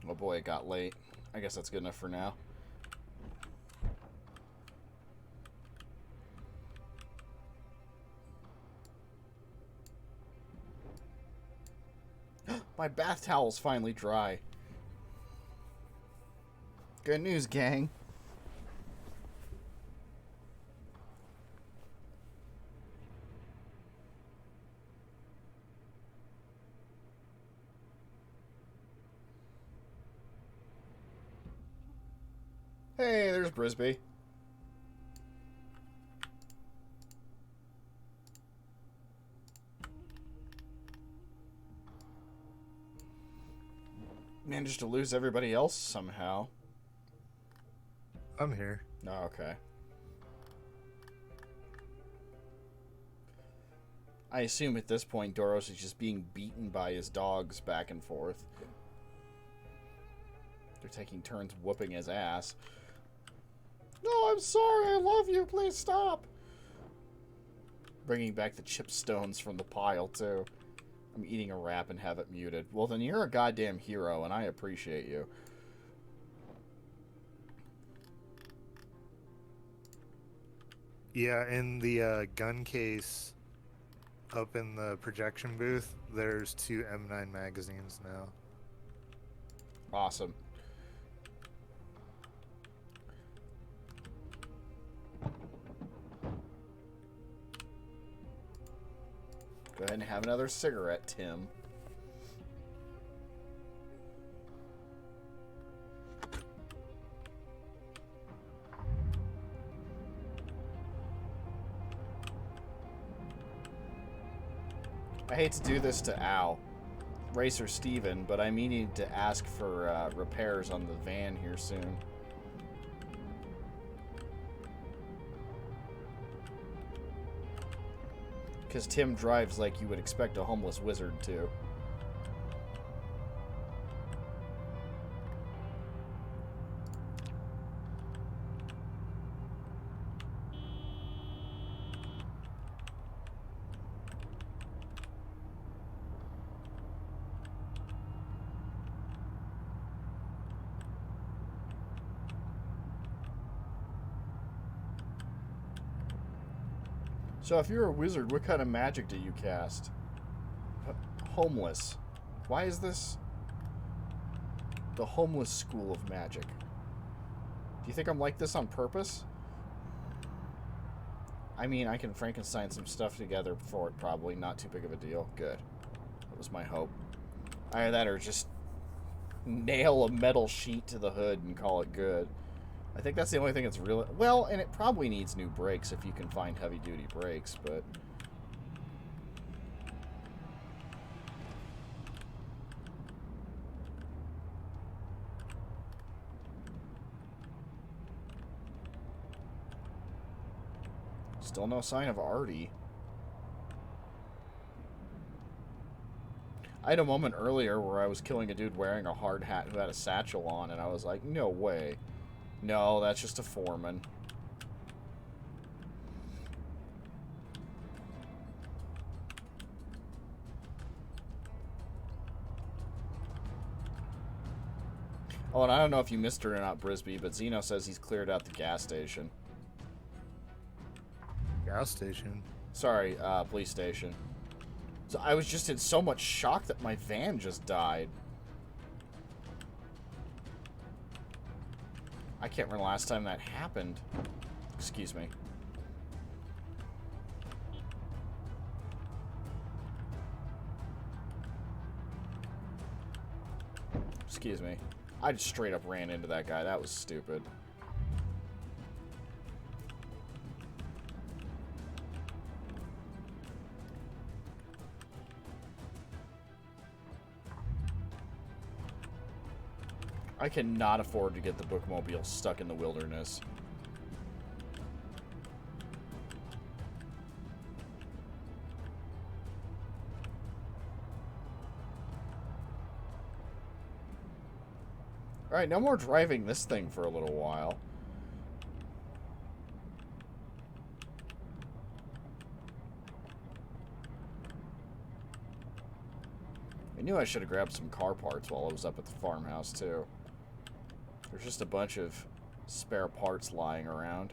Oh boy, it got late. I guess that's good enough for now. My bath towel's finally dry. Good news, gang. Hey, there's Brisby. Managed to lose everybody else somehow. I'm here. Oh, okay. I assume at this point Doros is just being beaten by his dogs back and forth. They're taking turns whooping his ass. No, I'm sorry. I love you. Please stop. Bringing back the chip stones from the pile, too. I'm eating a wrap and have it muted. Well, then you're a goddamn hero, and I appreciate you. Yeah, in the gun case up in the projection booth, there's 2 M9 magazines now. Awesome. Go ahead and have another cigarette, Tim. I hate to do this to Al, Racer Steven, but I'm meaning to ask for repairs on the van here soon. Because Tim drives like you would expect a homeless wizard to. So if you're a wizard, what kind of magic do you cast? Homeless. Why is this the homeless school of magic? Do you think I'm like this on purpose? I mean, I can Frankenstein some stuff together for it, probably. Not too big of a deal. Good. That was my hope. Either that or just nail a metal sheet to the hood and call it good. I think that's the only thing that's really... Well, and it probably needs new brakes if you can find heavy-duty brakes, but... Still no sign of Artie. I had a moment earlier where I was killing a dude wearing a hard hat who had a satchel on, and I was like, no way. No, that's just a foreman. Oh, and I don't know if you missed it or not, Brisby, but Zeno says he's cleared out the gas station. Gas station? Sorry, police station. So I was just in so much shock that my van just died. I can't remember the last time that happened. Excuse me. Excuse me. I just straight up ran into that guy. That was stupid. I cannot afford to get the bookmobile stuck in the wilderness. Alright, no more driving this thing for a little while. I knew I should have grabbed some car parts while I was up at the farmhouse, too. There's just a bunch of spare parts lying around.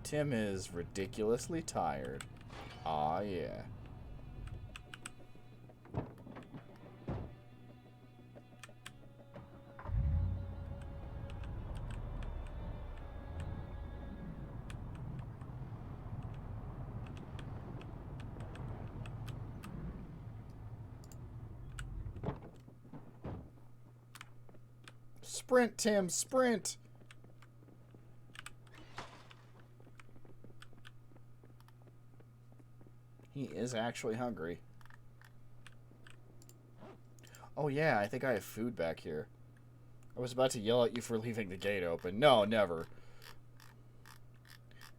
Tim is ridiculously tired. Aw, yeah. Sprint, Tim, sprint! He is actually hungry. Oh yeah, I think I have food back here. I was about to yell at you for leaving the gate open. No, never.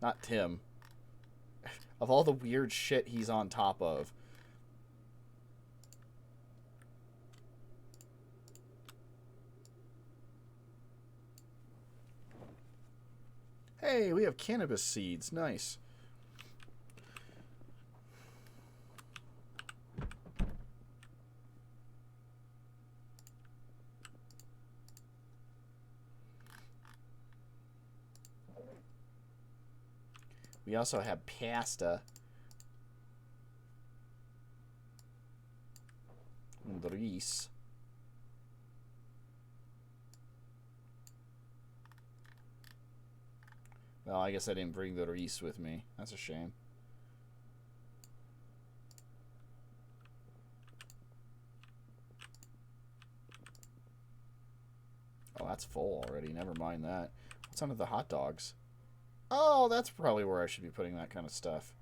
Not Tim. Of all the weird shit he's on top of. Hey, we have cannabis seeds. Nice. We also have pasta. And rice. Well, I guess I didn't bring the rice with me. That's a shame. Oh, that's full already. Never mind that. What's under the hot dogs? Oh, that's probably where I should be putting that kind of stuff.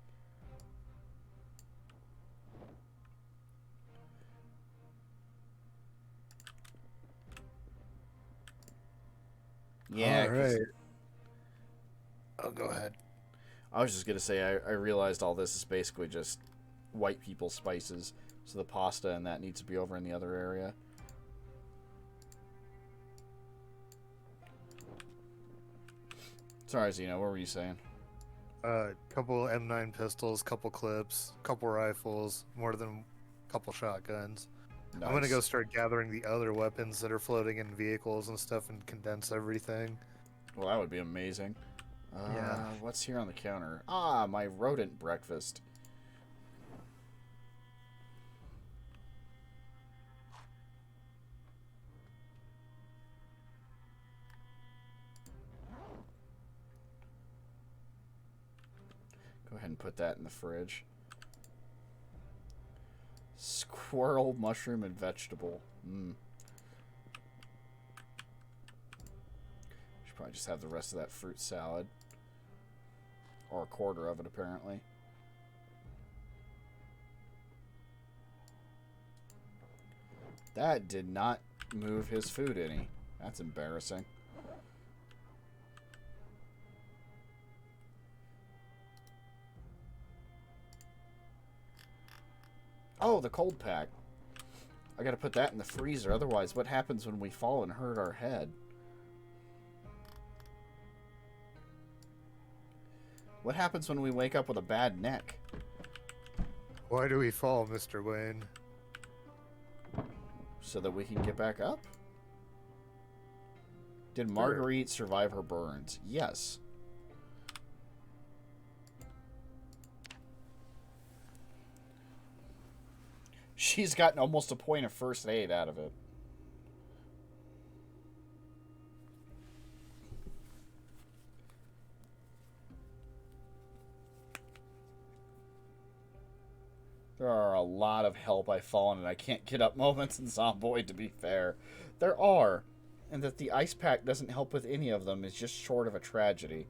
Yeah. All right. Oh, go ahead. I was just going to say, I realized all this is basically just white people spices. So the pasta and that needs to be over in the other area. Sorry, Zeno, what were you saying? Couple M9 pistols, couple clips, couple rifles, more than a couple shotguns. Nice. I'm gonna go start gathering the other weapons that are floating in vehicles and stuff and condense everything. Well, that would be amazing. Yeah. What's here on the counter? Ah, my rodent breakfast. Go ahead and put that in the fridge. Squirrel, mushroom, and vegetable. Should probably just have the rest of that fruit salad. Or a quarter of it, apparently. That did not move his food any. That's embarrassing. Oh, the cold pack. I gotta put that in the freezer. Otherwise, what happens when we fall and hurt our head? What happens when we wake up with a bad neck? Why do we fall, Mr. Wayne? So that we can get back up? Did Marguerite survive her burns? Yes. She's gotten almost a point of first aid out of it. There are a lot of help I've fallen and I can't get up moments in Zomboid, to be fair. There are. And that the ice pack doesn't help with any of them is just short of a tragedy.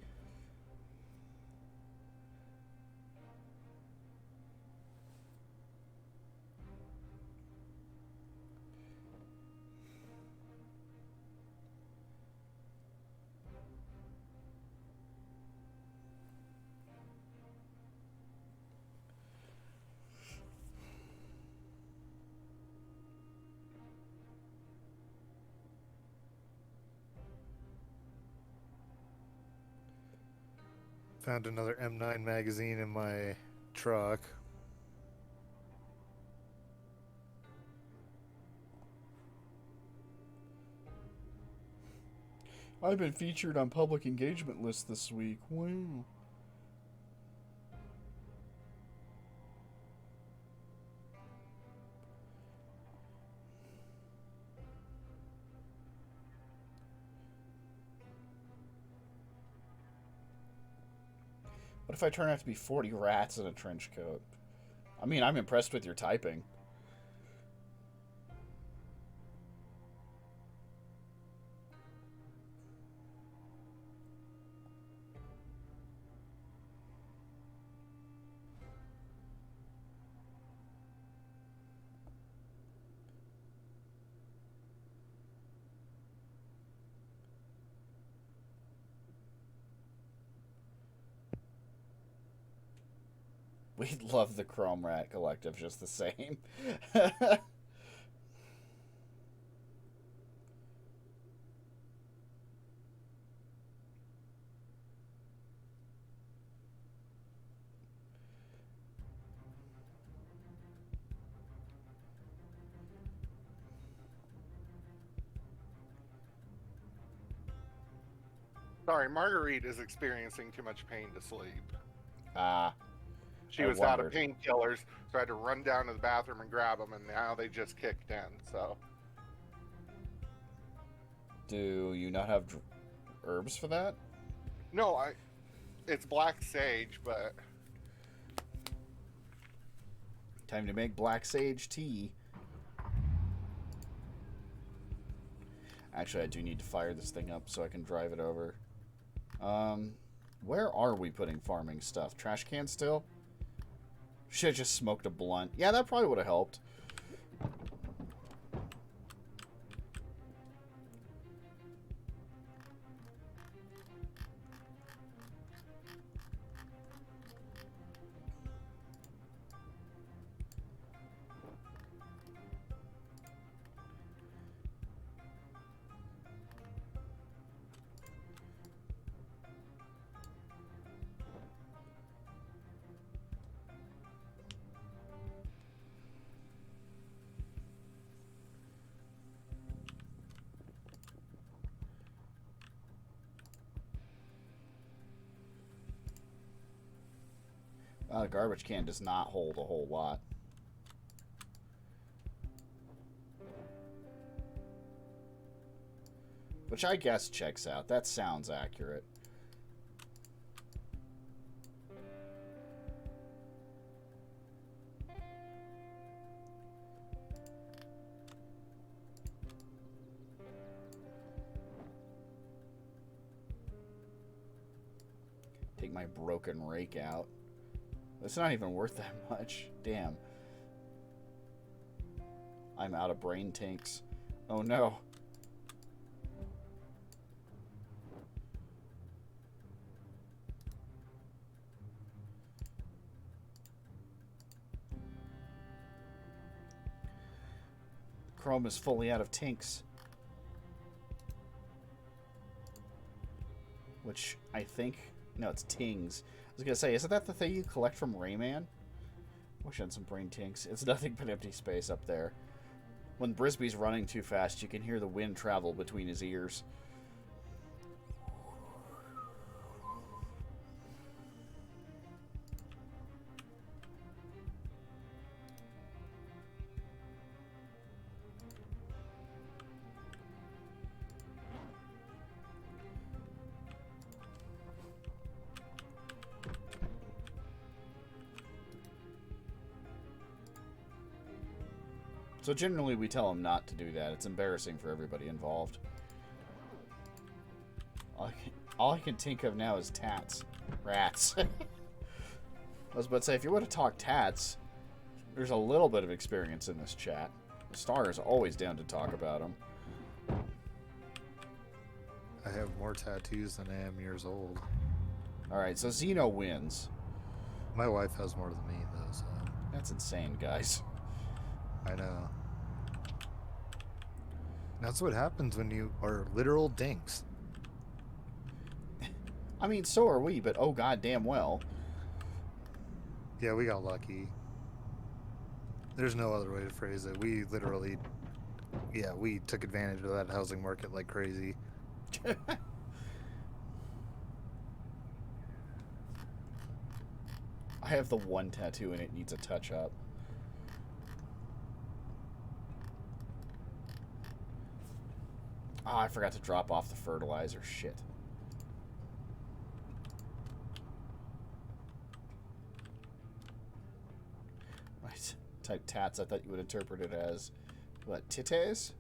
Found another M9 magazine in my truck. I've been featured on public engagement lists this week. Wow. What if I turn out to be 40 rats in a trench coat? I mean, I'm impressed with your typing. We love the Chrome Rat Collective just the same. Sorry, Marguerite is experiencing too much pain to sleep. She I was out of wondered. painkillers, so I had to run down to the bathroom and grab them, and now they just kicked in. So Do you not have herbs for that? no, it's black sage, but Time to make black sage tea. Actually, I do need to fire this thing up so I can drive it over. Where are we putting farming stuff? Trash can still? Should've just smoked a blunt. Yeah, that probably would have helped. The garbage can does not hold a whole lot. Which I guess checks out. That sounds accurate. Take my broken rake out. It's not even worth that much. Damn. I'm out of brain tanks. Oh no. Chrome is fully out of tinks. Which I think... No, it's tings. I was gonna say, isn't that the thing you collect from Rayman? Wish I had some brain tinks. It's nothing but empty space up there. When Brisby's running too fast, you can hear the wind travel between his ears. So generally we tell him not to do that. It's embarrassing for everybody involved. All I can think of now is tats. Rats. I was about to say, if you want to talk tats, there's a little bit of experience in this chat. Star is always down to talk about them. I have more tattoos than I am years old. Alright, so Zeno wins. My wife has more than me, though, so... That's insane, guys. I know. That's what happens when you are literal dinks. I mean, so are we, but oh goddamn well. Yeah, we got lucky. There's no other way to phrase it. We literally, yeah, we took advantage of that housing market like crazy. I have the one tattoo and it needs a touch up. Ah, I forgot to drop off the fertilizer. Shit. I typed tats. I thought you would interpret it as, what, titties?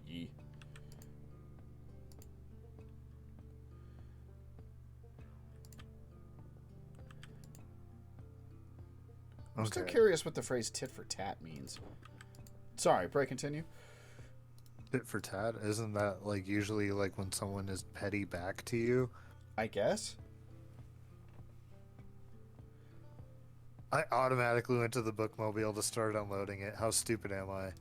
Yee. I'm still curious what the phrase tit for tat means. Sorry, pray continue. Tit for tat? Isn't that like usually like when someone is petty back to you? I guess. I automatically went to the bookmobile to start unloading it. How stupid am I?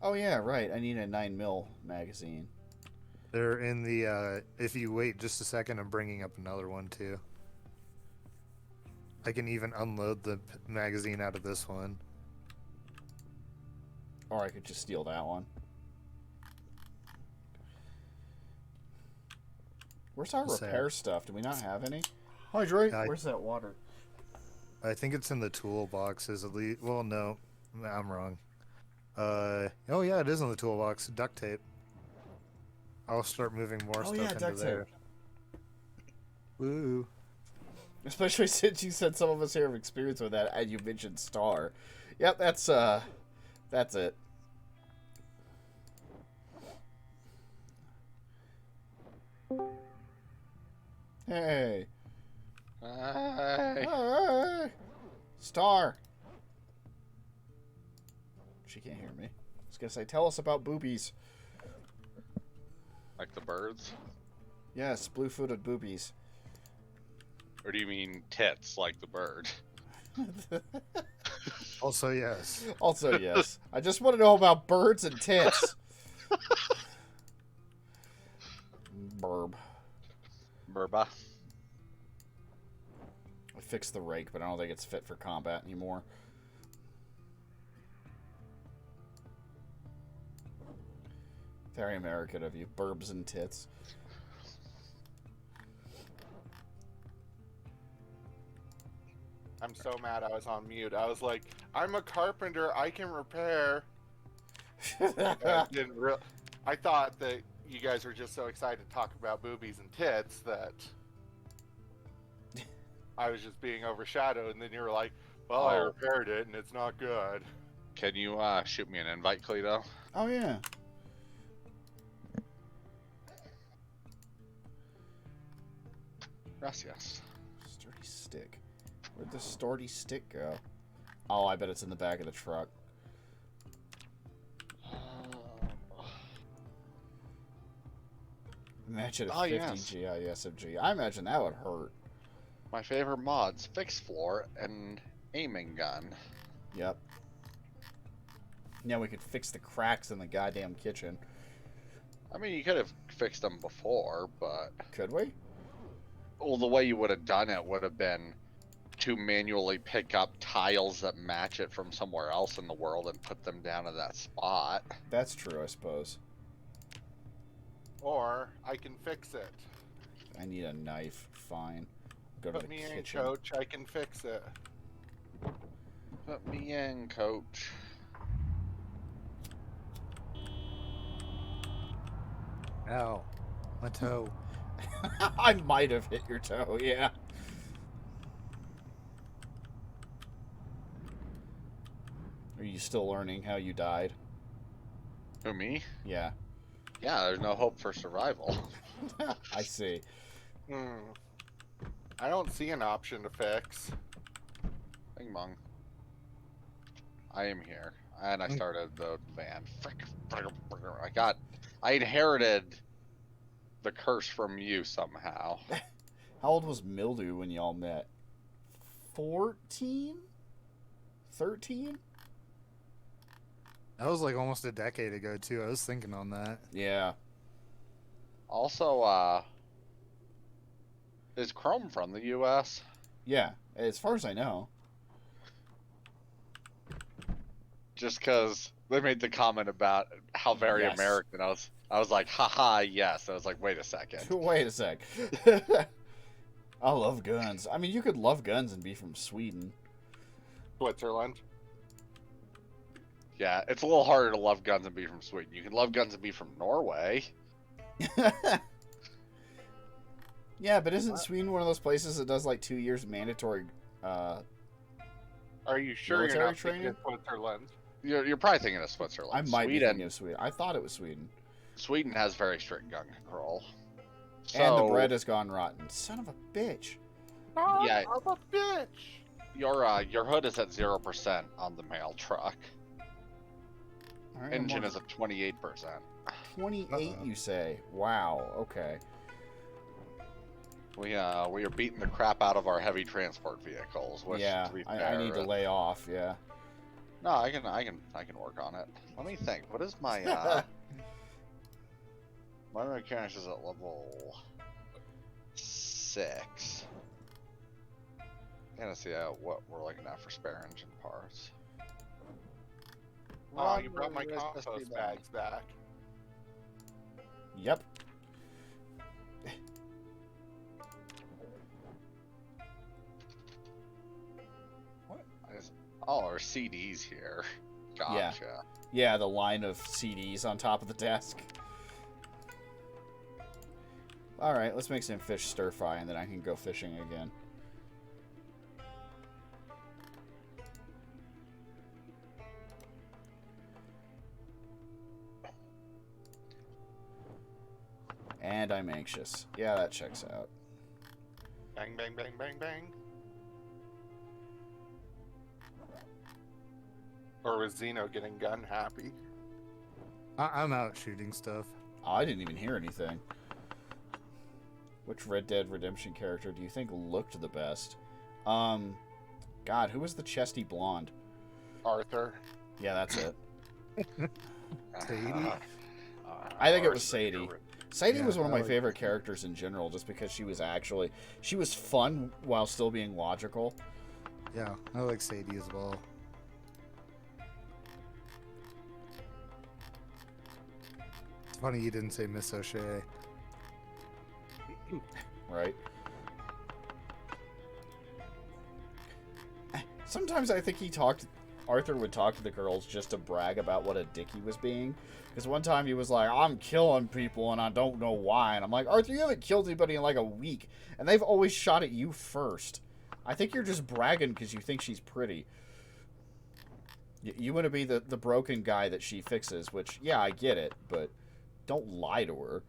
Oh yeah, right. I need a 9mm magazine. They're in the, if you wait just a second, I'm bringing up another one too. I can even unload the magazine out of this one. Or I could just steal that one. Where's our repair stuff? Do we not have any? Hydrate? Where's that water? I think it's in the toolboxes at least. Well, no, I'm wrong. Oh yeah, it is in the toolbox. Duct tape. I'll start moving more stuff into duct there. tape. Woo. Especially since you said some of us here have experience with that, and you mentioned Star. Yep, that's it. Hey. Hey. Hey. Star. She can't hear me. I was gonna say, tell us about boobies. Like the birds? Yes, blue-footed boobies. Or do you mean tits like the bird? Also, yes. Also, yes. I just want to know about birds and tits. Burb. Burba. I fixed the rake, but I don't think it's fit for combat anymore. Very American of you. Burbs and tits. I'm so mad I was on mute. I was like, I'm a carpenter. I can repair. I thought that you guys were just so excited to talk about boobies and tits that I was just being overshadowed. And then you were like, well, I repaired it and it's not good. Can you shoot me an invite, Carledo? Oh, yeah. Gracias. Sturdy stick. Where'd the sturdy stick go? Oh, I bet it's in the back of the truck. Imagine a 50 GISMG. I imagine that would hurt. My favorite mods, fixed floor and aiming gun. Yep. Now we could fix the cracks in the goddamn kitchen. I mean, you could have fixed them before, but... Could we? Well, the way you would have done it would have been to manually pick up tiles that match it from somewhere else in the world and put them down in that spot. That's true, I suppose. Or I can fix it. I need a knife. Fine. Go to Put the me kitchen. in, coach. I can fix it. Put me in, coach. Ow. My toe. I might have hit your toe, yeah. Are you still learning how you died? Who, me? Yeah. Yeah, there's no hope for survival. I see. I don't see an option to fix. Bing bong. I am here. And I started the van. I inherited the curse from you somehow. How old was Mildew when y'all met? 2014? 13? That was like almost a decade ago too. I was thinking on that. Yeah. Also, is Chrome from the U.S.? Yeah, as far as I know. Just because they made the comment about how very Yes. American I was like, haha, yes. I was like, wait a second. Wait a sec. I love guns. I mean, you could love guns and be from Sweden. Switzerland. Yeah, it's a little harder to love guns and be from Sweden. You can love guns and be from Norway. Yeah, but isn't Sweden one of those places that does like 2 years mandatory Are you sure military you're not training? thinking Switzerland? You're probably thinking of Switzerland. I might be Sweden, thinking of Sweden. I thought it was Sweden. Sweden has very strict gun control. And the So, bread has gone rotten. Son of a bitch. Oh, Yeah. I'm a bitch. Your hood is at 0% on the mail truck. All right, Engine I'm is at 28%. 28, you say? Wow. Okay. We are beating the crap out of our heavy transport vehicles. Which, Yeah, to be I fair, need to lay off. Yeah. No, I can work on it. Let me think. What is my my mechanics is at level 6. Gotta see what we're looking at for spare engine parts. Oh, you brought my Where is compost SB bags back. Yep. Oh, our CDs here. Yeah. Gotcha. Yeah, the line of CDs on top of the desk. Alright, let's make some fish stir fry and then I can go fishing again. And I'm anxious. Yeah, that checks out. Bang, bang, bang, bang, bang. Or was Xeno getting gun happy? I'm out shooting stuff. Oh, I didn't even hear anything. Which Red Dead Redemption character do you think looked the best? God, who was the chesty blonde? Arthur. Yeah, that's it. Sadie? I think it was Sadie. Sadie Yeah, was one of I my like favorite characters in general, just because she was fun while still being logical. Yeah, I like Sadie as well. It's funny you didn't say Miss O'Shea. Right? Sometimes I think Arthur would talk to the girls just to brag about what a dick he was being. Because one time he was like, I'm killing people and I don't know why. And I'm like, Arthur, you haven't killed anybody in like a week. And they've always shot at you first. I think you're just bragging because you think she's pretty. You want to be the broken guy that she fixes, which, yeah, I get it. But don't lie to her.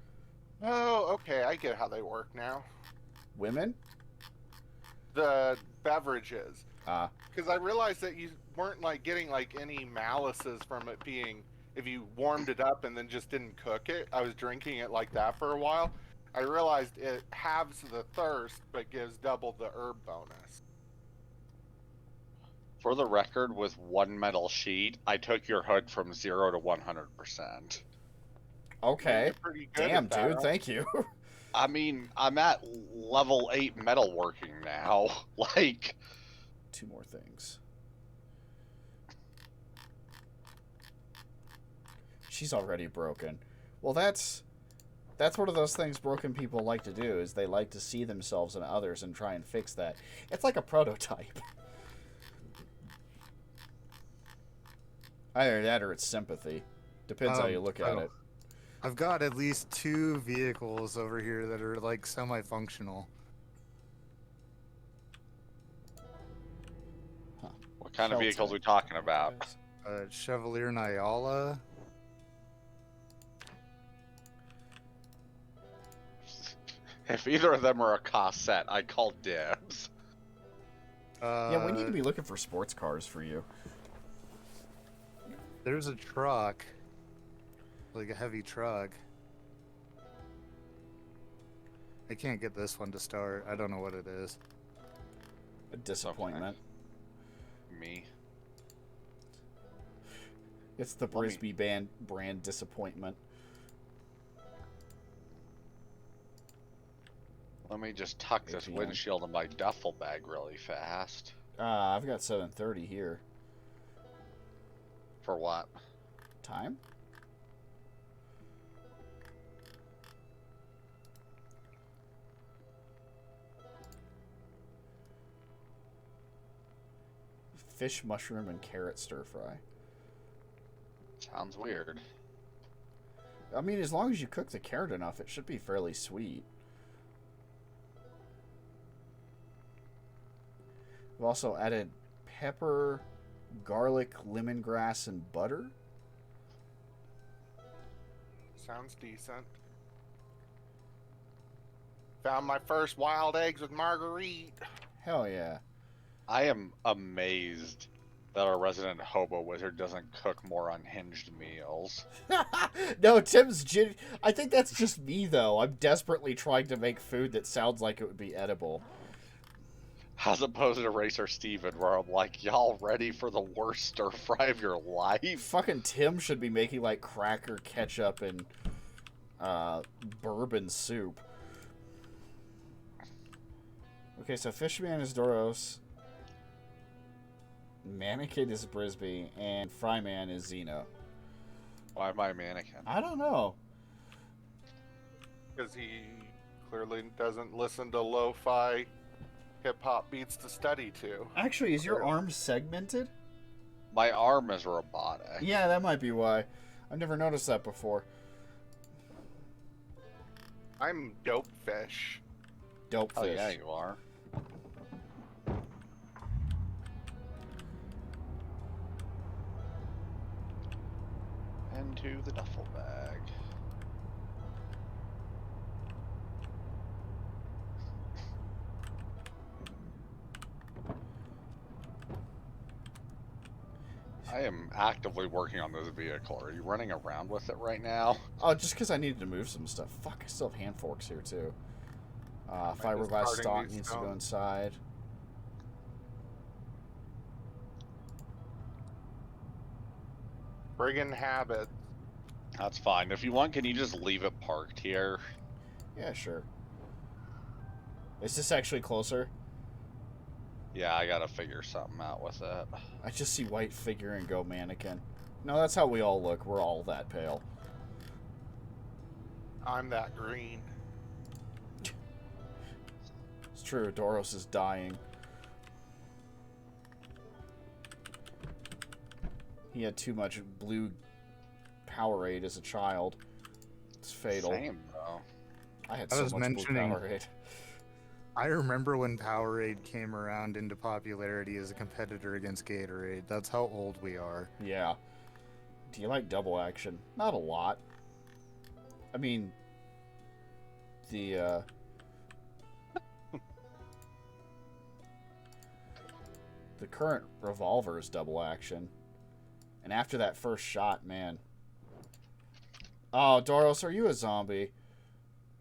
Oh, okay, I get how they work now. Women? The beverages. Ah. Because I realized that you weren't like getting like any malices from it being, if you warmed it up and then just didn't cook it. I was drinking it like that for a while. I realized it halves the thirst but gives double the herb bonus. For the record, with one metal sheet, I took your hood from 0 to 100%. Okay. You're pretty good Damn, at that, dude, huh? thank you. I mean, I'm at level 8 metalworking now. Like, 2 more things. She's already broken. Well, that's one of those things broken people like to do, is they like to see themselves in others and try and fix that. It's like a prototype. Either that or it's sympathy. Depends how you look at it. I've got at least 2 vehicles over here that are like semi-functional. what kind of Keltec. vehicles we talking about? Chevalier Nyala. If either of them are a cost set, I call dibs. Yeah, we need to be looking for sports cars for you. There's a truck, like a heavy truck. I can't get this one to start. I don't know what it is. A disappointment. Me. It's the Brisbee brand disappointment. Let me just tuck this 8 p.m. windshield in my duffel bag really fast. I've got 7:30 here. For what? Time? Fish, mushroom, and carrot stir fry. Sounds weird. I mean, as long as you cook the carrot enough, it should be fairly sweet. We've also added pepper, garlic, lemongrass, and butter. Sounds decent. Found my first wild eggs with Marguerite. Hell yeah. I am amazed that our resident hobo wizard doesn't cook more unhinged meals. No, I think that's just me, though. I'm desperately trying to make food that sounds like it would be edible. As opposed to Racer Steven, where I'm like, y'all ready for the worst stir fry of your life? Fucking Tim should be making, like, cracker ketchup and bourbon soup. Okay, so Fishman is Doros, Mannequin is Brisbee, and Fryman is Zeno. Why am I a mannequin? I don't know. Because he clearly doesn't listen to lo-fi hip-hop beats to study to. Actually, is your arm segmented? My arm is robotic. Yeah, that might be why. I've never noticed that before. I'm dope fish. Dope Oh fish. yeah, you are. Into the duffel bag. I am actively working on this vehicle. Are you running around with it right now? Oh, just because I needed to move some stuff. Fuck, I still have hand forks here, too. Fiberglass discarding stock these needs to go stones? inside. Friggin' habit. That's fine. If you want, can you just leave it parked here? Yeah, sure. Is this actually closer? Yeah, I gotta figure something out with it. I just see white figure and go mannequin. No, that's how we all look. We're all that pale. I'm that green. It's true, Doros is dying. He had too much blue Powerade as a child. It's fatal. Same, though. I had I so was much mentioning- blue Powerade. I remember when Powerade came around into popularity as a competitor against Gatorade. That's how old we are. Yeah. Do you like double action? Not a lot. I mean, the current revolver is double action. And after that first shot, man. Oh, Doros, are you a zombie?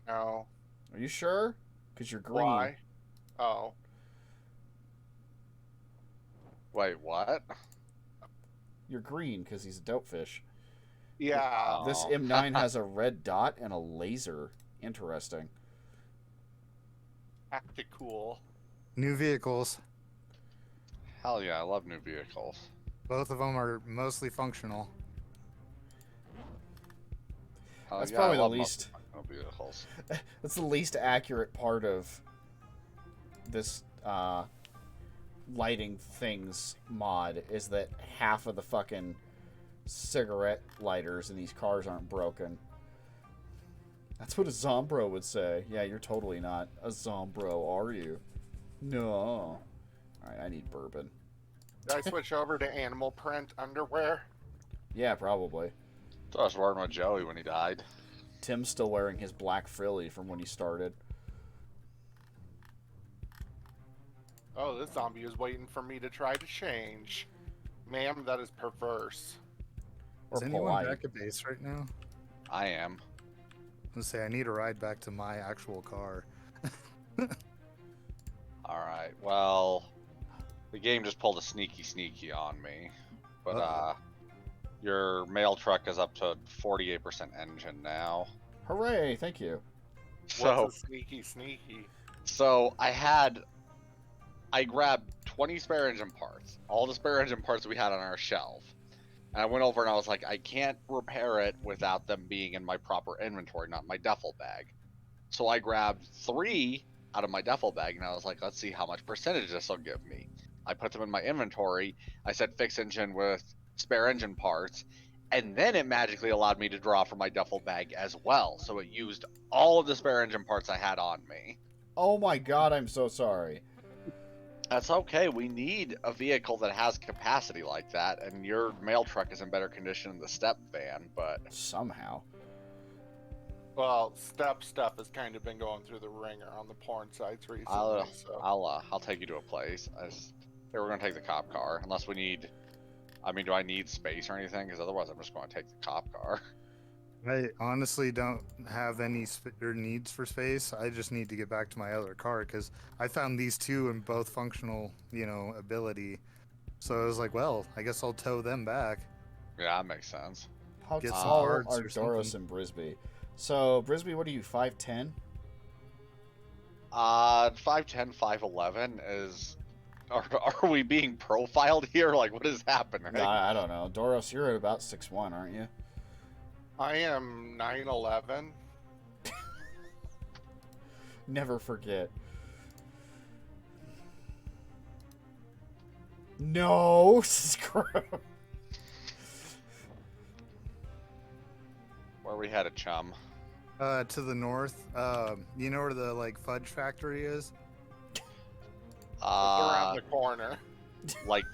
No. Are you sure? Because you're green. Why? Oh. Wait, what? You're green because he's a dope fish. Yeah. This Oh. M9 has a red dot and a laser. Interesting. Tactical. New vehicles. Hell yeah, I love new vehicles. Both of them are mostly functional. Hell That's yeah, probably I the love least. most vehicles. That's the least accurate part of this lighting things mod is that half of the fucking cigarette lighters in these cars aren't broken. That's what a zombro would say. Yeah, you're totally not a zombro, are you? No. Alright, I need bourbon. Did I switch over to animal print underwear? Yeah, probably. So I was wearing with Joey when he died. Tim's still wearing his black frilly from when he started. Oh, this zombie is waiting for me to try to change. Ma'am, that is perverse. Or Is anyone polite. back at base right now? I am. Let's say I need a ride back to my actual car. Alright, well, The game just pulled a sneaky on me. But Uh-oh. your mail truck is up to 48% engine now. Hooray! Thank you. So What's a sneaky? I grabbed 20 spare engine parts, all the spare engine parts we had on our shelf. And I went over and I was like, I can't repair it without them being in my proper inventory, not my duffel bag. So I grabbed 3 out of my duffel bag and I was like, let's see how much percentage this will give me. I put them in my inventory. I said fix engine with spare engine parts. And then it magically allowed me to draw from my duffel bag as well. So it used all of the spare engine parts I had on me. Oh my god, I'm so sorry. That's okay. We need a vehicle that has capacity like that, and your mail truck is in better condition than the step van, but Somehow. Well, step stuff has kind of been going through the ringer on the porn sites recently. I'll take you to a place. We're gonna take the cop car, unless we need. I mean, do I need space or anything? Because otherwise, I'm just going to take the cop car. I honestly don't have any needs for space. I just need to get back to my other car because I found these two in both functional, ability. So I was like, well, I guess I'll tow them back. Yeah, that makes sense. How Get some tall parts are or Doros something. and Brisby? So, Brisby, what are you, 5'10"? 5'10", 5'11" is. Are we being profiled here? Like, what is happening? No, I don't know. Doros, you're at about 6'1", aren't you? I am 9'11". Never forget. No, screw. Where we had a chum. To the north, you know where the fudge factory is? It's around the corner. Like,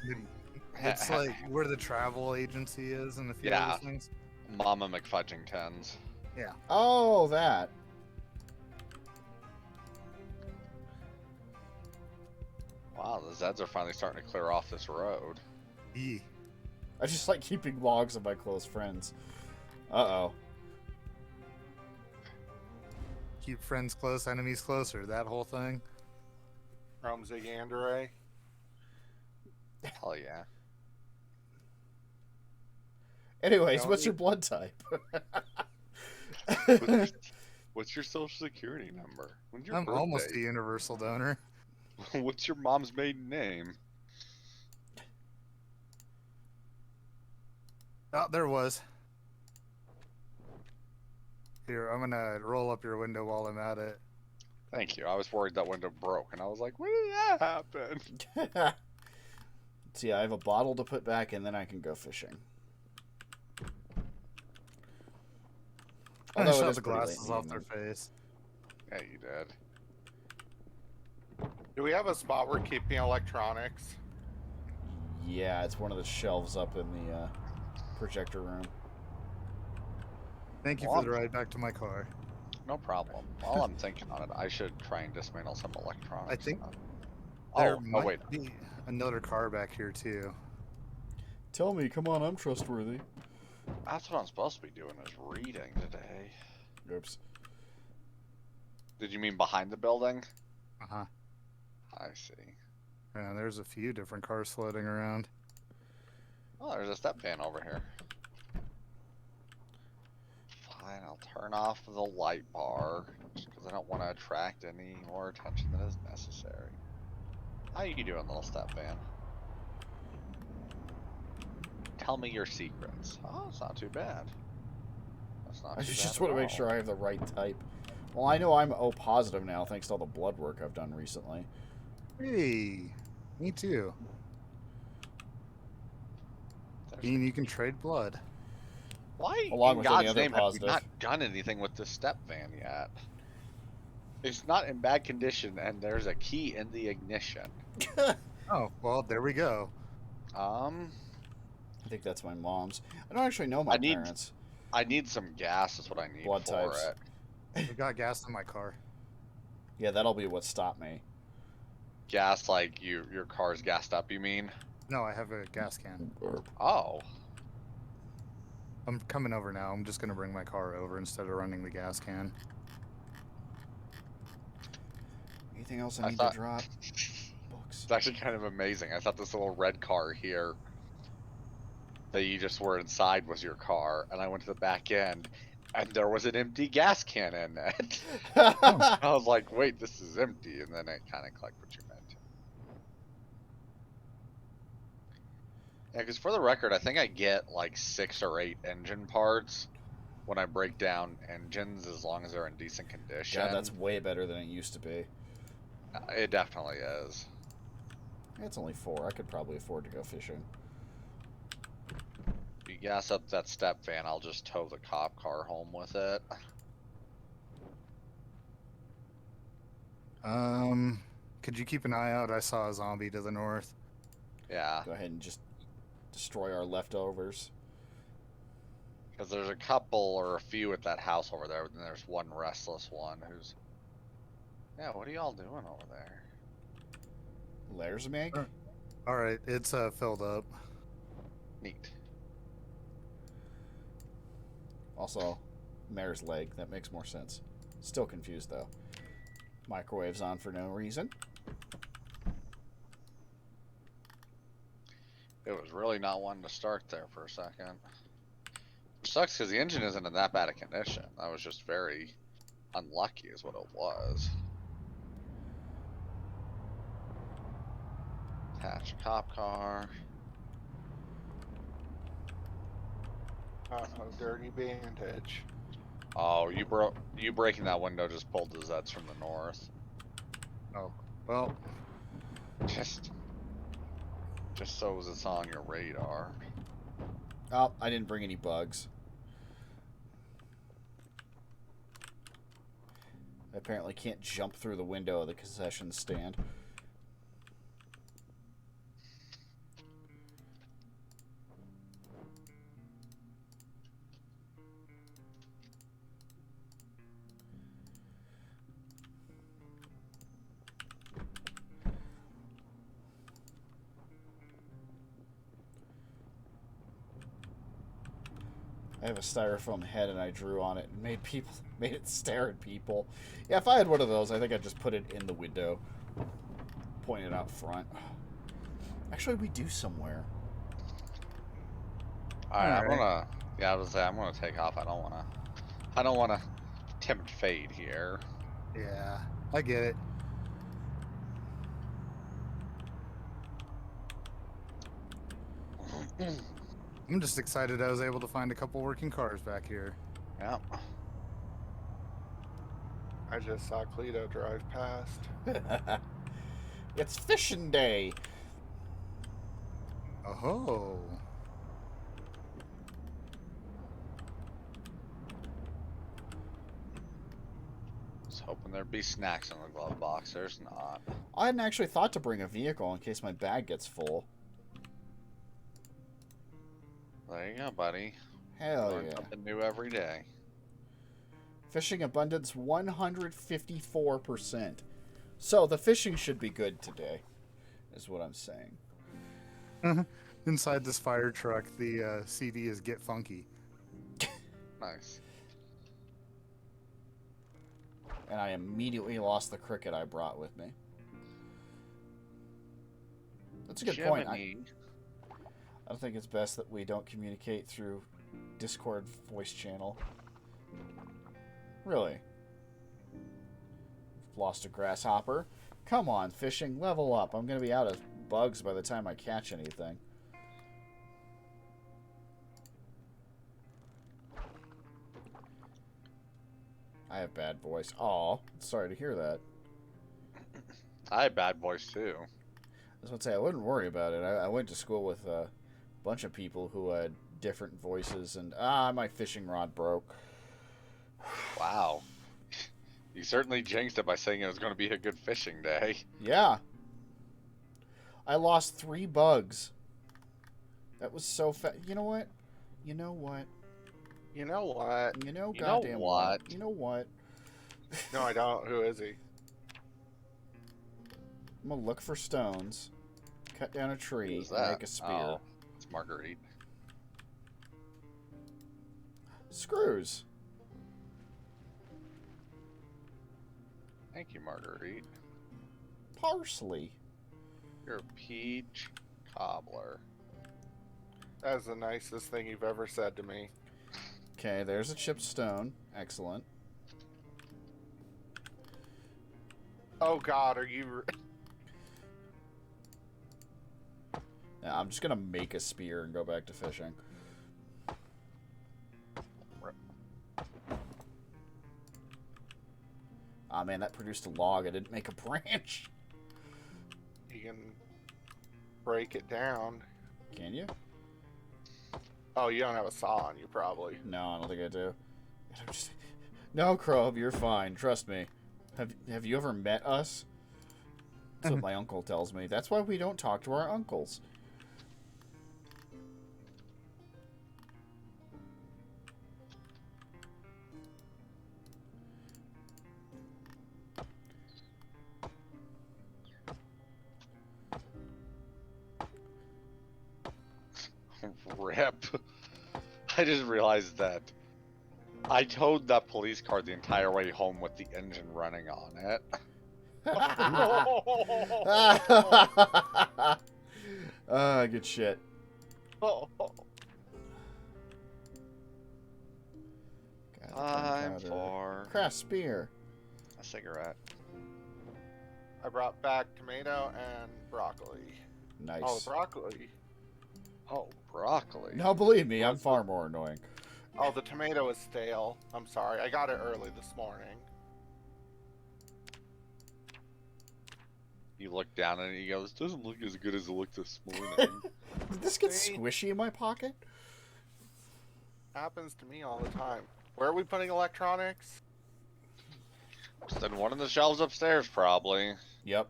It's like where the travel agency is and a few Yeah. other things. Mama McFudgingtons. Yeah. Oh, that. Wow, the Zeds are finally starting to clear off this road. E. I just like keeping logs of my close friends. Uh-oh. Keep friends close, enemies closer. That whole thing. From Zigandere. Hell yeah. Anyways, No, what's you- your blood type? What's your social security number? When's your I'm birthday? almost a universal donor. What's your mom's maiden name? Oh, there was. Here, I'm gonna roll up your window while I'm at it. Thank you. I was worried that window broke, and I was like, when did that happen? See, I have a bottle to put back, and then I can go fishing. I Although it shot is the pretty late glasses in the off their evening. face. Yeah, you did. Do we have a spot we're keeping electronics? Yeah, it's one of the shelves up in the projector room. Thank you Well, for the ride back to my car. No problem. While I'm thinking on it, I should try and dismantle some electronics. I think Oh, There might wait. be another car back here too. Tell me, come on, I'm trustworthy. That's what I'm supposed to be doing, is reading today. Oops. Did you mean behind the building? Uh-huh. I see. Yeah, there's a few different cars floating around. Oh, there's a step van over here. Fine, I'll turn off the light bar, because I don't want to attract any more attention than is necessary. How you doing, little step van? Tell me your secrets. Oh, it's not too bad. That's not I too just bad want at to make all. sure I have the right type. Well, I know I'm O positive now, thanks to all the blood work I've done recently. Hey, me too. There's- Dean, you can trade blood. Why Along in with any God's other name have positive. we not done anything with this step van yet? It's not in bad condition, and there's a key in the ignition. Oh, well, there we go. I think that's my mom's. I don't actually know my I need- parents. I need some gas. Is what I need Blood for types. it. I got gas in my car. Yeah, that'll be what stopped me. Gas, like your car's gassed up. You mean? No, I have a gas can. Oh, I'm coming over now. I'm just gonna bring my car over instead of running the gas can. Anything else I I need thought- to drop? Books. It's actually kind of amazing. I thought this little red car here that you just were inside was your car, and I went to the back end, and there was an empty gas can in it. I was like, wait, this is empty, and then it kind of clicked what you meant. Yeah, because for the record, I think I get like 6 or 8 engine parts when I break down engines, as long as they're in decent condition. God, that's way better than it used to be. It definitely is. It's only 4. I could probably afford to go fishing. If you gas up that step van, I'll just tow the cop car home with it. Could you keep an eye out? I saw a zombie to the north. Yeah, Go ahead and just destroy our leftovers. because there's a couple or a few at that house over there, and there's one restless one who's... Yeah, what are y'all doing over there? Layers make? All right, it's filled up. Neat. Also, mare's leg. That makes more sense. Still confused, though. Microwave's on for no reason. It was really not wanting to start there for a second. Which sucks because the engine isn't in that bad a condition. I was just very unlucky is what it was. Attach cop car. Oh, dirty bandage. Oh, you breaking that window just pulled the Zeds from the north. Oh, well, Just so as it's on your radar. Oh, I didn't bring any bugs. I apparently can't jump through the window of the concession stand. I have a styrofoam head and I drew on it and made it stare at people. Yeah, if I had one of those, I think I'd just put it in the window, point it out front. Actually, we do somewhere. Alright, I'm Alright. gonna. Yeah, I was say I'm gonna take off. I don't wanna tempt fate here. yeah, I get it. I'm just excited I was able to find a couple working cars back here. Yeah. I just saw Carledo drive past. It's fishing day. Oh, Was hoping there'd be snacks in the glove box. There's not. I hadn't actually thought to bring a vehicle in case my bag gets full. There you go, buddy. Hell Learn yeah. something new every day. Fishing abundance 154%. So the fishing should be good today, is what I'm saying. inside this fire truck, the CD is Get Funky. Nice. And I immediately lost the cricket I brought with me. That's a good point. I don't think it's best that we don't communicate through Discord voice channel. Really? Lost a grasshopper. Come on, fishing, level up. I'm going to be out of bugs by the time I catch anything. I have bad voice. Aw, sorry to hear that. I had bad voice too. I was going to say, I wouldn't worry about it. I went to school with a bunch of people who had different voices, and my fishing rod broke. Wow. You certainly jinxed it by saying it was going to be a good fishing day. Yeah. I lost 3 bugs. That was so fast. You know what? You know what? You know what? You know You know goddamn what? You know what? No, I don't. Who is he? I'm gonna look for stones, cut down a tree, Who's and that? make a spear. Oh, it's Marguerite. Screws. Thank you, Marguerite. Parsley. Sugar peach cobbler. That's the nicest thing you've ever said to me. Okay, there's a chipped stone. Excellent. Oh God, are you? Now, I'm just gonna make a spear and go back to fishing. Ah, man, that produced a log. I didn't make a branch. You can break it down. Can you? Oh, you don't have a saw on you, probably. No, I don't think I do. No, Crow, you're fine. Trust me. Have you ever met us? That's what my uncle tells me. That's why we don't talk to our uncles. Rip. I just realized that I towed that police car the entire way home with the engine running on it. Good shit. Time for craft spear. a cigarette. I brought back tomato and broccoli. Nice. Oh, the broccoli. Oh, broccoli. No, believe me, I'm far more annoying. Oh, the tomato is stale. I'm sorry. I got it early this morning. You look down and he goes, "Doesn't look as good as it looked this morning." Did this get See? squishy in my pocket? Happens to me all the time. Where are we putting electronics? Just in one of the shelves upstairs, probably. Yep.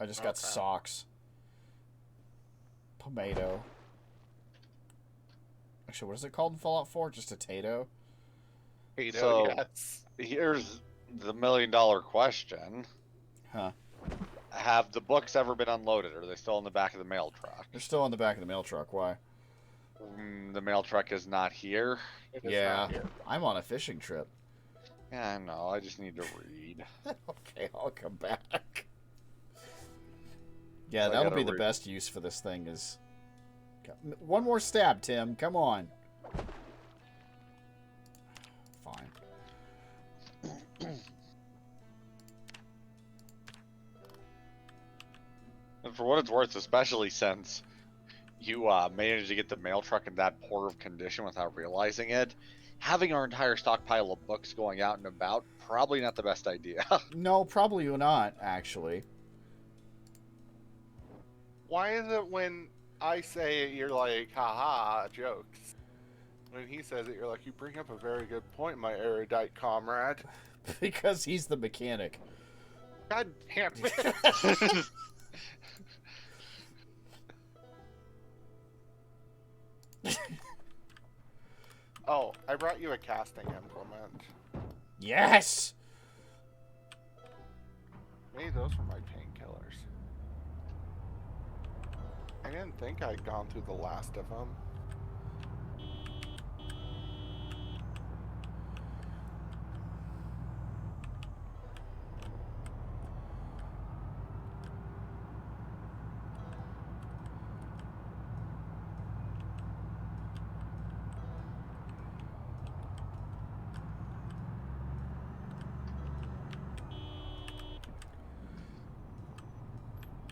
I just got Okay. socks. Tomato. Actually, what is it called in Fallout 4? Just a tato? Potato, So- yes. Here's the $1,000,000 question. Huh. Have the books ever been unloaded? Or are they still in the back of the mail truck? They're still in the back of the mail truck. Why? The mail truck is not here. It is Yeah. not here. I'm on a fishing trip. Yeah, I know. I just need to read. Okay, I'll come back. Yeah, So I that'll gotta be the read. best use for this thing is... One more stab, Tim. Come on. Fine. And for what it's worth, especially since you managed to get the mail truck in that poor of condition without realizing it, having our entire stockpile of books going out and about, probably not the best idea. No, probably not, actually. Why is it when I say it, you're like, haha, jokes? When he says it, you're like, you bring up a very good point, my erudite comrade. Because he's the mechanic. God damn it. Oh, I brought you a casting implement. Yes! Maybe those were my painkillers. I didn't think I'd gone through the last of them.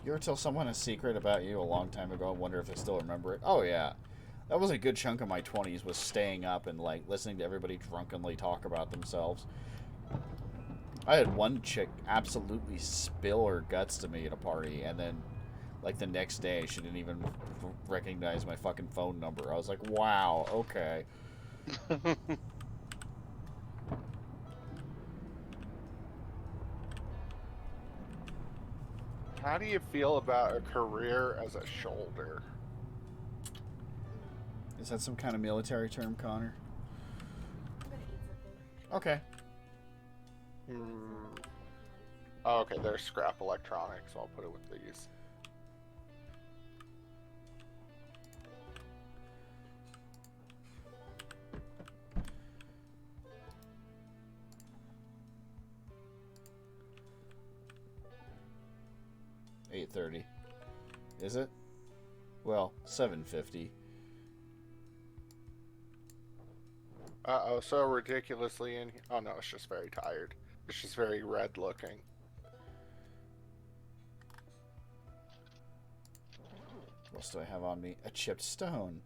You ever tell someone a secret about you a long time ago and wonder if they still remember it? Oh, yeah. That was a good chunk of my 20s, was staying up and, like, listening to everybody drunkenly talk about themselves. I had one chick absolutely spill her guts to me at a party, and then, like, the next day, she didn't even recognize my fucking phone number. I was like, wow, okay. How do you feel about a career as a shoulder? Is that some kind of military term, Connor? I'm gonna eat something. Okay. Oh, okay, there's scrap electronics, so I'll put it with these. Hey, 8:30. Is it? Well, 7:50. Uh-oh, so ridiculously in here. Oh no, it's just very tired. It's just very red looking. What else do I have on me? A chipped stone.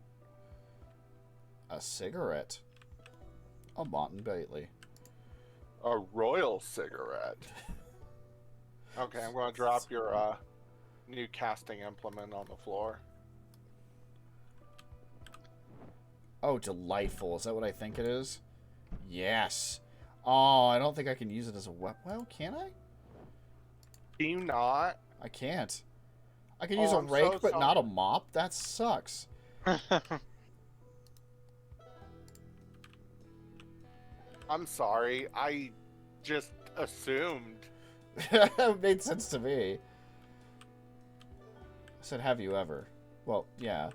A cigarette. A Monton Bailey. A royal cigarette. Okay, I'm going to drop your new casting implement on the floor. Oh, delightful. Is that what I think it is? Yes. Oh, I don't think I can use it as a weapon. Well, can I? Can you not? I can't. I can use a I'm so rake, but sorry. not a mop? That sucks. I'm sorry. I just assumed. It made sense to me. I said, have you ever? Well, yeah.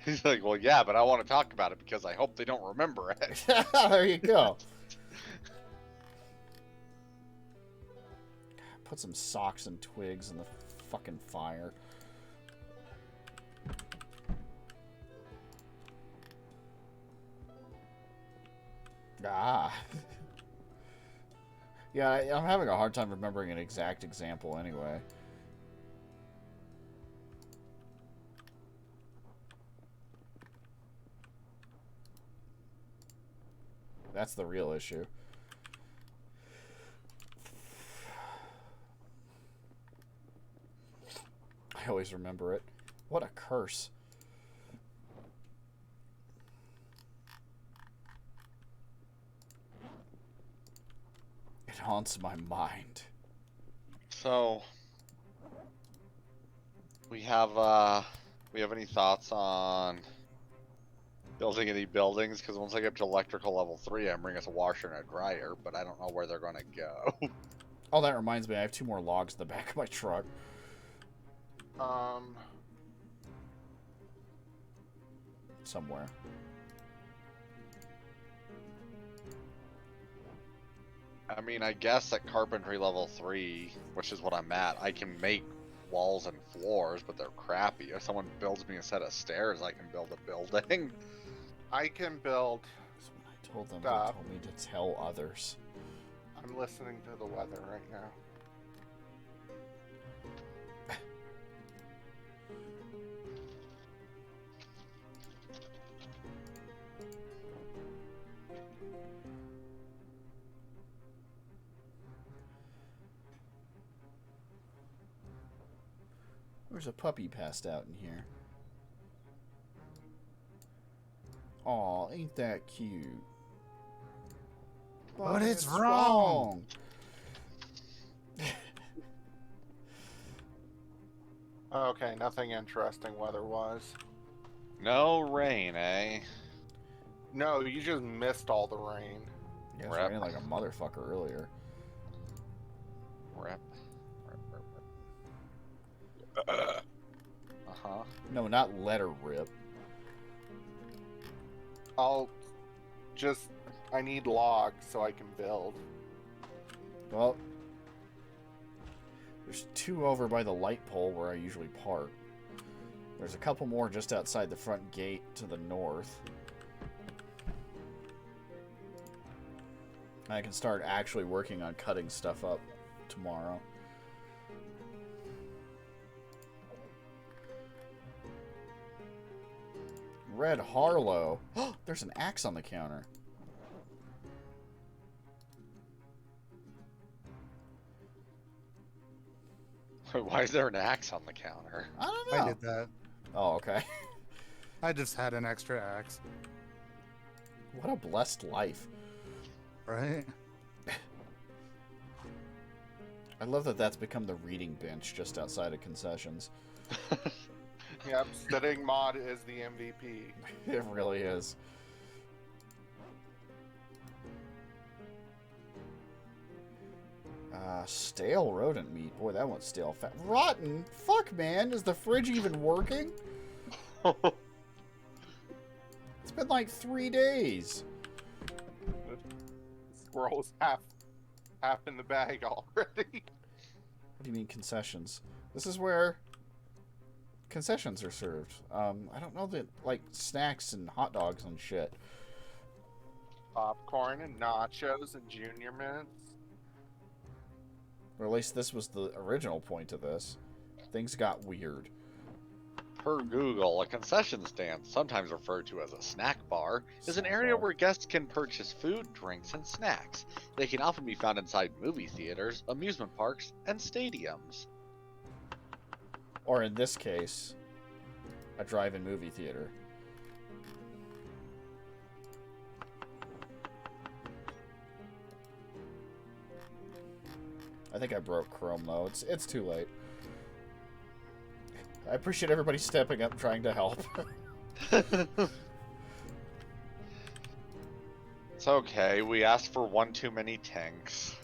He's like, well, yeah, but I want to talk about it because I hope they don't remember it. There you go. Put some socks and twigs in the fucking fire. Ah. Yeah, I'm having a hard time remembering an exact example anyway. That's the real issue. I always remember it. What a curse. It haunts my mind. So, we have any thoughts on building any buildings? Because once I get to electrical level 3, I'm bringing us a washer and a dryer, but I don't know where they're going to go. Oh, that reminds me, I have 2 more logs in the back of my truck. Somewhere. I mean, I guess at carpentry level 3, which is what I'm at, I can make walls and floors, but they're crappy. If someone builds me a set of stairs, I can build a building. I can build. So when I told them, Stop. they told me to tell others. I'm listening to the weather right now. There's a puppy passed out in here. Aw, ain't that cute? But it's wrong. Okay, nothing interesting weather-wise. No rain, eh? No, you just missed all the rain. Yeah, it was raining like a motherfucker earlier. Rip. Uh-huh. No, not letter rip. I need logs so I can build. Well, there's 2 over by the light pole where I usually park. There's a couple more just outside the front gate to the north. I can start actually working on cutting stuff up tomorrow. Red Harlow. There's an axe on the counter. Why is there an axe on the counter? I don't know. I did that. Oh, okay. I just had an extra axe, What a blessed life. right? I love that that's become the reading bench just outside of concessions. Yep, sitting mod is the MVP. It really is. Stale rodent meat. Boy, that one's stale fat. Rotten? Fuck, man. Is the fridge even working? It's been like 3 days. Squirrel's half in the bag already. What do you mean concessions? This is where concessions are served. I don't know that, like, snacks and hot dogs and shit. Popcorn and nachos and junior mints. Or at least this was the original point of this. Things got weird. Per Google, a concession stand, sometimes referred to as a snack bar, is an Snack area bar. where guests can purchase food, drinks, and snacks. They can often be found inside movie theaters, amusement parks, and stadiums. Or in this case, a drive-in movie theater. I think I broke Chrome though. It's too late. I appreciate everybody stepping up and trying to help. It's okay, we asked for one too many tanks.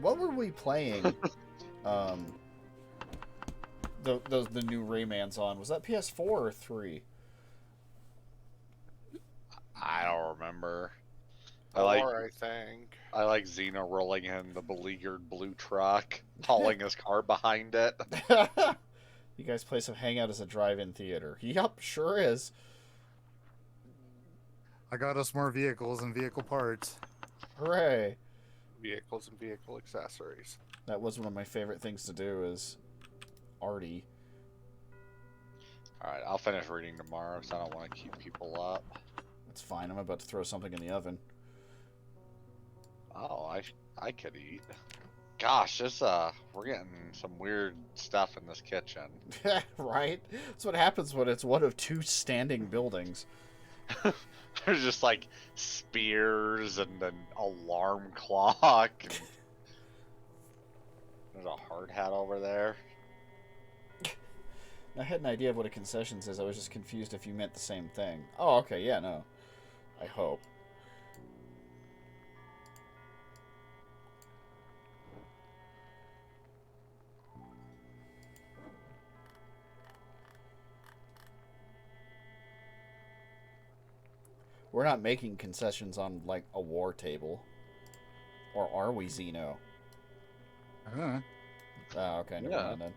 What were we playing? The new Raymans on, was that PS4 or 3? I don't remember. Or I think. I like Xena rolling in the beleaguered blue truck, hauling his car behind it. You guys play some Hangout as a drive-in theater. Yup, sure is. I got us more vehicles and vehicle parts. Hooray. Vehicles and vehicle accessories. That was one of my favorite things to do is arty. Alright, I'll finish reading tomorrow because I don't want to keep people up. That's fine, I'm about to throw something in the oven. Oh, I could eat. Gosh, we're getting some weird stuff in this kitchen. Right? That's what happens when it's one of two standing buildings. There's just like spears and an alarm clock. And there's a hard hat over there. I had an idea of what a concessions is. I was just confused if you meant the same thing. Oh, okay, yeah, no. I hope. We're not making concessions on, like, a war table. Or are we, Xeno? Huh. Oh, okay, never Yeah. mind then.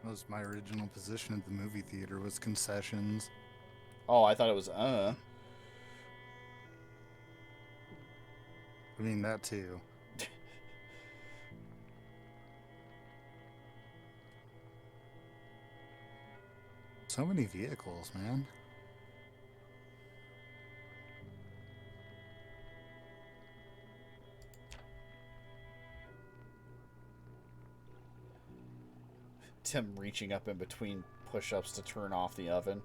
That was my original position at the movie theater, was concessions. Oh, I thought it was, I mean, that too. So many vehicles, man. Tim reaching up in between push-ups to turn off the oven.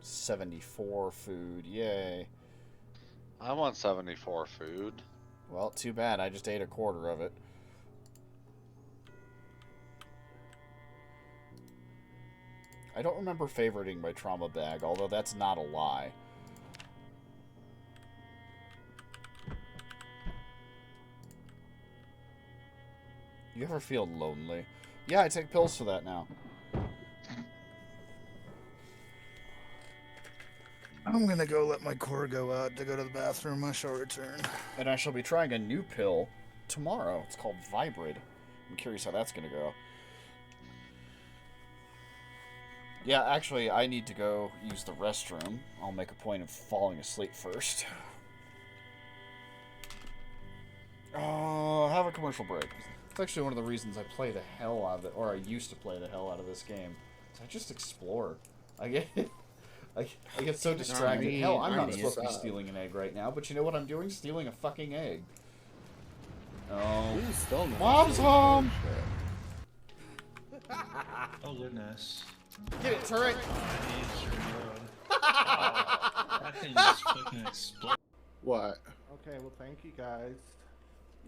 74 food, yay. I want 74 food. Well, too bad, I just ate a quarter of it. I don't remember favoriting my trauma bag, although that's not a lie. You ever feel lonely? Yeah, I take pills for that now. I'm gonna go let my core go out to go to the bathroom. I shall return. And I shall be trying a new pill tomorrow. It's called Vibrid. I'm curious how that's gonna go. Yeah, actually, I need to go use the restroom. I'll make a point of falling asleep first. Oh, have a commercial break. It's actually one of the reasons I play the hell out of it, or I used to play the hell out of this game. So I just explore. I get I get so distracted. Hell, I'm not supposed to be stealing an egg right now, but you know what I'm doing? Stealing a fucking egg. Oh, Mom's home! Oh goodness. Get it, turret! That thing just fucking exploded. What? Okay, well, thank you guys.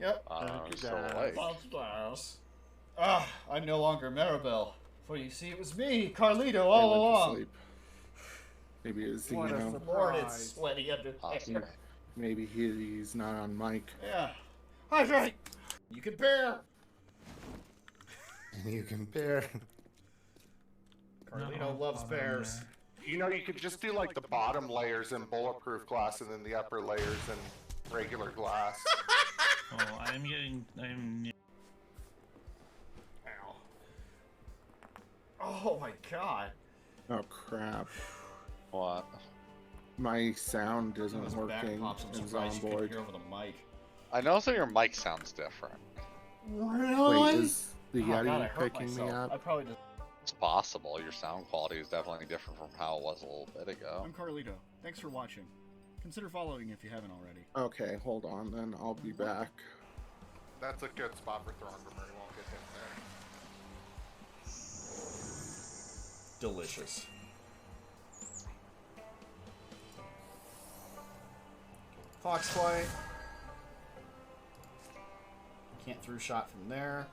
Yep. I'm you, still Dad. awake. Bob's Blouse. Ah, I'm no longer Maribel. For you see, it was me, Carledo, all along. Maybe it's What a Xeno. supported sweaty under Possibly. Maybe he's not on mic. Yeah. Hydrate! You can bear! And you can bear. Carledo loves bears. You know, you could just do like the bottom layers in bulletproof glass and then the upper layers in regular glass. Oh, I'm Ow. Oh my god. Oh crap. What? My sound isn't His back working. pops. I'm It's surprised on you could board. hear over the mic. I noticed that your mic sounds different. Really? Wait, is the Oh, God, I Yeti hurt picking me myself. I up? probably just... It's possible. Your sound quality is definitely different from how it was a little bit ago. I'm Carledo. Thanks for watching. Consider following if you haven't already. Okay, hold on then. I'll be back. That's a good spot for Throngermer. He won't get hit there. Delicious. Foxflight. Can't through shot from there.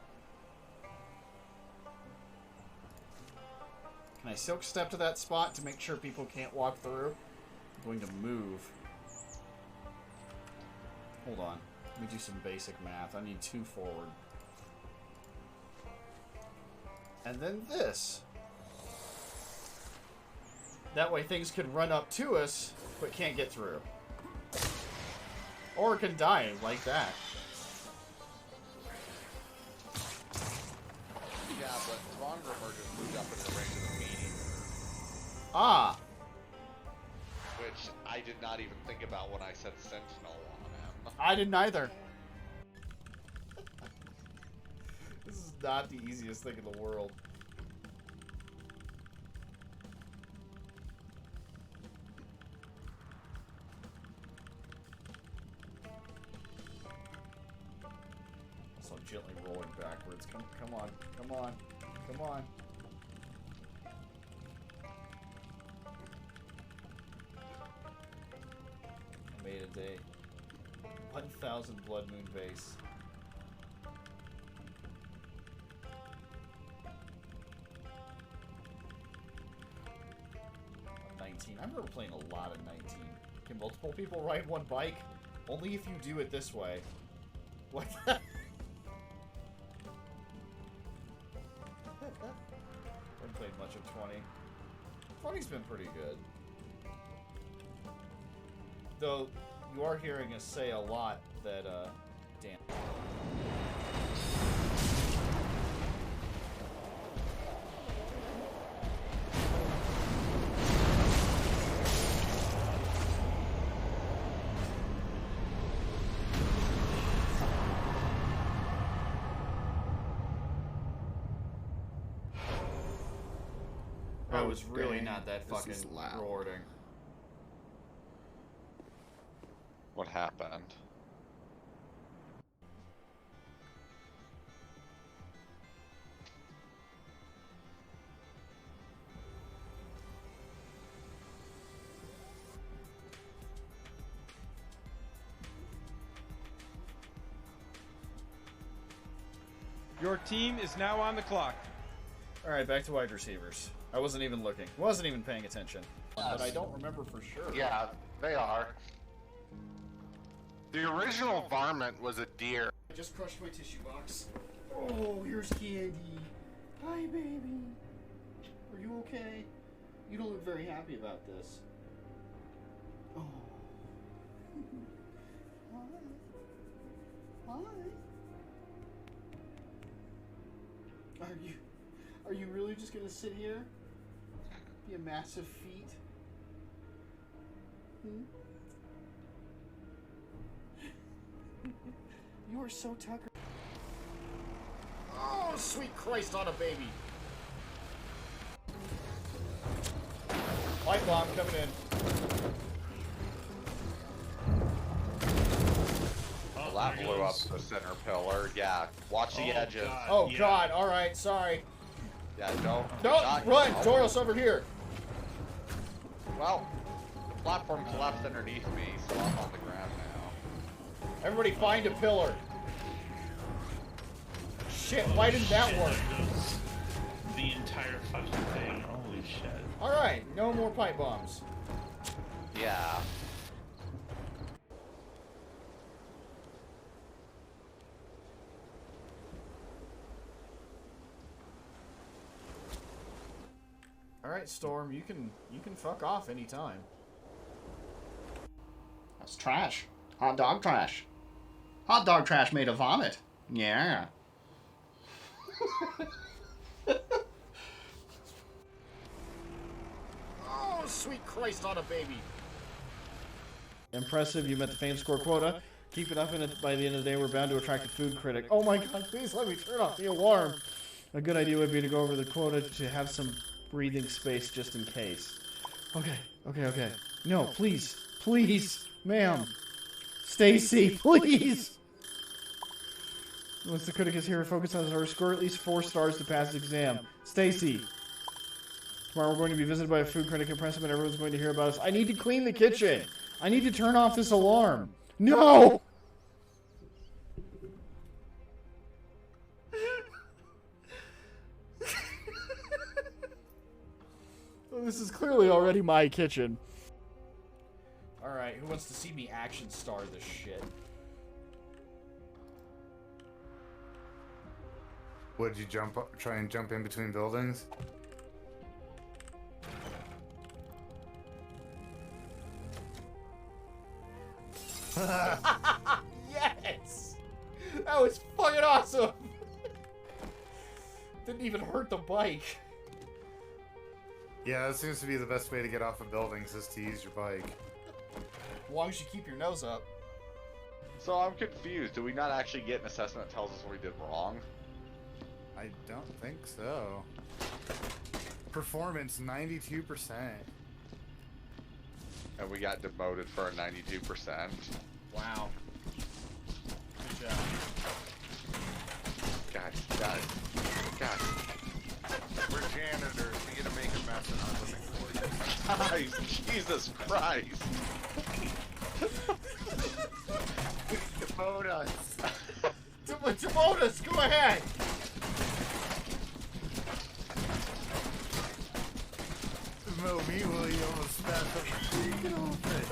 Can I silk step to that spot to make sure people can't walk through? I'm going to move. Hold on. Let me do some basic math. I need 2 forward. And then this. That way things can run up to us, but can't get through. Or can die like that. Yeah, but Throngermer just moved up into the range of the meeting, Ah! which I did not even think about when I said Sentinel on him. I didn't either. This is not the easiest thing in the world. Also gently rolling backwards. Come on, come on, come on. I made a day. 1,000 Blood Moon base. I remember playing a lot of 19. Can multiple people ride one bike? Only if you do it this way. What the? Haven't played much of 20. 20's been pretty good. Though, you are hearing us say a lot that, damn. That was really dang. not that This fucking is loud. rewarding. What happened? Your team is now on the clock. Alright, back to wide receivers. I wasn't even looking. Wasn't even paying attention. But I don't remember for sure. Yeah, they are. The original varmint was a deer. I just crushed my tissue box. Oh, here's candy. Hi, baby. Are you okay? You don't look very happy about this. Oh. Hi. Hi. Are you really just gonna sit here? Be a massive feat? Hmm? You are so Tucker. Oh, sweet Christ on a baby. Light bomb coming in. Well, that blew up the center pillar. Yeah, watch the edges. God. Oh, Yeah. God. All right. Sorry. Yeah, don't. No, not- run. oh. Doros over here. Well, the platform collapsed underneath me, so I'm on the ground now. Everybody find a pillar. Shit, why didn't that work? Goes the entire fucking thing. Holy shit. All right. No more pipe bombs. Yeah. All right, Storm, you can fuck off anytime. That's trash. Hot dog trash. Hot dog trash made of vomit. Yeah. Oh, sweet Christ on a baby. Impressive, you met the fame score quota. Keep it up, and by the end of the day, we're bound to attract a food critic. Oh my god, please let me turn off the alarm. A good idea would be to go over the quota to have some breathing space just in case. Okay. No, please, ma'am. Stacy, please. Once the critic is here, focus on her score at least 4 stars to pass the exam. Stacy. Tomorrow we're going to be visited by a food critic. Impressive, and everyone's going to hear about us. I need to clean the kitchen. I need to turn off this alarm. No! This is clearly already my kitchen. Alright, who wants to see me action star this shit? Would you try and jump in between buildings? Yes! That was fucking awesome! Didn't even hurt the bike. Yeah, that seems to be the best way to get off of buildings, is to use your bike. As long as you keep your nose up. So I'm confused. Do we not actually get an assessment that tells us what we did wrong? I don't think so. Performance, 92%. And we got demoted for a 92%. Wow. Good job. Guys. We're janitors. We get to make a mess in our living quarters. Jesus Christ. Demote us. Demote us! Go ahead! No, me, will you almost smashed up the tree? Get off it.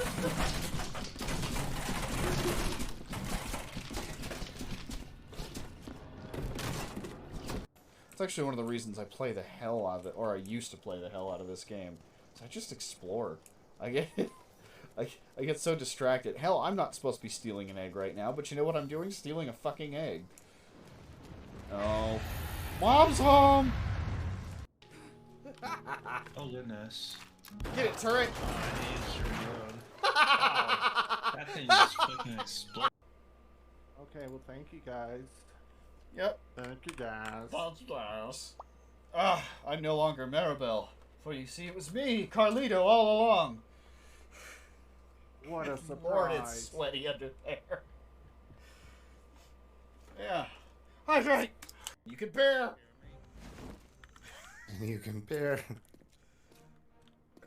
It's actually one of the reasons I play the hell out of it, or I used to play the hell out of this game. So I just explore. I get so distracted. Hell, I'm not supposed to be stealing an egg right now, but you know what I'm doing? Stealing a fucking egg. Oh. Mom's home! Oh goodness. Get it, turret! I sure would. Wow. That thing just fucking exploded. Okay, well, thank you guys. Yep. Thank you guys. I'm no longer Maribel. For you see, it was me, Carledo, all along. What a Lord, it's surprise. sweaty under there. Yeah. Hydrate! You can bear! You can bear.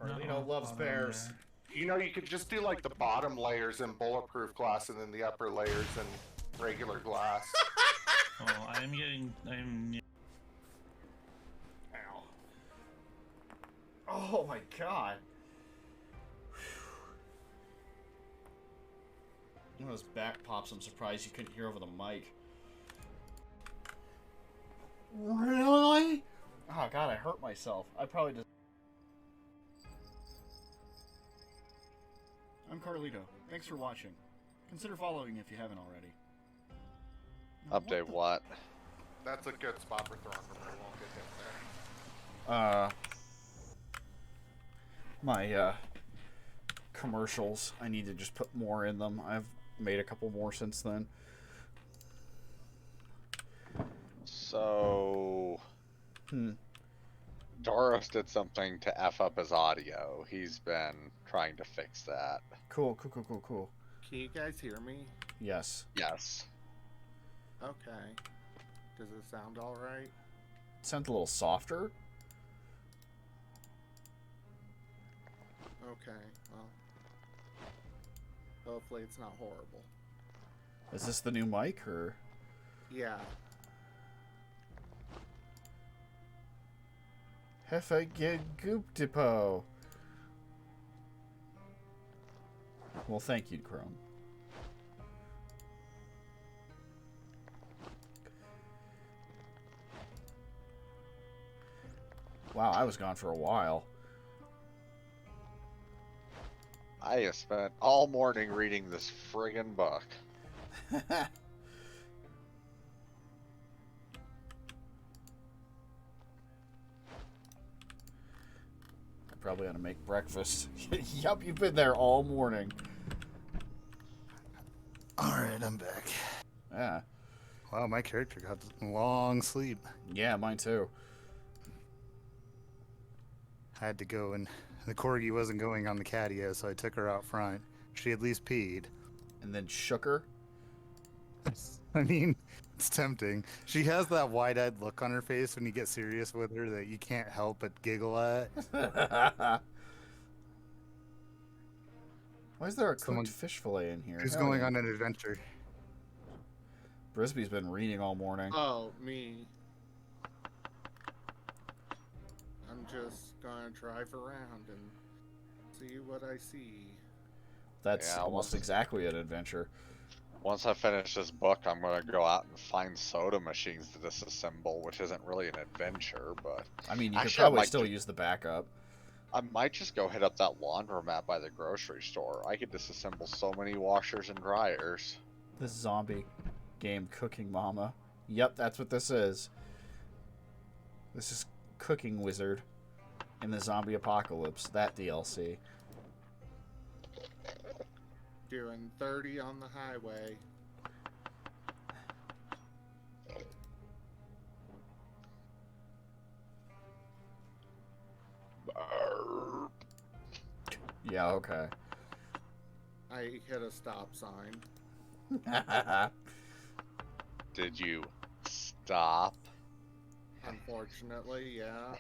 Carlino loves bears. You know, you could just do like the bottom layers in bulletproof glass and then the upper layers in regular glass. Oh, I'm Ow. Oh my god. When his back pops, I'm surprised you couldn't hear over the mic. Really? Oh god, I hurt myself. I probably just... I'm Carlito. Thanks for watching. Consider following if you haven't already. Update what? That's a good spot for throwing them. I won't get hit there. My commercials. I need to just put more in them. I've made a couple more since then. So... Doros did something to F up his audio. He's been trying to fix that. Cool. Can you guys hear me? Yes. Yes. Okay. Does it sound alright? Sounds a little softer. Okay, well. Hopefully it's not horrible. Is this the new mic, or...? Yeah. Heffa get goop depot. Well, thank you, Chrome. Wow, I was gone for a while. I have spent all morning reading this friggin' book. I probably ought to make breakfast. Yup, you've been there all morning. Alright, I'm back. Yeah. Wow, my character got a long sleep. Yeah, mine too. I had to go, and the corgi wasn't going on the catio, so I took her out front. She at least peed. And then shook her. I mean, it's tempting. She has that wide-eyed look on her face when you get serious with her that you can't help but giggle at. Why is there a Someone- cooked fish fillet in here? Who's Hell going yeah. on an adventure? Brisby's been reading all morning. Oh, me. I'm just gonna drive around and see what I see. That's Yeah, almost once- exactly an adventure. Once I finish this book, I'm gonna go out and find soda machines to disassemble, which isn't really an adventure, but I mean, you could Actually, I probably might still ju- use the backup. I might just go hit up that laundromat by the grocery store. I could disassemble so many washers and dryers. This zombie game, Cooking Mama. Yep, that's what this is. This is Cooking Wizard in the zombie apocalypse. That DLC. Doing 30 on the highway. Yeah, okay. I hit a stop sign. Did you stop? Unfortunately, yeah.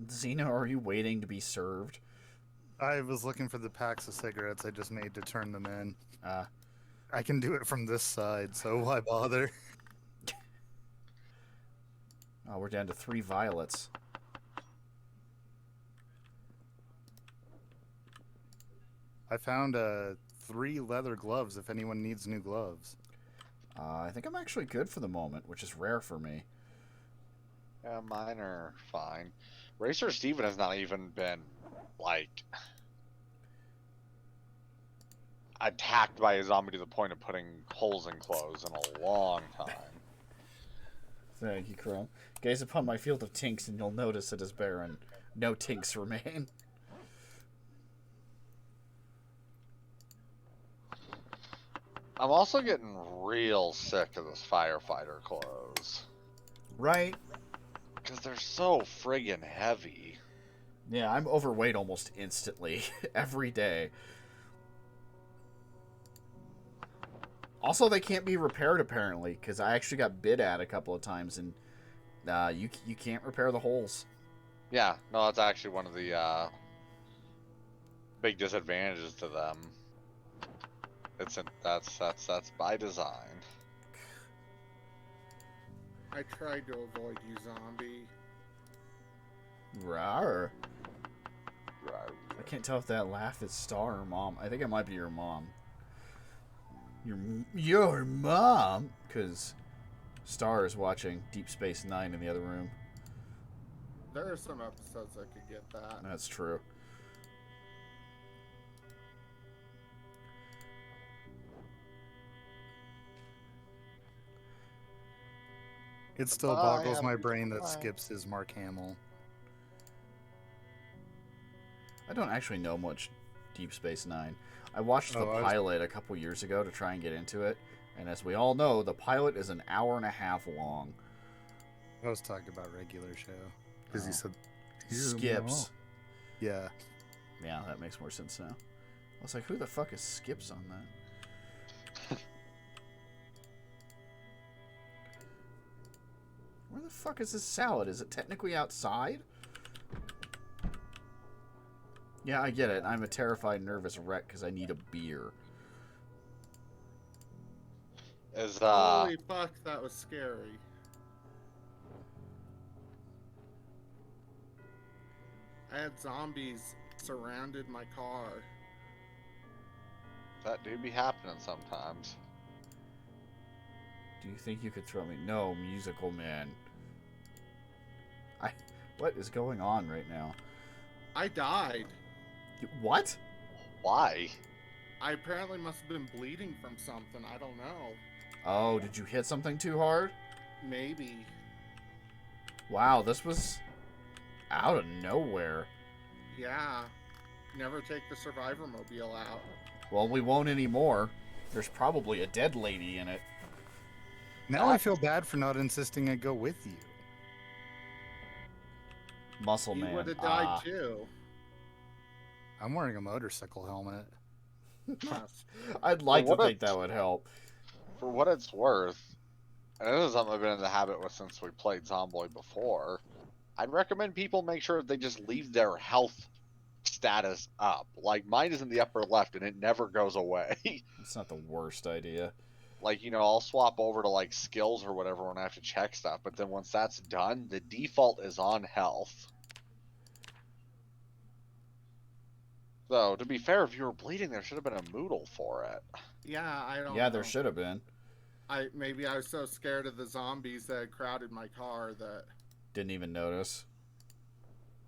Xena, are you waiting to be served? I was looking for the packs of cigarettes I just made to turn them in. Uh, I can do it from this side, so why bother? oh, we're down to 3 violets. I found 3 leather gloves if anyone needs new gloves. I think I'm actually good for the moment, which is rare for me. Yeah, mine are fine. Racer Steven has not even been, like, attacked by a zombie to the point of putting holes in clothes in a long time. Thank you, Chrome. Gaze upon my field of tinks, and you'll notice it is barren. No tinks remain. I'm also getting real sick of this firefighter clothes. Right? Because they're so friggin' heavy. Yeah, I'm overweight almost instantly. Every day. Also, they can't be repaired, apparently, because I actually got bid at a couple of times, and you can't repair the holes. Yeah, no, that's actually one of the big disadvantages to them. That's by design. I tried to avoid you, zombie. Rawr. Right. I can't tell if that laugh is Star or Mom. I think it might be your mom. Your mom? Because Star is watching Deep Space Nine in the other room. There are some episodes I could get that. That's true. It still Bye, boggles have my a good brain that night. Skips is Mark Hamill. I don't actually know much Deep Space Nine. I watched the pilot a couple years ago to try and get into it, and as we all know, the pilot is an hour and a half long. I was talking about regular show because he said Skips. Yeah, Yeah, that makes more sense now. I was like, who the fuck is Skips on that? Where the fuck is this salad? Is it technically outside? Yeah, I get it. I'm a terrified, nervous wreck because I need a beer. Is Holy fuck, that was scary. I had zombies surrounded my car. that do be happening sometimes. Do you think you could throw me? No, musical man. What is going on right now? I died. What? Why? I apparently must have been bleeding from something. I don't know. Oh, did you hit something too hard? Maybe. Wow, this was out of nowhere. Yeah. Never take the survivor mobile out. Well, we won't anymore. There's probably a dead lady in it. Now I feel bad for not insisting I go with you. Muscle He man. would have died too. I'm wearing a motorcycle helmet. I'd like to What think that would help. For what it's worth, and this is something I've been in the habit with since we played Zomboid before, I'd recommend people make sure they just leave their health status up. Like, mine is in the upper left and it never goes away. It's not the worst idea. Like, you know, I'll swap over to, like, skills or whatever when I have to check stuff, but then once that's done, the default is on health. So, to be fair, if you were bleeding, there should have been a Moodle for it. Yeah, I don't know. Yeah, there should have been. Maybe I was so scared of the zombies that had crowded my car that... Didn't even notice.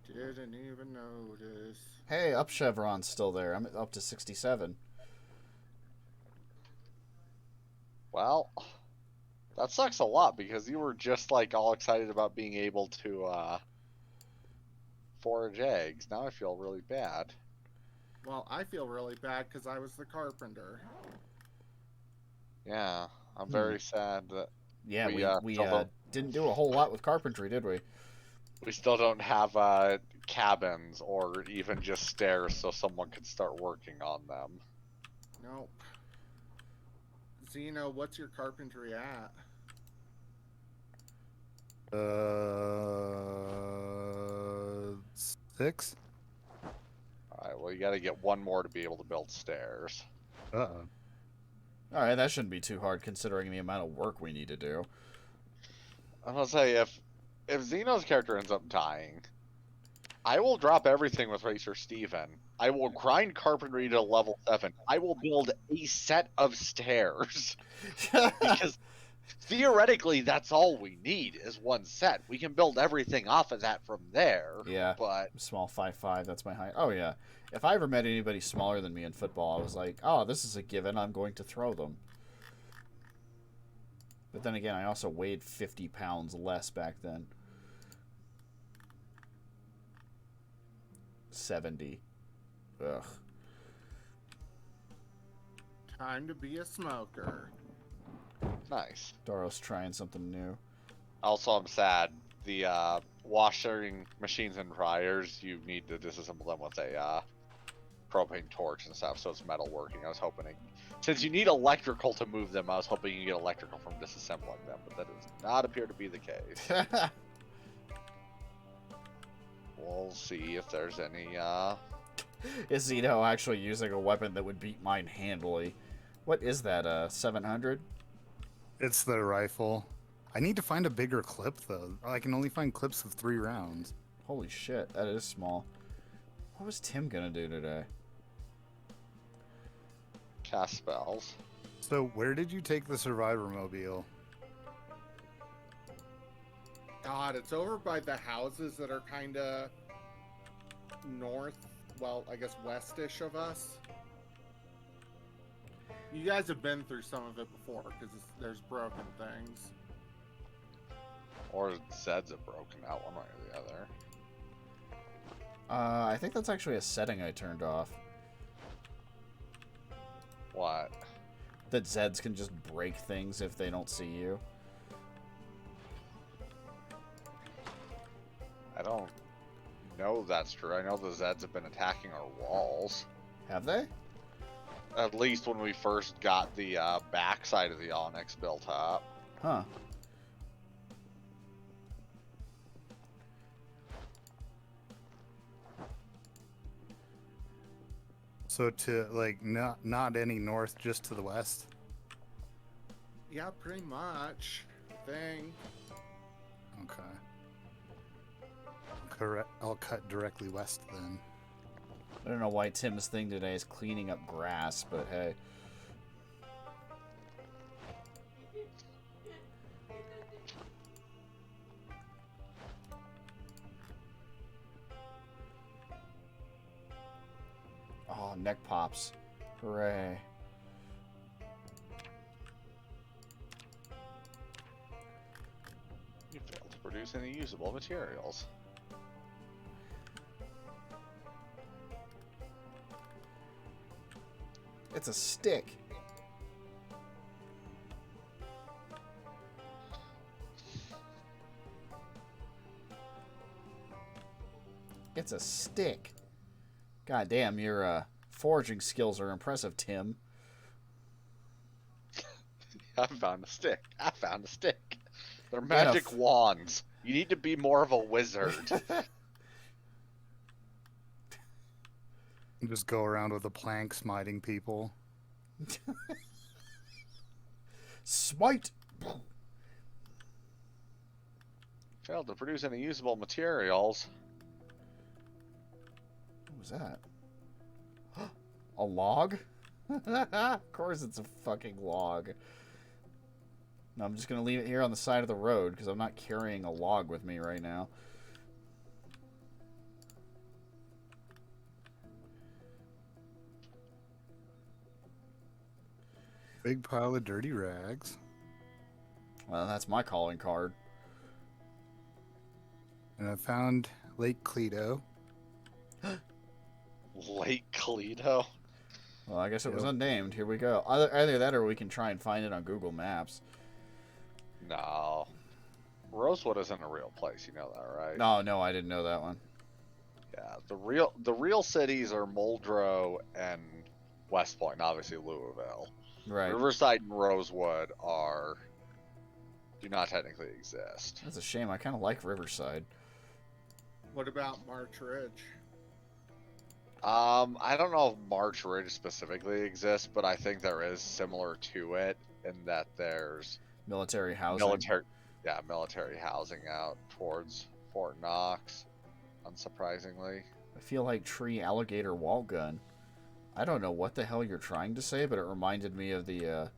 Didn't even notice. Hey, up chevron's still there. I'm up to 67. Well, that sucks a lot because you were just like all excited about being able to forage eggs. Now I feel really bad. Well, I feel really bad because I was the carpenter. Yeah, I'm very sad that Yeah, we still didn't do a whole lot with carpentry, did we? we still don't have cabins or even just stairs so someone could start working on them. Nope. Zeno, what's your carpentry at? 6. Alright, well, you gotta get one more to be able to build stairs. Uh-oh. Alright, that shouldn't be too hard considering the amount of work we need to do. I'm gonna say, if Zeno's character ends up dying, I will drop everything with Racer Steven. I will grind carpentry to level 7. I will build a set of stairs. Because theoretically, that's all we need is one set. We can build everything off of that from there. Yeah. But Small 5'5", that's my height. Oh, yeah. If I ever met anybody smaller than me in football, I was like, oh, this is a given. I'm going to throw them. But then again, I also weighed 50 pounds less back then. 70. Ugh. Time to be a smoker. nice. Daro's trying something new. Also, I'm sad. The washing machines and dryers, you need to disassemble them with a propane torch and stuff, so it's metal working. I was hoping, since you need electrical to move them, I was hoping you get electrical from disassembling them, but that does not appear to be the case. We'll see if there's any, Is Zeno actually using a weapon that would beat mine handily? What is that, 700? It's the rifle. I need to find a bigger clip, though. I can only find clips of 3 rounds. Holy shit, that is small. What was Tim gonna do today? cast spells. So, where did you take the survivor mobile? God, it's over by the houses that are kind of north, well, I guess westish of us. You guys have been through some of it before, because there's broken things. Or Zeds have broken out, one way or the other. I think that's actually a setting I turned off. What? That Zeds can just break things if they don't see you. I don't know that's true. I know the Zeds have been attacking our walls. Have they? At least when we first got the backside of the Onyx built up. Huh. So to like not any north, just to the west. Yeah, pretty much. I think. Okay. Correct. I'll cut directly west then. I don't know why Tim's thing today is cleaning up grass, but hey. Oh, neck pops. Hooray. You failed to produce any usable materials. It's a stick. It's a stick. God damn, your foraging skills are impressive, Tim. I found a stick. I found a stick. They're magic wands. You need to be more of a wizard. Just go around with a plank smiting people. Smite! Failed to produce any usable materials. What was that? A log? Of course it's a fucking log. No, I'm just going to leave it here on the side of the road because I'm not carrying a log with me right now. Big pile of dirty rags. Well, that's my calling card. And I found Lake Carledo. Lake Carledo? Well, I guess it was unnamed. Here we go. Either that or we can try and find it on Google Maps. No. Rosewood isn't a real place, you know that, right? No, I didn't know that one. Yeah, the real cities are Muldrow and West Point, obviously Louisville. Right. Riverside and Rosewood do not technically exist. That's a shame. I kind of like Riverside. What about March Ridge? I don't know if March Ridge specifically exists, but I think there is similar to it in that there's Military housing. Military housing out towards Fort Knox, unsurprisingly. I feel like tree alligator wall gun. I don't know what the hell you're trying to say, but it reminded me of the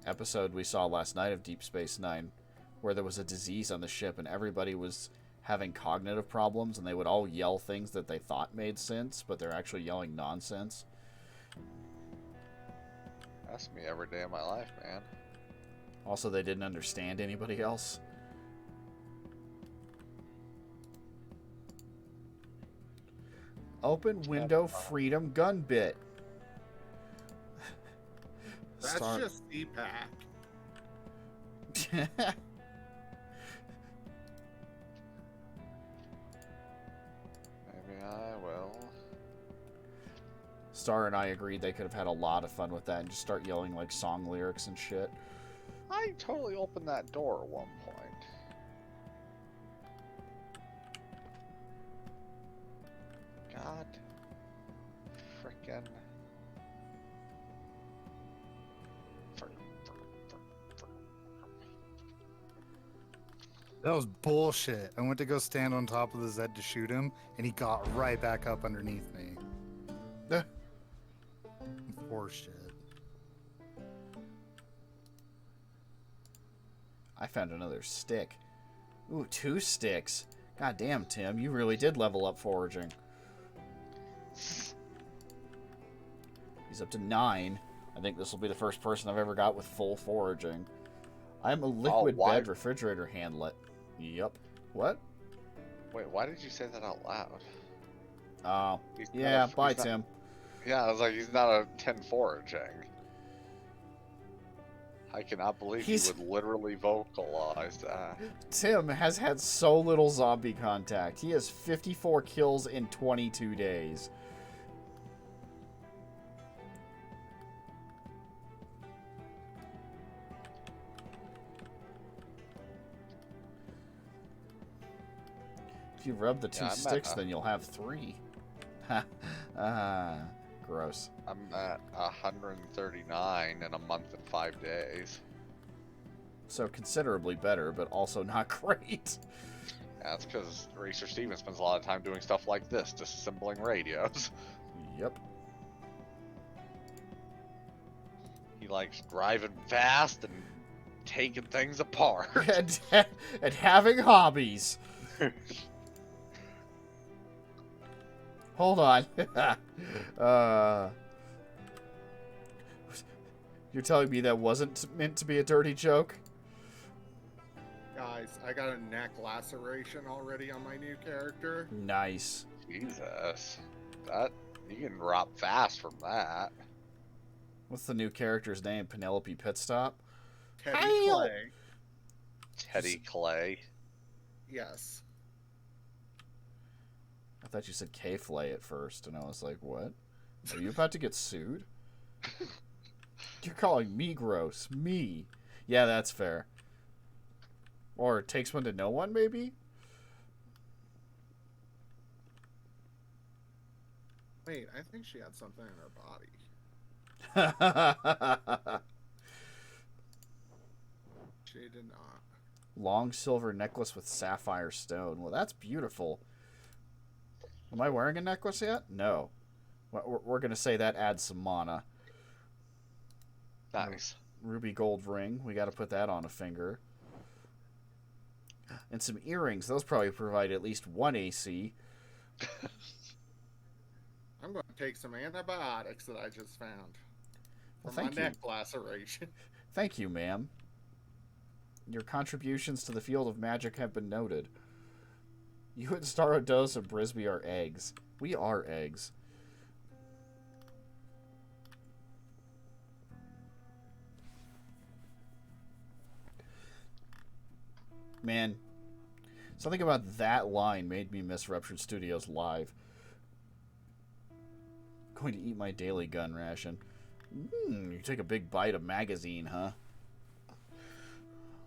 episode we saw last night of Deep Space Nine, where there was a disease on the ship and everybody was having cognitive problems and they would all yell things that they thought made sense, but they're actually yelling nonsense. That's me every day of my life, man. Also, they didn't understand anybody else. Open window freedom gun bit. That's just CPAC. Maybe I will. Star and I agreed they could have had a lot of fun with that and just start yelling like song lyrics and shit. I totally opened that door at one point. God. Frickin'. That was bullshit. I went to go stand on top of the Zed to shoot him, and he got right back up underneath me. Poor shit. I found another stick. Ooh, 2 sticks. God damn, Tim, you really did level up foraging. He's up to 9. I think this will be the first person I've ever got with full foraging. I'm a liquid bed refrigerator handlet. Yep. What? Wait, why did you say that out loud? Yeah, bye, Tim. Yeah, I was like, he's not a 10 foraging. I cannot believe you would literally vocalize that. Tim has had so little zombie contact. He has 54 kills in 22 days. If you rub the 2 sticks, then you'll have 3. Gross. I'm at 139 in a month and 5 days. So considerably better, but also not great. Yeah, that's because Racer Steven spends a lot of time doing stuff like this, disassembling radios. Yep. He likes driving fast and taking things apart. and having hobbies. Hold on. You're telling me that wasn't meant to be a dirty joke? Guys, I got a neck laceration already on my new character. Nice. Jesus. That you can drop fast from that. What's the new character's name? Penelope Pitstop? Teddy Hail! Clay. Teddy Clay. Yes. I thought you said K-Flay at first, and I was like, what? Are you about to get sued? You're calling me gross. Me. Yeah, that's fair. Or it takes one to know one, maybe? Wait, I think she had something in her body. She did not. Long silver necklace with sapphire stone. Well, that's beautiful. Am I wearing a necklace yet? No. We're going to say that adds some mana. Nice. Ruby gold ring. We got to put that on a finger. And some earrings. Those probably provide at least 1 AC. I'm going to take some antibiotics that I just found Well, for my thank you. neck laceration. Thank you, ma'am. Your contributions to the field of magic have been noted. You and Starodose and Brisby are eggs. We are eggs. Man, something about that line made me miss Ruptured Studios Live. Going to eat my daily gun ration. You take a big bite of magazine, huh?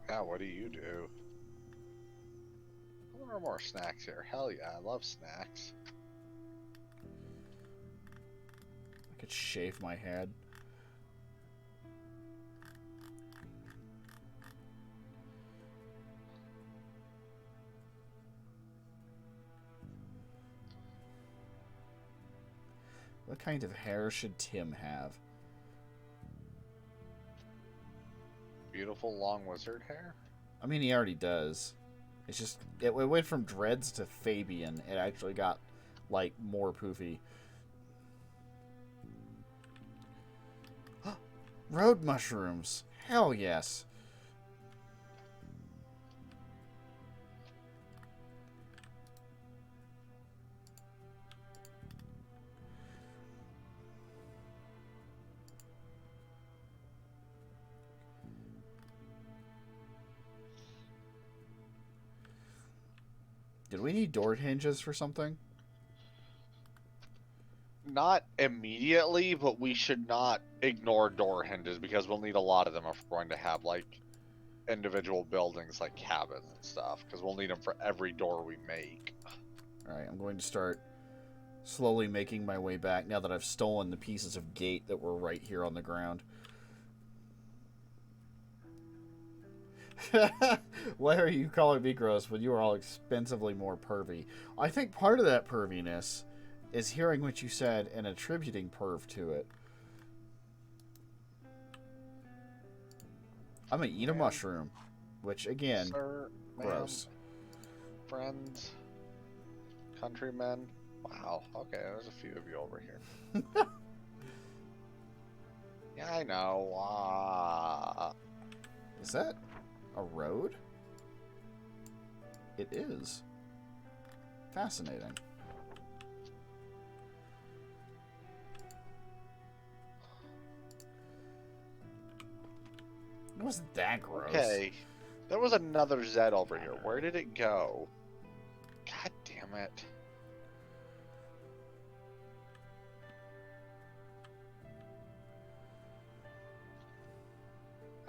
Yeah, what do you do? There are more snacks here. Hell yeah, I love snacks. I could shave my head. What kind of hair should Tim have? Beautiful long wizard hair? I mean, he already does. It's just, it went from dreads to Fabian. It actually got, like, more poofy. Road mushrooms. Hell yes. Did we need door hinges for something? Not immediately, but we should not ignore door hinges because we'll need a lot of them if we're going to have like individual buildings like cabins and stuff, because we'll need them for every door we make. Alright, I'm going to start slowly making my way back now that I've stolen the pieces of gate that were right here on the ground. Why are you calling me gross when you are all expensively more pervy? I think part of that perviness is hearing what you said and attributing perv to it. I'm gonna eat a mushroom, which again, Sir, gross. Friends, countrymen. Wow. Okay, there's a few of you over here. Yeah, I know. Is that a road? It is. Fascinating. It wasn't that gross. Okay. There was another Z over here. Where did it go? God damn it.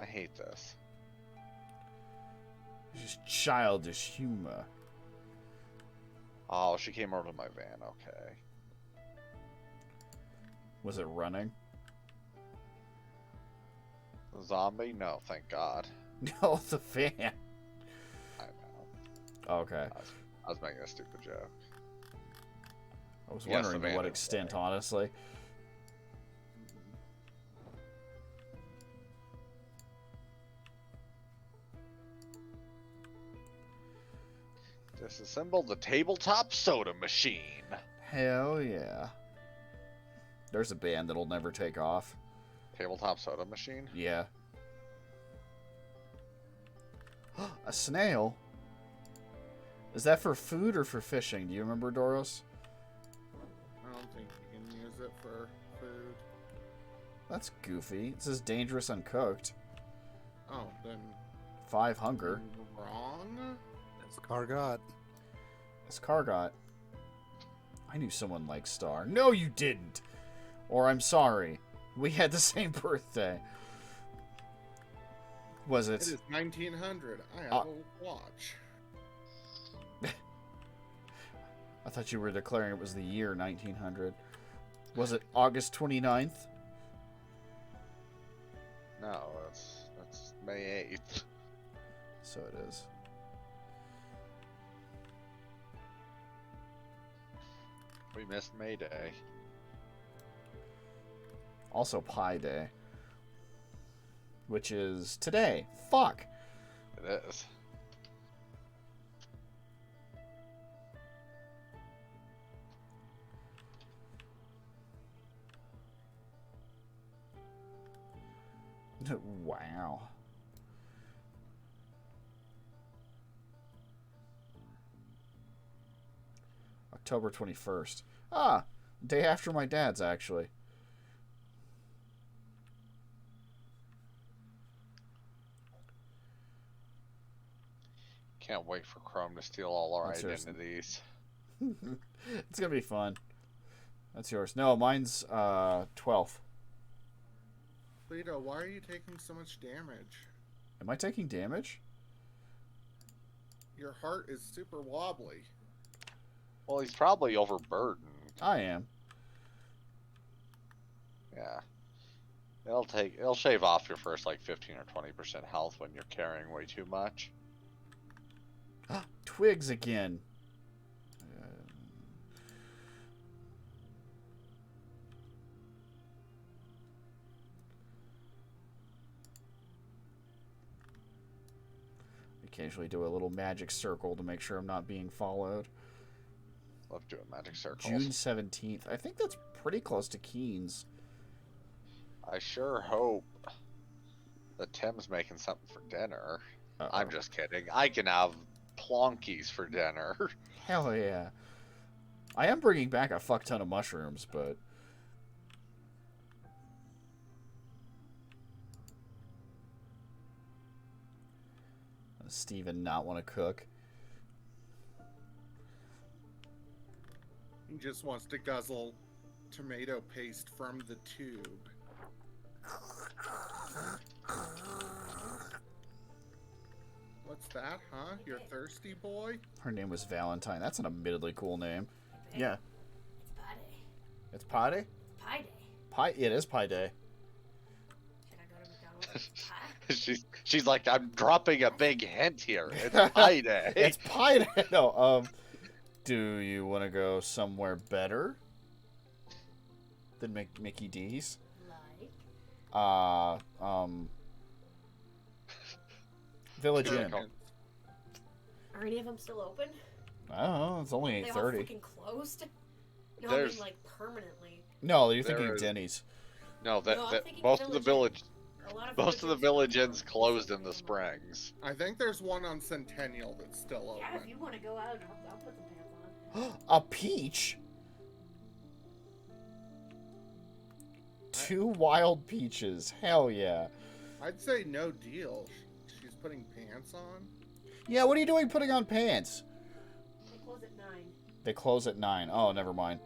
I hate this. It's just childish humor. Oh, she came over to my van. Okay. Was it running? Zombie? No, thank God. No, the fan. I know. Okay. I was making a stupid joke. I was Yes, wondering the to what van. extent, honestly. Disassemble the tabletop soda machine. Hell yeah. There's a band that'll never take off. Tabletop soda machine? Yeah. A snail? Is that for food or for fishing? Do you remember, Doros? I don't think you can use it for food. That's goofy. It says dangerous uncooked. Oh, then 5 hunger. wrong? It's Kargot. It's Kargot. I knew someone like Star. No, you didn't. Or I'm sorry. We had the same birthday. Was It it? is 1900. I have a watch. I thought you were declaring it was the year 1900. Was it August 29th? No, that's May 8th. So it is. We missed May Day. Also Pi Day. Which is today. Fuck. It is. Wow. October 21st. Ah, day after my dad's, actually. Can't wait for Chrome to steal all our That's yours. identities. It's gonna be fun. That's yours. No, mine's 12th. Lito, why are you taking so much damage? Am I taking damage? Your heart is super wobbly. Well, he's probably overburdened. I am. Yeah. It'll shave off your first like 15 or 20% health when you're carrying way too much. Twigs again. Occasionally do a little magic circle to make sure I'm not being followed. Love doing magic circles. June 17th. I think that's pretty close to Keen's. I sure hope that Tim's making something for dinner. Uh-oh. I'm just kidding. I can have plonkies for dinner. Hell yeah. I am bringing back a fuck ton of mushrooms, but... Steven not want to cook. He just wants to guzzle tomato paste from the tube. What's that, huh? You're thirsty, boy? Her name was Valentine. That's an admittedly cool name. Yeah. It's pie day. It's Pi Day? Pie day. Pi? It is Pi Day. Should I go to McDonald's and pie? She's like, I'm dropping a big hint here. It's Pi Day. It's Pi Day. No, do you want to go somewhere better than Mickey D's? Like? Village Inn. Are any of them still open? I don't know. It's only They all 8:30. freaking closed? No, I There's- mean like permanently. No, you're thinking There of is- Denny's. No, No, I'm thinking most of the Village village, A lot of most of the villages- village inns closed in the springs. I think there's one on Centennial that's still Yeah, if open. you want to go out, I'll put some pants on. A peach? 2 wild peaches. Hell yeah. I'd say no deal. She's putting pants on. Yeah, what are you doing putting on pants? They close at 9. They close at 9. Oh, never mind.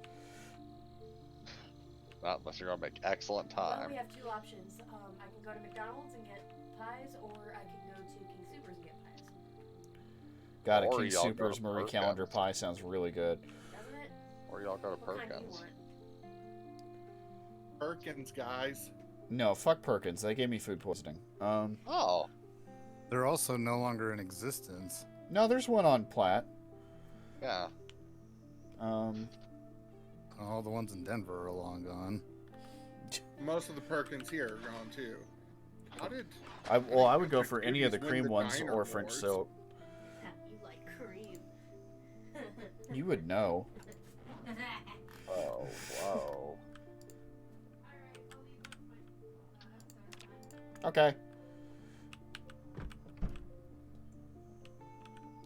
Not unless you're gonna make excellent Well, time. we have two options. I can go to McDonald's and get pies, or I can go to King Supers and get pies. Got it. Or King y'all go Super's to Marie Perkins. Calendar pie sounds really good. Doesn't it? Or y'all go to What kind do you Perkins. want? Perkins, guys. No, fuck Perkins. They gave me food poisoning. Oh, They're also no longer in existence. No, there's one on Platte. yeah. All the ones in Denver are long gone. Most of the Perkins here are gone too. How did I would go for any of the Win cream the ones Diner or French Wars. soap. You like cream. You would know. Okay.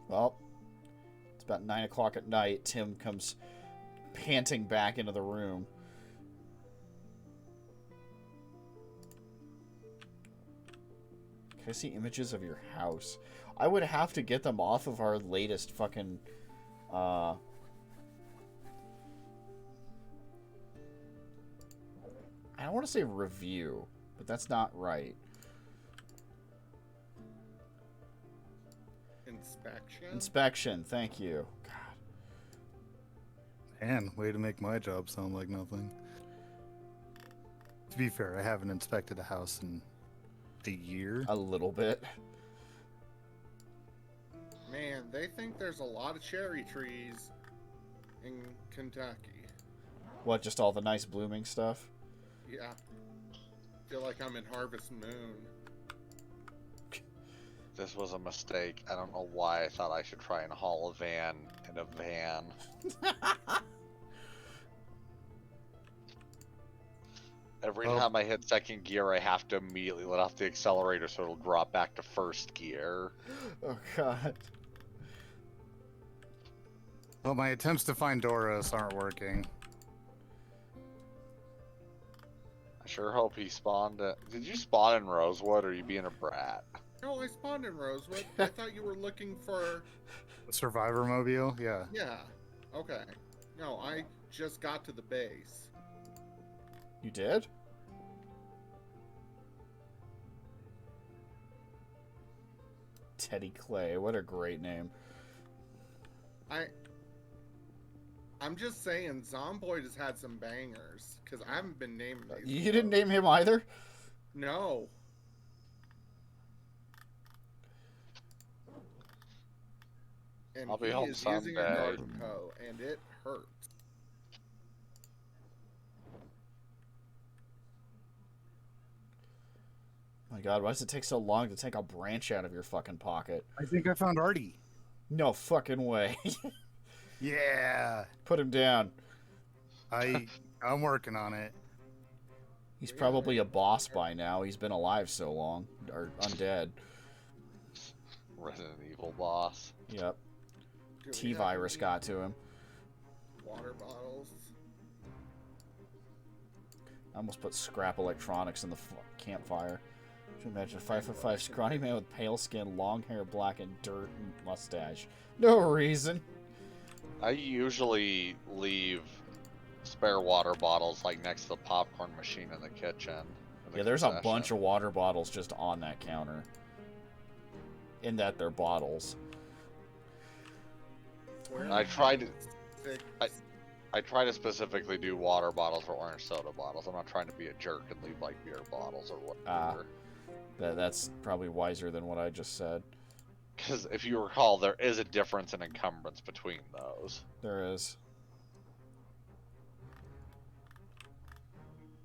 Well, it's about 9 o'clock at night. Tim comes panting back into the room. Can I see images of your house? I would have to get them off of our latest fucking, I don't want to say review, but that's not right. Inspection, thank you. God. Man, way to make my job sound like nothing. To be fair, I haven't inspected a house in a year. A little bit. Man, they think there's a lot of cherry trees in Kentucky. What, just all the nice blooming stuff? Yeah. Feel like I'm in Harvest Moon. This was a mistake. I don't know why I thought I should try and haul a van in a van. Every time I hit second gear, I have to immediately let off the accelerator so it'll drop back to first gear. Oh, God. Well, my attempts to find Doris aren't working. I sure hope he spawned it. Did you spawn in Rosewood, or are you being a brat? No, I spawned in Rosewood. I thought you were looking for... The Survivor Mobile? Yeah. Yeah. Okay. No, I just got to the base. You did? Teddy Clay, what a great name. I'm just saying, Zomboid has had some bangers, because I haven't been naming these. You didn't name him either? No. And I'll be he home is using a someday. garden hoe, and it hurts. My God, why does it take so long to take a branch out of your fucking pocket? I think I found Artie. No fucking way. Yeah. Put him down. I'm working on it. He's probably a boss by now. He's been alive so long. Or undead. Resident Evil boss. Yep. Do we have T-virus any got to him. Water bottles. I almost put scrap electronics in the campfire. Could you imagine a 5'5" scrawny man with pale skin, long hair, black, and dirt and mustache? No reason. I usually leave spare water bottles like next to the popcorn machine in the kitchen. Yeah, there's a bunch of water bottles just on that counter. In that they're bottles. I try to specifically do water bottles or orange soda bottles. I'm not trying to be a jerk and leave like beer bottles or whatever. That's probably wiser than what I just said. Because if you recall, there is a difference in encumbrance between those. There is.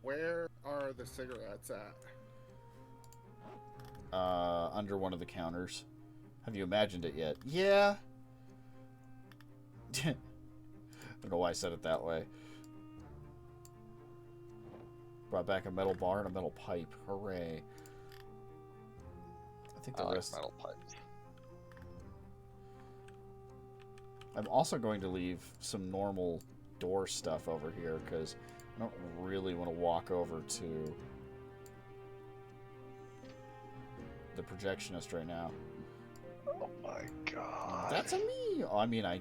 Where are the cigarettes at? Under one of the counters. Have you imagined it yet? Yeah. I don't know why I said it that way. Brought back a metal bar and a metal pipe. Hooray. I think the rest... metal pipes. I'm also going to leave some normal door stuff over here because I don't really want to walk over to the projectionist right now. Oh my God. That's a me. Oh, I mean, I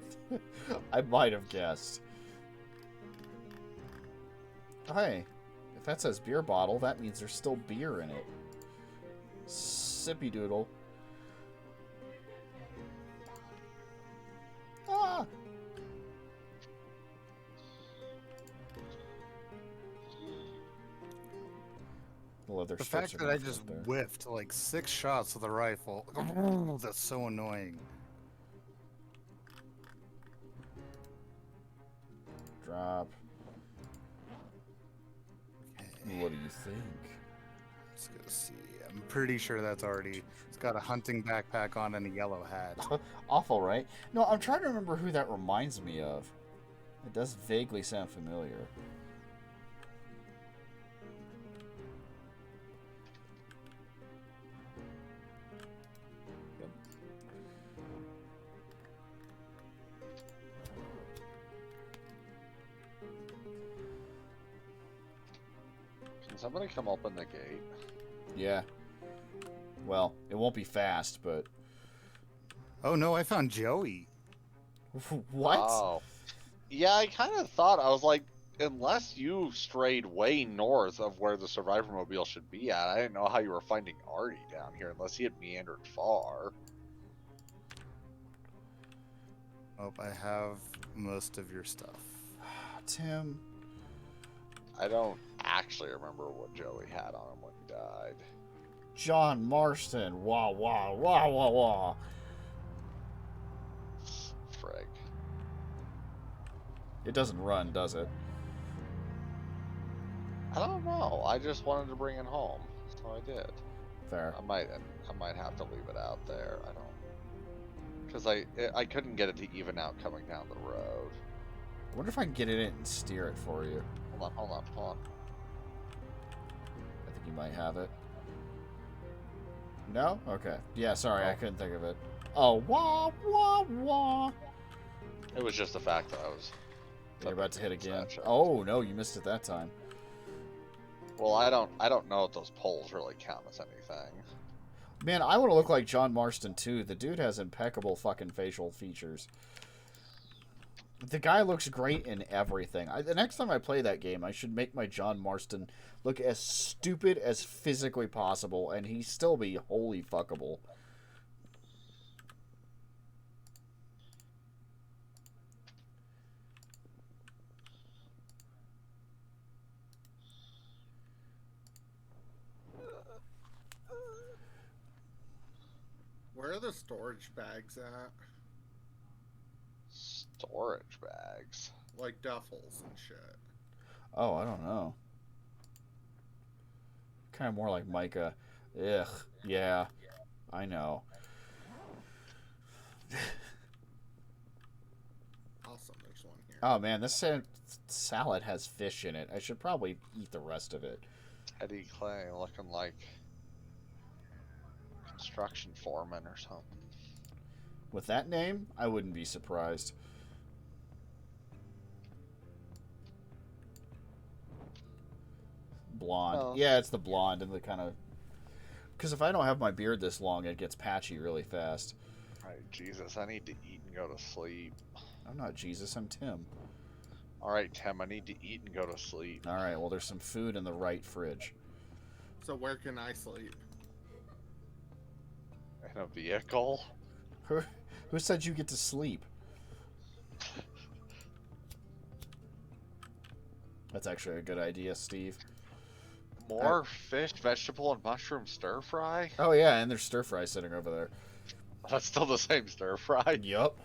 might have guessed. Hey, if that says beer bottle, that means there's still beer in it. Sippy doodle. Ah! The fact that I just whiffed like 6 shots with a rifle, that's so annoying. Drop. What do you think? Let's go see. I'm pretty sure that's already... It's got a hunting backpack on and a yellow hat. Awful, right? No, I'm trying to remember who that reminds me of. It does vaguely sound familiar. somebody come open the gate? Yeah. Well, it won't be fast, but... Oh no, I found Joey. What? Oh. Yeah, I kind of thought, I was like, unless you strayed way north of where the Survivor Mobile should be at, I didn't know how you were finding Artie down here, unless he had meandered far. Oh, I have most of your stuff. Tim. I don't actually remember what Joey had on him when he died. John Marston. Wah, wah, wah, wah, wah. Frig. It doesn't run, does it? I don't know. I just wanted to bring it home, so I did. Fair. I might have to leave it out there. I don't, because I couldn't get it to even out coming down the road. I wonder if I can get it in and steer it for you. Hold on. I think you might have it. No? Okay. Yeah, sorry, I couldn't think of it. Oh, wah, wah, wah. It was just the fact that I was. You're about to hit again. Gotcha. Oh, no, you missed it that time. Well, I don't know if those poles really count as anything. Man, I want to look like John Marston, too. The dude has impeccable fucking facial features. The guy looks great in everything. The next time I play that game, I should make my John Marston look as stupid as physically possible, and he still be wholly fuckable. Where are the storage bags at? Storage bags. Like duffels and shit. Oh, I don't know. Kind of more like Micah. Ugh. Yeah. I know. Awesome, there's one here. Oh, man, this salad has fish in it. I should probably eat the rest of it. Eddie Clay looking like construction foreman or something. With that name, I wouldn't be surprised. Blonde. Oh. Yeah, it's the blonde and the kind of... Because if I don't have my beard this long, it gets patchy really fast. Alright, Jesus, I need to eat and go to sleep. I'm not Jesus, I'm Tim. Alright, Tim, I need to eat and go to sleep. Alright, well, there's some food in the right fridge. So where can I sleep? In a vehicle? Who said you get to sleep? That's actually a good idea, Steve. More fish, vegetable, and mushroom stir fry? Oh, yeah, and there's stir fry sitting over there. That's still the same stir fry? Yup.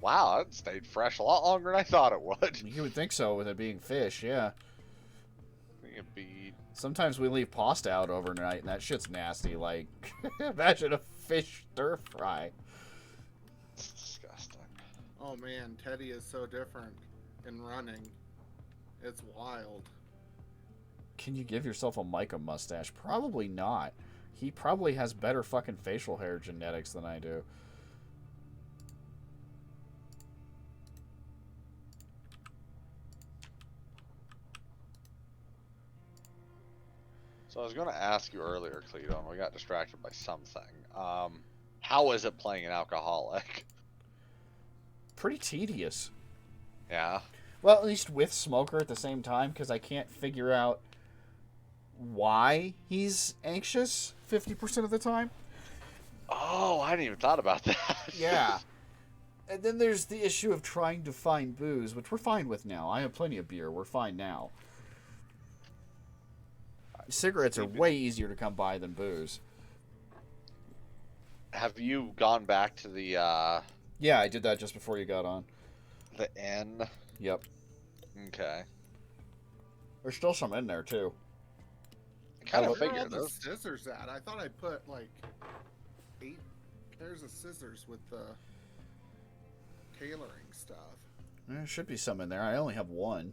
Wow, that stayed fresh a lot longer than I thought it would. You would think so with it being fish, yeah. It'd be... Sometimes we leave pasta out overnight, and that shit's nasty. Like, imagine a fish stir fry. It's disgusting. Oh man, Teddy is so different in running. It's wild. Can you give yourself a Micah mustache? Probably not. He probably has better fucking facial hair genetics than I do. So I was going to ask you earlier, Cleto, and we got distracted by something. How is it playing an alcoholic? Pretty tedious. Yeah. Well, at least with Smoker at the same time, because I can't figure out why he's anxious 50% of the time. Oh, I hadn't even thought about that. Yeah. And then there's the issue of trying to find booze, which we're fine with now. I have plenty of beer. We're fine now. Cigarettes are way easier to come by than booze. Have you gone back to the, Yeah, I did that just before you got on. the inn? Yep. Okay. There's still some in there, too. I kind of Where are all figured the those. scissors at? I thought I put like 8 pairs of scissors with the tailoring stuff. There should be some in there. I only have one.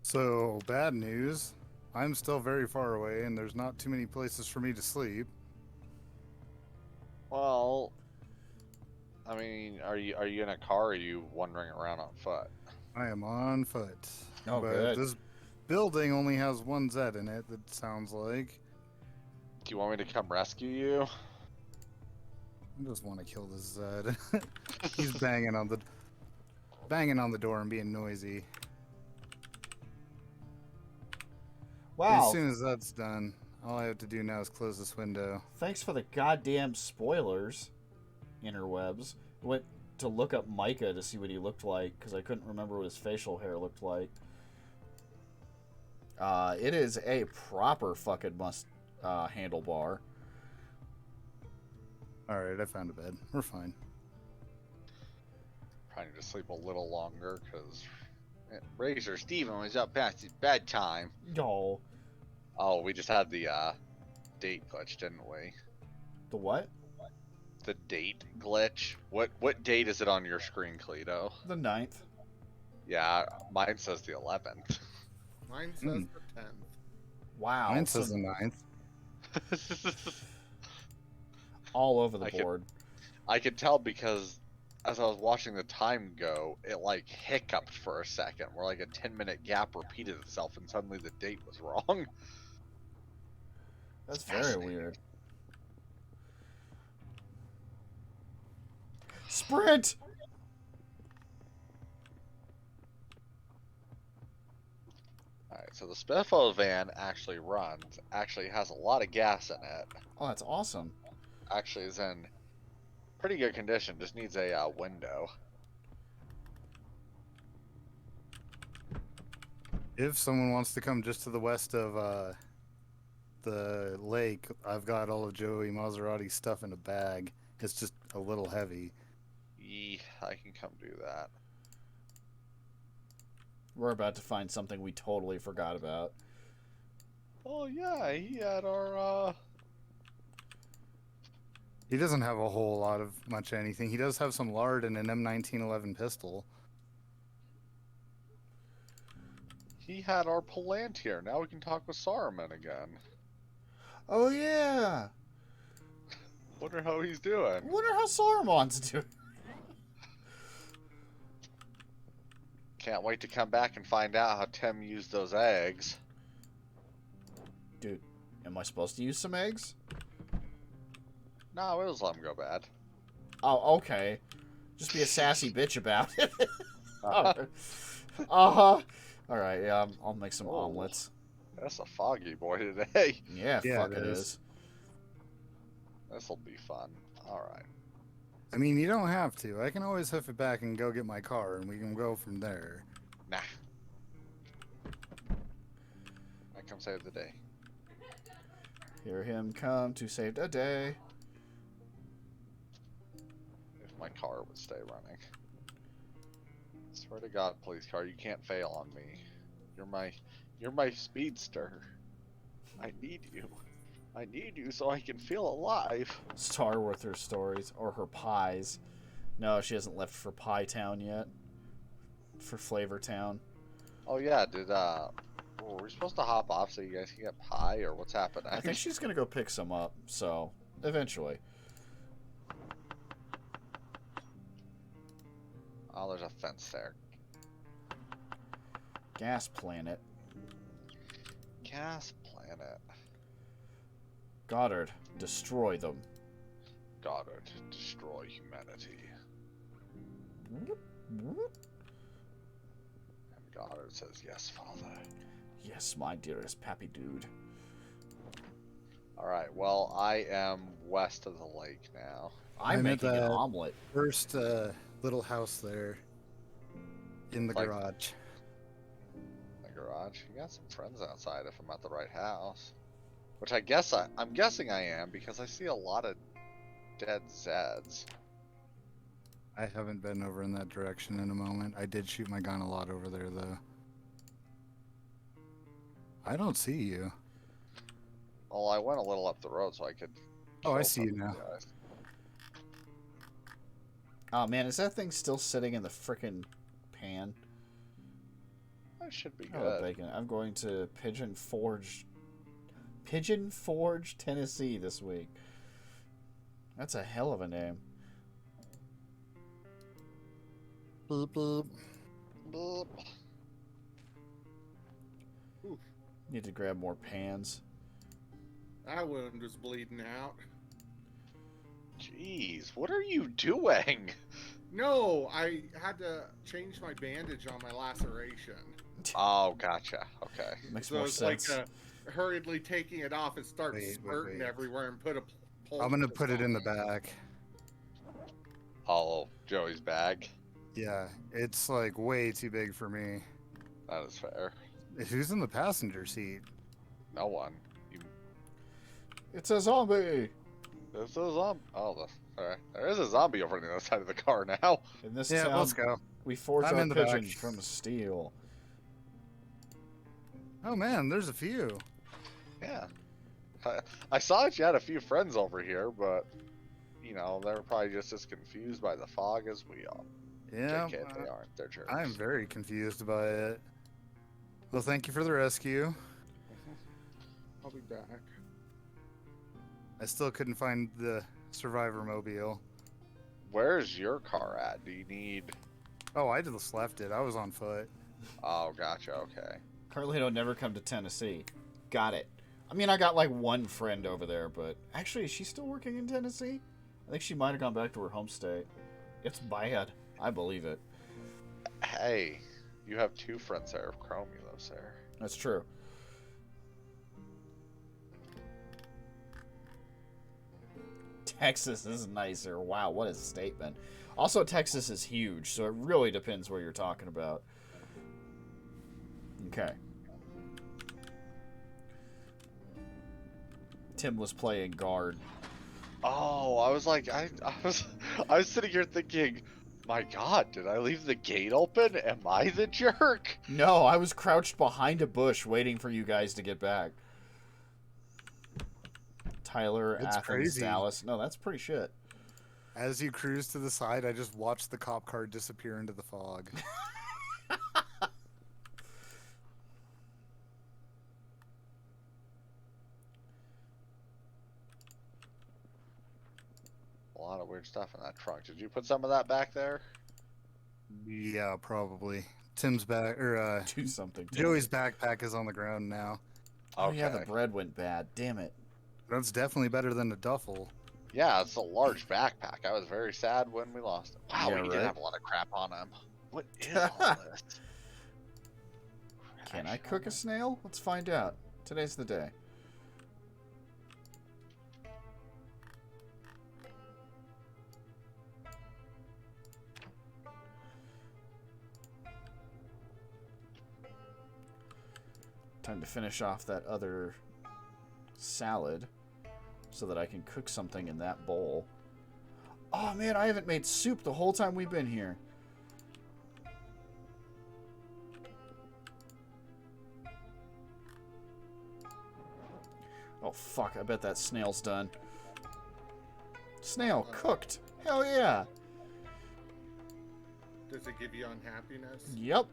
So, bad news. I'm still very far away, and there's not too many places for me to sleep. Well, I mean, are you in a car or are you wandering around on foot? I am on foot. Oh, but good. this building only has one Z in it, it sounds like. Do you want me to come rescue you? I just want to kill this Z. He's banging on the door and being noisy. Wow. As soon as that's done, all I have to do now is close this window. Thanks for the goddamn spoilers, interwebs. Went to look up Micah to see what he looked like because I couldn't remember what his facial hair looked like. It is a proper fucking handlebar. Alright, I found a bed. We're fine. Probably need to sleep a little longer because Razor Steven was up past his bedtime. Y'all. Oh, we just had the date glitch, didn't we? The what? The date glitch. What date is it on your screen, Carledo? The 9th. Yeah, mine says the 11th. Mine says the 10th. Wow. Mine says the 9th. All over the board. I could tell because as I was watching the time go, it like hiccuped for a second, where like a 10-minute gap repeated itself, and suddenly the date was wrong. That's very weird. Sprint! Alright, so the Spiffo van actually runs, actually has a lot of gas in it. Oh, that's awesome. Actually is in pretty good condition, just needs a window. If someone wants to come just to the west of the lake, I've got all of Joey Maserati's stuff in a bag. It's just a little heavy. I can come do that. We're about to find something we totally forgot about. Oh yeah, he had our He doesn't have a whole lot of much anything. He does have some lard and an M1911 pistol. He had our Palantir. Now we can talk with Saruman again. Oh, yeah. Wonder how he's doing. Wonder how Saruman's doing. Can't wait to come back and find out how Tim used those eggs. Dude, am I supposed to use some eggs? No, it was let him go bad. Oh, okay. Just be a sassy bitch about it. Uh-huh. Alright, yeah, I'll make some omelets. That's a foggy boy today. Yeah, fuck it is. This'll be fun. Alright. I mean, you don't have to. I can always hoof it back and go get my car, and we can go from there. Nah. I come save the day. Hear him come to save the day. If my car would stay running. Swear to God, police car, you can't fail on me. You're my speedster. I need you. I need you so I can feel alive. Star with her stories, or her pies. No, she hasn't left for Pie Town yet. For Flavor Town. Oh yeah, were we supposed to hop off so you guys can get pie, or what's happening? I think she's gonna go pick some up, so eventually. Oh, there's a fence there. Gas Planet. Gas planet. Goddard, destroy them. Goddard, destroy humanity. And Goddard says, yes, father. Yes, my dearest pappy dude. Alright, well, I am west of the lake now. I'm at making an the omelet. First little house there in the garage. The garage? You got some friends outside if I'm at the right house. Which I'm guessing I am because I see a lot of dead Zeds. I haven't been over in that direction in a moment. I did shoot my gun a lot over there, though. I don't see you. Well, I went a little up the road so I could... Oh, I kill see you some of now. guys. Oh man, is that thing still sitting in the frickin' pan? That should be Oh, good. bacon. I'm going to Pigeon Forge, Tennessee this week. That's a hell of a name. Beep beep. Boop. Need to grab more pans. That wound was bleeding out. Jeez, what are you doing? No, I had to change my bandage on my laceration. Oh, gotcha. Okay. Makes So more it's like sense. hurriedly taking it off and start Wait, spurting wait. everywhere and put a I'm gonna poultice put it on in the back. Oh, Joey's bag. Yeah, it's like way too big for me. That is fair. Who's in the passenger seat? No one. It's a zombie! There's a zombie. Oh, alright. There is a zombie over on the other side of the car now. In this Yeah, town, let's go. we forge I'm our in the back. pigeons from steel. Oh man, there's a few. Yeah. I saw that you had a few friends over here, but, you know, they're probably just as confused by the fog as we are. Yeah, JK, they aren't. They're jerks. I'm very confused by it. Well, thank you for the rescue. I'll be back. I still couldn't find the survivor mobile. Where's your car at? Do you need... Oh, I just left it. I was on foot. Oh, gotcha. Okay. Carledo never come to Tennessee. Got it. I mean, I got like one friend over there, but actually, is she still working in Tennessee? I think she might have gone back to her home state. It's bad. I believe it. Hey, you have two friends there. Chromie lives there. That's true. Texas is nicer. Wow, what a statement. Also, Texas is huge, so it really depends where you're talking about. Okay. Tim was playing guard. Oh, I was like, I was sitting here thinking, my God, did I leave the gate open? Am I the jerk? No, I was crouched behind a bush waiting for you guys to get back. Tyler, That's Athens, crazy. Dallas. No, that's pretty shit. As you cruise to the side, I just watched the cop car disappear into the fog. A lot of weird stuff in that trunk. Did you put some of that back there? Yeah, probably. Tim's back, or Do something. Tim. Joey's backpack is on the ground now. Oh yeah, the Okay. bread went bad. Damn it. That's definitely better than a duffel. Yeah, it's a large backpack. I was very sad when we lost it. Wow, Yeah, we did right? have a lot of crap on him. What is all this? Can I cook a snail? Let's find out. Today's the day. Time to finish off that other salad so that I can cook something in that bowl. Oh man, I haven't made soup the whole time we've been here. Oh fuck, I bet that snail's done. Snail cooked. Hell yeah. Does it give you unhappiness? Yep.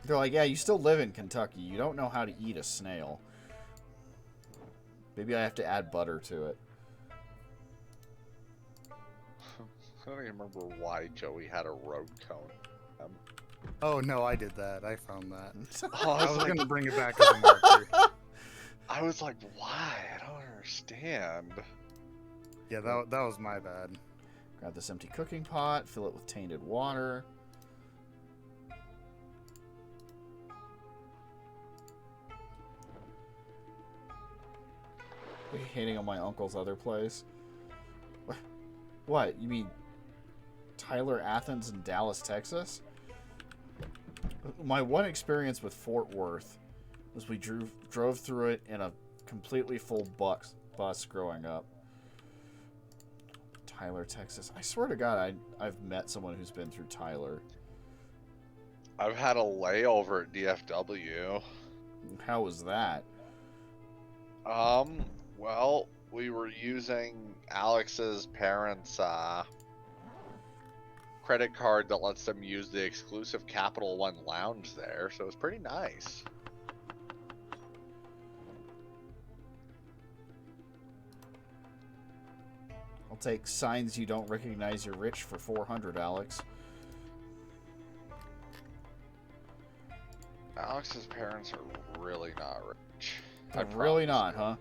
They're like, yeah, you still live in Kentucky. You don't know how to eat a snail. Maybe I have to add butter to it. I don't even remember why Joey had a road cone. Oh no, I did that. I found that. Oh, I was gonna bring it back as a marker. I was like, why? I don't understand. Yeah, that was my bad. Grab this empty cooking pot, fill it with tainted water. Are you hating on my uncle's other place? What? You mean Tyler, Athens, and Dallas, Texas? My one experience with Fort Worth was we drove through it in a completely full bus growing up. Tyler, Texas. I swear to God, I've met someone who's been through Tyler. I've had a layover at DFW. How was that? Well, we were using Alex's parents' credit card that lets them use the exclusive Capital One lounge there, so it was pretty nice. I'll take signs you don't recognize you're rich for 400, Alex. Alex's parents are really not rich. They're really not, you. huh?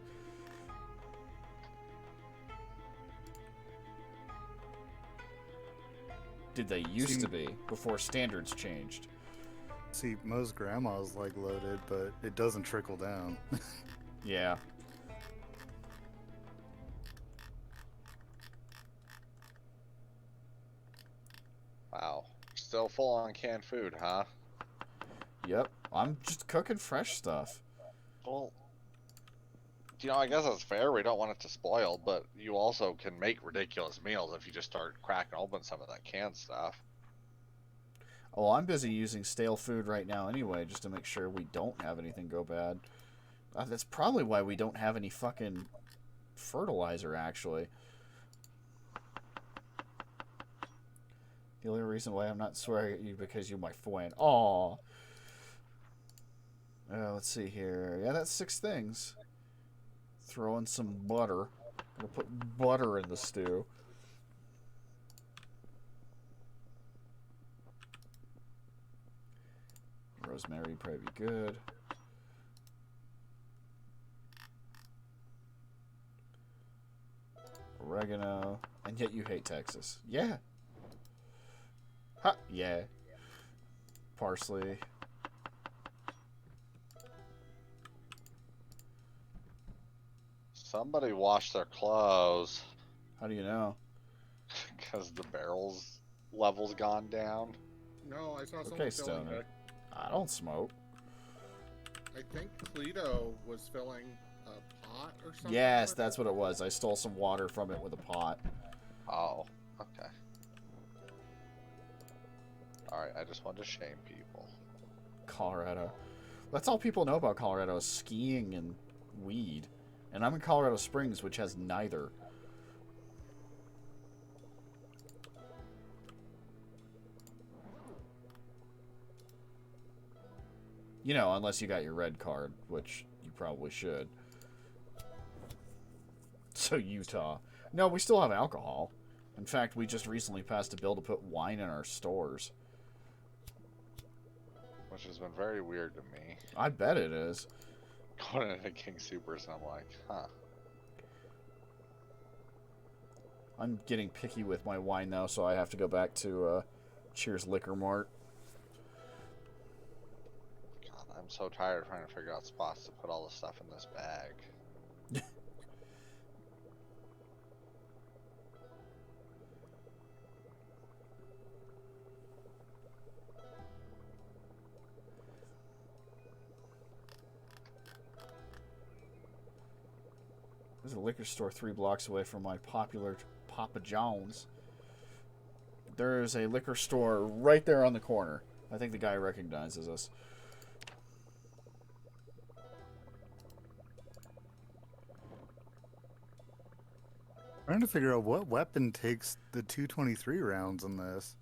Did they used to be before standards changed? See, most grandmas like loaded, but it doesn't trickle down. Yeah. Wow. Still full on canned food, huh? Yep. I'm just cooking fresh stuff. Well, you know, I guess that's fair. We don't want it to spoil, but you also can make ridiculous meals if you just start cracking open some of that canned stuff. Oh, I'm busy using stale food right now anyway, just to make sure we don't have anything go bad. That's probably why we don't have any fucking fertilizer, actually. The only reason why I'm not swearing at you because you're my friend. Aw. Let's see here. Yeah, that's 6 things. Throw in some butter. Gonna put butter in the stew. Rosemary would probably be good. Oregano. And yet you hate Texas. Yeah. Ha! Yeah. Parsley. Somebody washed their clothes. How do you know? Because the barrels level's gone down. No, I saw someone Okay, filling Stoner. it. I don't smoke. I think Carledo was filling a pot or something. Yes, with that's it. what it was. I stole some water from it with a pot. Oh, okay. Alright, I just wanted to shame people. Colorado. That's all people know about Colorado is skiing and weed. And I'm in Colorado Springs, which has neither. You know, unless you got your red card, which you probably should. So Utah. No, we still have alcohol. In fact, we just recently passed a bill to put wine in our stores. Which has been very weird to me. I bet it is. Going into King Supers and I'm like, huh. I'm getting picky with my wine now, so I have to go back to Cheers Liquor Mart. God, I'm so tired of trying to figure out spots to put all the stuff in this bag. There's a liquor store 3 blocks away from my popular Papa John's. There's a liquor store right there on the corner. I think the guy recognizes us. Trying to figure out what weapon takes the 223 rounds in this.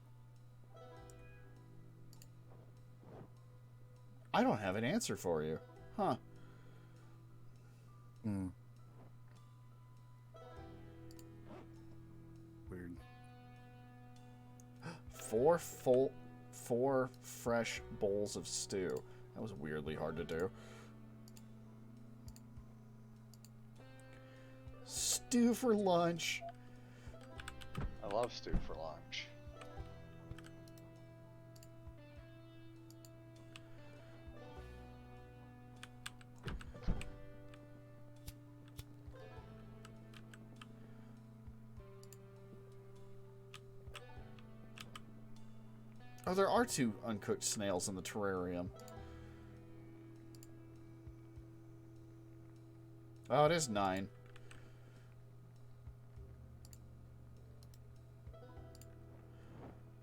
I don't have an answer for you. Huh. Hmm. Weird. 4 fresh bowls of stew. That was weirdly hard to do. Stew for lunch. I love stew for lunch. Oh, there are 2 uncooked snails in the terrarium. Oh, it is 9.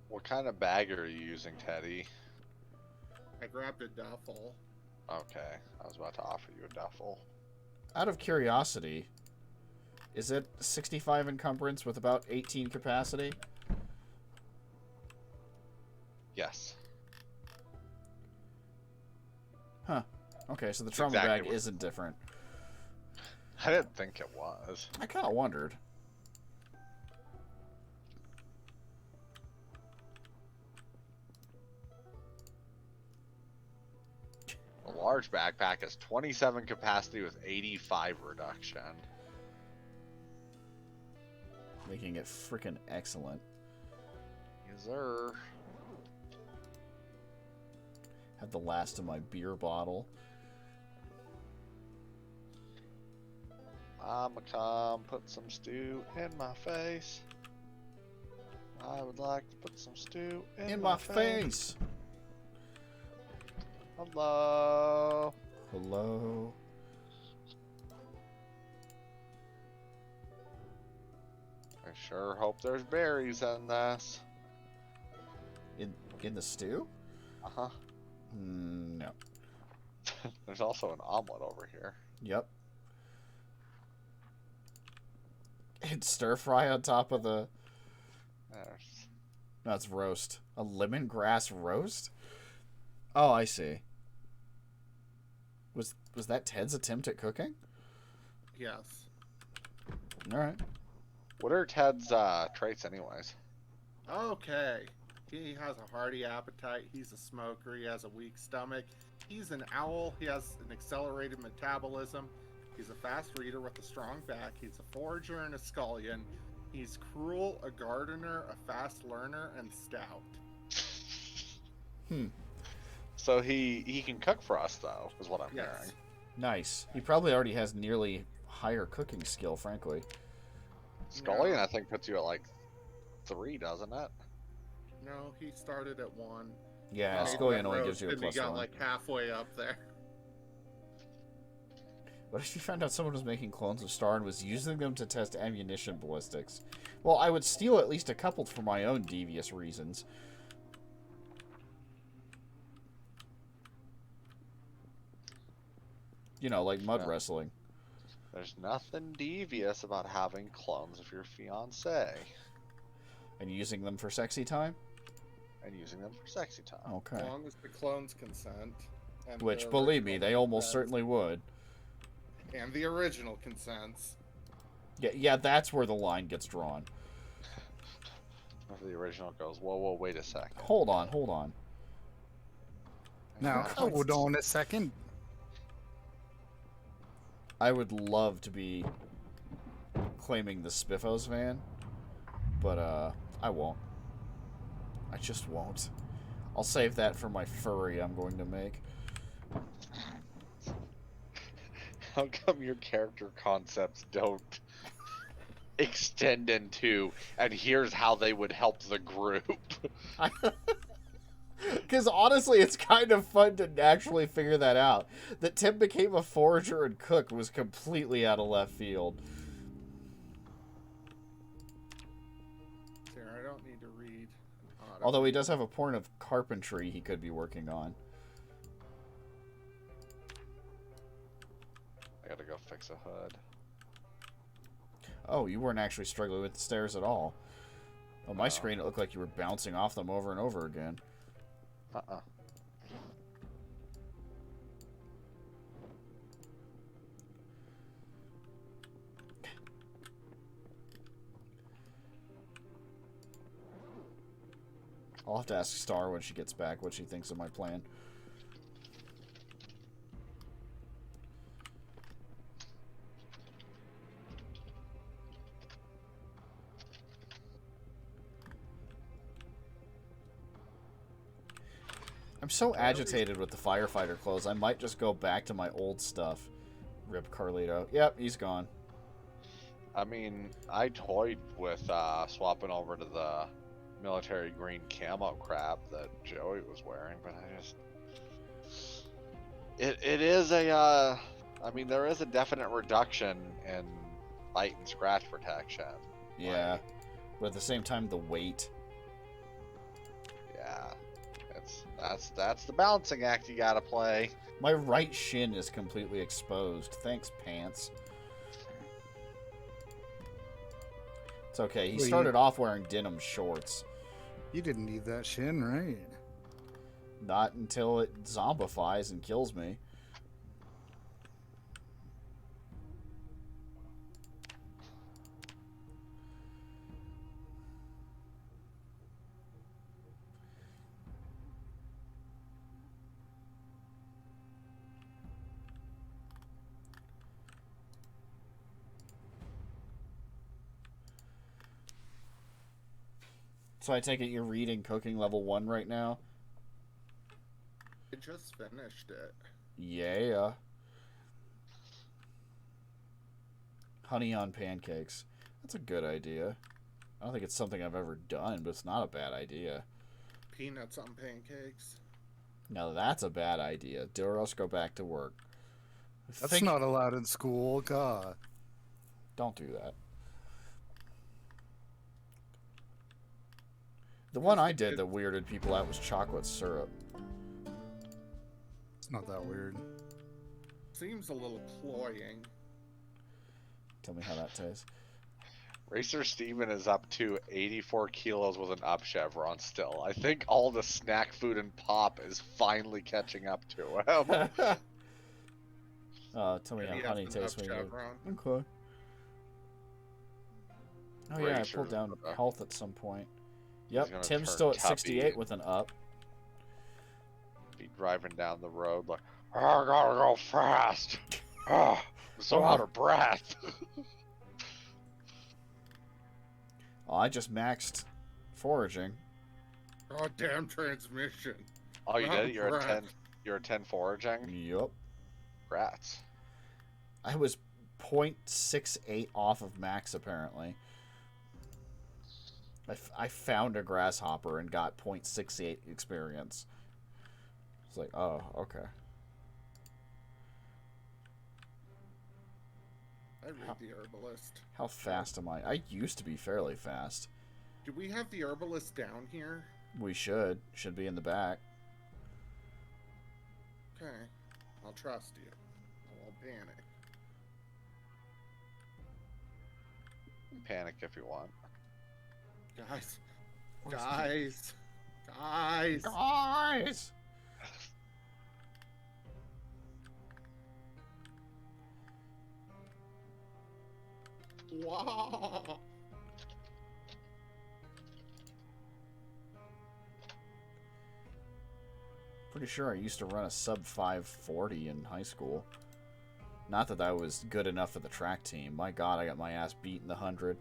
What kind of bag are you using, Teddy? I grabbed a duffel. Okay, I was about to offer you a duffel. Out of curiosity, is it 65 encumbrance with about 18 capacity? Yes. Huh. Okay, so the That's trauma exactly bag what- isn't different. I didn't think it was. I kind of wondered. The large backpack has 27 capacity with 85 reduction. Making it freaking excellent. Yes, sir. Have the last of my beer bottle. I'ma come put some stew in my face. I would like to put some stew in my face. Hello. Hello. I sure hope there's berries in this. In the stew? Uh-huh. No. There's also an omelet over here. Yep. And stir fry on top of the... There's... No, it's roast. A lemongrass roast? Oh, I see. Was that Ted's attempt at cooking? Yes. Alright. What are Ted's traits anyways? Okay. He has a hearty appetite. He's a smoker. He has a weak stomach. He's an owl. He has an accelerated metabolism. He's a fast reader with a strong back. He's a forager and a scullion. He's cruel, a gardener, a fast learner, and stout. So he can cook for us though, is what I'm Yes. hearing. Nice. He probably already has nearly higher cooking skill, frankly. Scullion, I think, puts you at like 3, doesn't it? No, he started at 1. Yeah, Made Scullion that only roast, gives you a and plus he got 1. like halfway up there. What if you found out someone was making clones of Star and was using them to test ammunition ballistics? Well, I would steal at least a couple for my own devious reasons. You know, like mud wrestling. There's nothing devious about having clones of your fiancé. And using them for sexy time? And using them for sexy time. Okay. As long as the clones consent. And Which, the believe me, original they almost consents. certainly would. And the original consents. Yeah, that's where the line gets drawn. If the original goes, whoa, wait a second. Hold on. Now, hold on a second. I would love to be claiming the Spiffos van, but I won't. I just won't. I'll save that for my furry I'm going to make. How come your character concepts don't extend into, and here's how they would help the group? Because honestly, it's kind of fun to actually figure that out. That Tim became a forager and cook was completely out of left field. Here, I don't need to read. Although he does have a point of carpentry he could be working on. I gotta go fix a hood. Oh, you weren't actually struggling with the stairs at all. On my screen, it looked like you were bouncing off them over and over again. I'll have to ask Star when she gets back what she thinks of my plan. I'm so agitated with the firefighter clothes, I might just go back to my old stuff. Rip Carledo. Yep, he's gone. I mean, I toyed with swapping over to the military green camo crap that Joey was wearing, but I just... It is a, I mean, there is a definite reduction in bite and scratch protection. Yeah, Like, but at the same time, the weight. yeah. That's the balancing act you gotta play. My right shin is completely exposed. Thanks, pants. It's okay. He Well, started off wearing denim shorts. You didn't need that shin, right? Not until it zombifies and kills me. So I take it you're reading cooking level 1 right now? I just finished it. Yeah. Honey on pancakes. That's a good idea. I don't think it's something I've ever done, but it's not a bad idea. Peanuts on pancakes. Now that's a bad idea. Do or else go back to work. That's not allowed in school. God. Don't do that. The one I did that weirded people out was chocolate syrup. It's not that weird. Seems a little cloying. Tell me how that tastes. Racer Steven is up to 84 kilos with an up chevron still. I think all the snack food and pop is finally catching up to him. Tell me how honey tastes when you do. Okay. Oh yeah, I pulled down health at some point. Yep, Tim's still at 68 with an up. Be driving down the road like, oh, I gotta go fast. Oh, I'm so out of breath. Oh, I just maxed foraging. Oh, damn transmission. Oh, you did it? You're at 10. You're at 10 foraging? Yep. Rats. I was 0.68 off of max, apparently. I found a grasshopper and got 0.68 experience. It's like, oh, okay. I read the herbalist. How fast am I? I used to be fairly fast. Do we have the herbalist down here? We should. Should be in the back. Okay. I'll trust you. I won't panic. Panic if you want. Guys. Guys. Guys. Guys! Wow. Pretty sure I used to run a sub 540 in high school. Not that that was good enough for the track team. My god, I got my ass beat in the 100.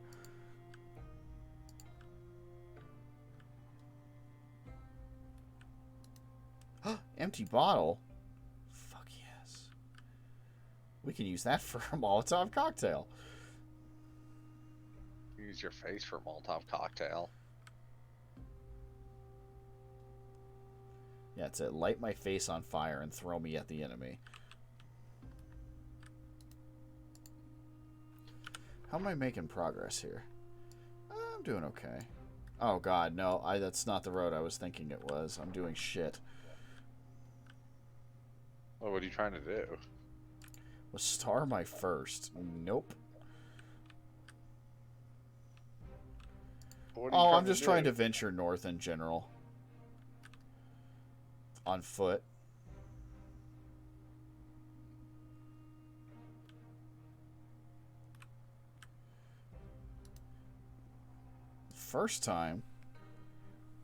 Empty bottle? Fuck yes. We can use that for a Molotov cocktail. Use your face for a Molotov cocktail. Yeah, it's it. Light my face on fire and throw me at the enemy. How am I making progress here? I'm doing okay. Oh god, no. That's not the road I was thinking it was. I'm doing shit. Well, what are you trying to do? Was star my first? Nope. Oh, I'm just trying to venture north in general. On foot. First time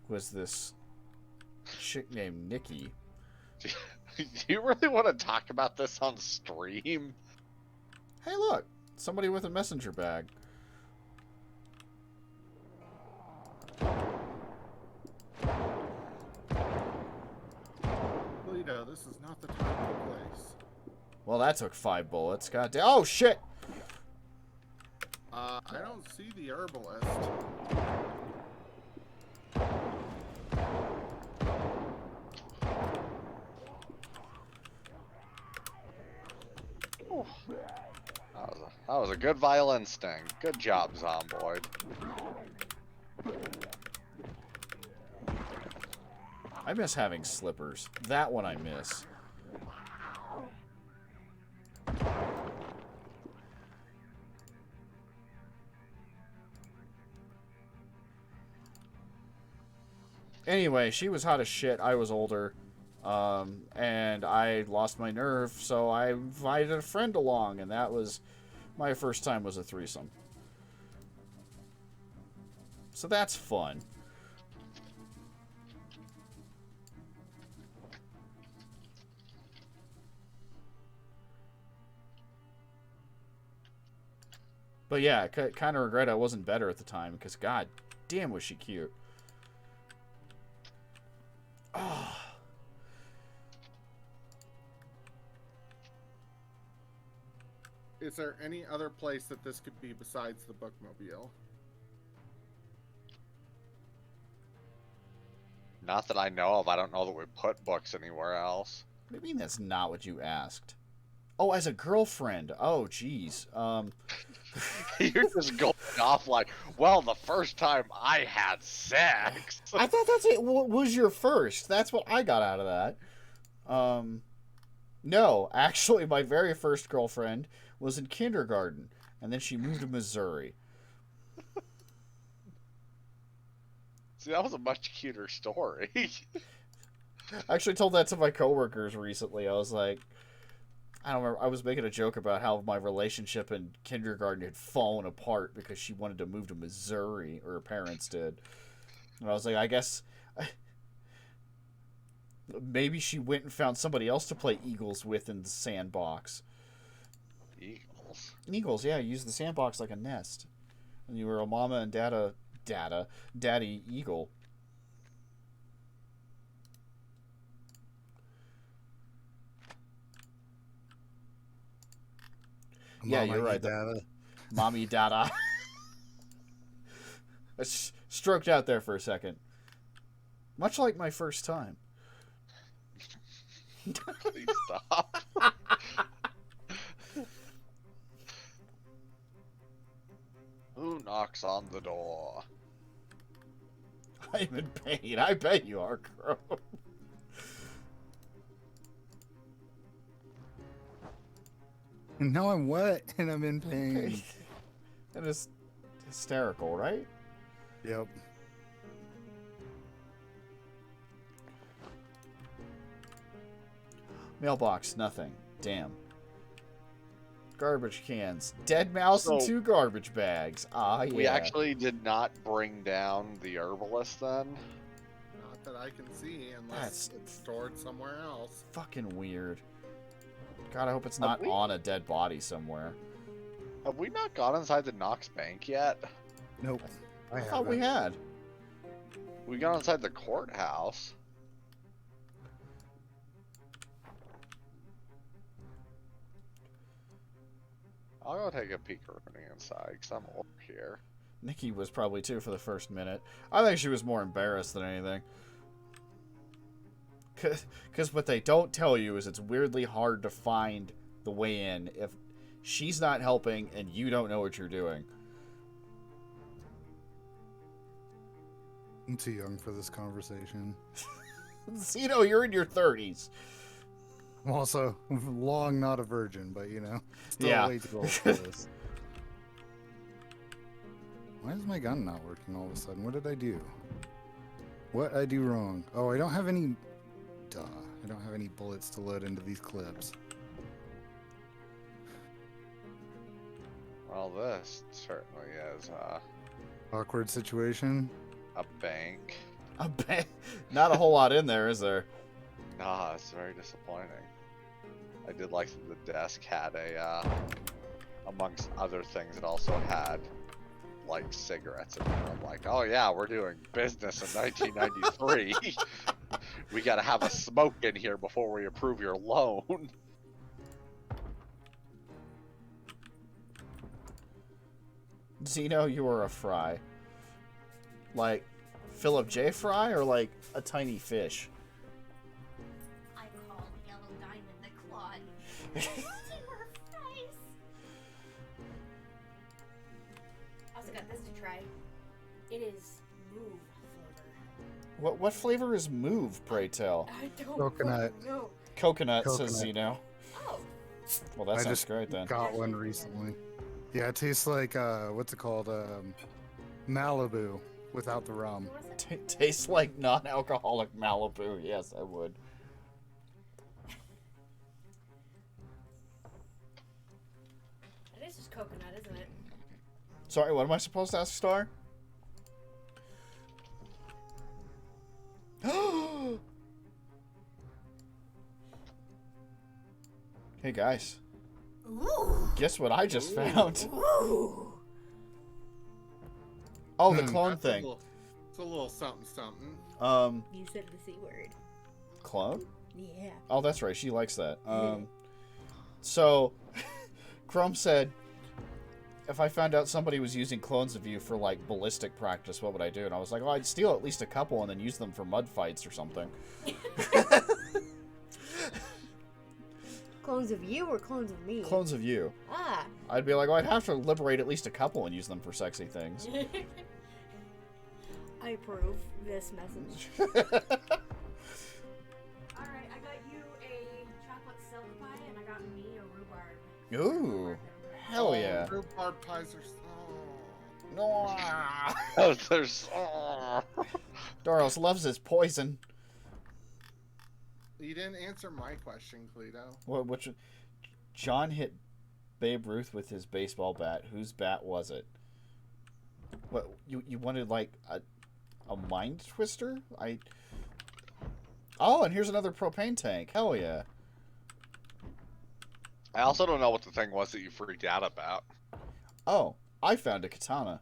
was this chick named Nikki. Do you really want to talk about this on stream? Hey, look! Somebody with a messenger bag. Carledo, this is not the time or place. Well, that took 5 bullets. God damn. Oh, shit! I don't see the herbalist. That was a good violin sting. Good job, Zomboid. I miss having slippers. That one I miss. Anyway, she was hot as shit. I was older. And I lost my nerve, so I invited a friend along, and that was... my first time was a threesome. So that's fun. But yeah, kind of regret I wasn't better at the time, because god damn was she cute. Is there any other place that this could be besides the bookmobile? Not that I know of. I don't know that we put books anywhere else. What do you mean that's not what you asked? Oh, as a girlfriend. Oh, jeez. You're just going off like, well, the first time I had sex. I thought that's it. Was your first? That's what I got out of that. No, actually, my very first girlfriend was in kindergarten, and then she moved to Missouri. See, that was a much cuter story. I actually told that to my coworkers recently. I was like, I don't remember. I was making a joke about how my relationship in kindergarten had fallen apart because she wanted to move to Missouri, or her parents did. And I was like, I guess maybe she went and found somebody else to play Eagles with in the sandbox. Eagles? Eagles, yeah. You use the sandbox like a nest. And you were a mama and daddy eagle. Yeah, you're right. Dada. Mommy dada. I stroked out there for a second. Much like my first time. Please stop. Who knocks on the door? I'm in pain. I bet you are, Crow. And now I'm wet and I'm in pain. That is hysterical, right? Yep. Mailbox, nothing. Damn. Garbage cans. Dead mouse and So- 2 garbage bags. Ah, yeah. We actually did not bring down the herbalist then. Not that I can see, unless That's- it's stored somewhere else. Fucking weird. God, I hope it's not we- on a dead body somewhere. Have we not gone inside the Knox Bank yet? Nope. I thought we had. We got inside the courthouse. I'll go take a peek running inside because I'm over here. Nikki was probably too for the first minute. I think she was more embarrassed than anything. Because what they don't tell you is it's weirdly hard to find the way in if she's not helping and you don't know what you're doing. I'm too young for this conversation. Zeno, you're in your 30s. I'm also long not a virgin, but you know, still Yeah. way too old for this. Why is my gun not working all of a sudden? What did I do? What I do wrong? Oh, I don't have any... Duh. I don't have any bullets to load into these clips. Well, this certainly is Awkward situation. a bank. Not a whole lot in there, is there? Nah, it's very disappointing. I did like that the desk had a, amongst other things, it also had, like, cigarettes in there. I'm like, oh yeah, we're doing business in 1993. We gotta have a smoke in here before we approve your loan. Zeno, you were a fry. Like, Philip J. Fry, or like a tiny fish? I call Yellow Diamond the Claw. See her face. Also got this to try. It is move flavor. What flavor is move, pray tell? I don't Coconut. know. Coconut, Coconut. says Zeno. Oh, Well, that I sounds just great then. got one recently. Yeah, it tastes like, what's it called? Malibu without the rum. what's it? Tastes like non-alcoholic Malibu. Yes, I would. It is just coconut, isn't it? Sorry, what am I supposed to ask, Star? Hey guys, Ooh. guess what I just found? Ooh. Oh, the Hmm. clone That's thing. It's a little something something. You said the C word. Clone? Yeah. Oh, that's right. She likes that. So, Chrome said, if I found out somebody was using clones of you for, like, ballistic practice, what would I do? And I was like, well, I'd steal at least a couple and then use them for mud fights or something. Clones of you or clones of me? Clones of you. Ah. I'd be like, well, I'd have to liberate at least a couple and use them for sexy things. I approve this message. Alright, I got you a chocolate silk pie, and I got me a rhubarb. Ooh. Hell yeah. Rhubarb pies are No. Oh, there's. Doros loves his poison. You didn't answer my question, Carledo. What? Which? John hit Babe Ruth with his baseball bat. Whose bat was it? What? You wanted like a mind twister? Oh, and here's another propane tank. Hell yeah. I also don't know what the thing was that you freaked out about. Oh, I found a katana.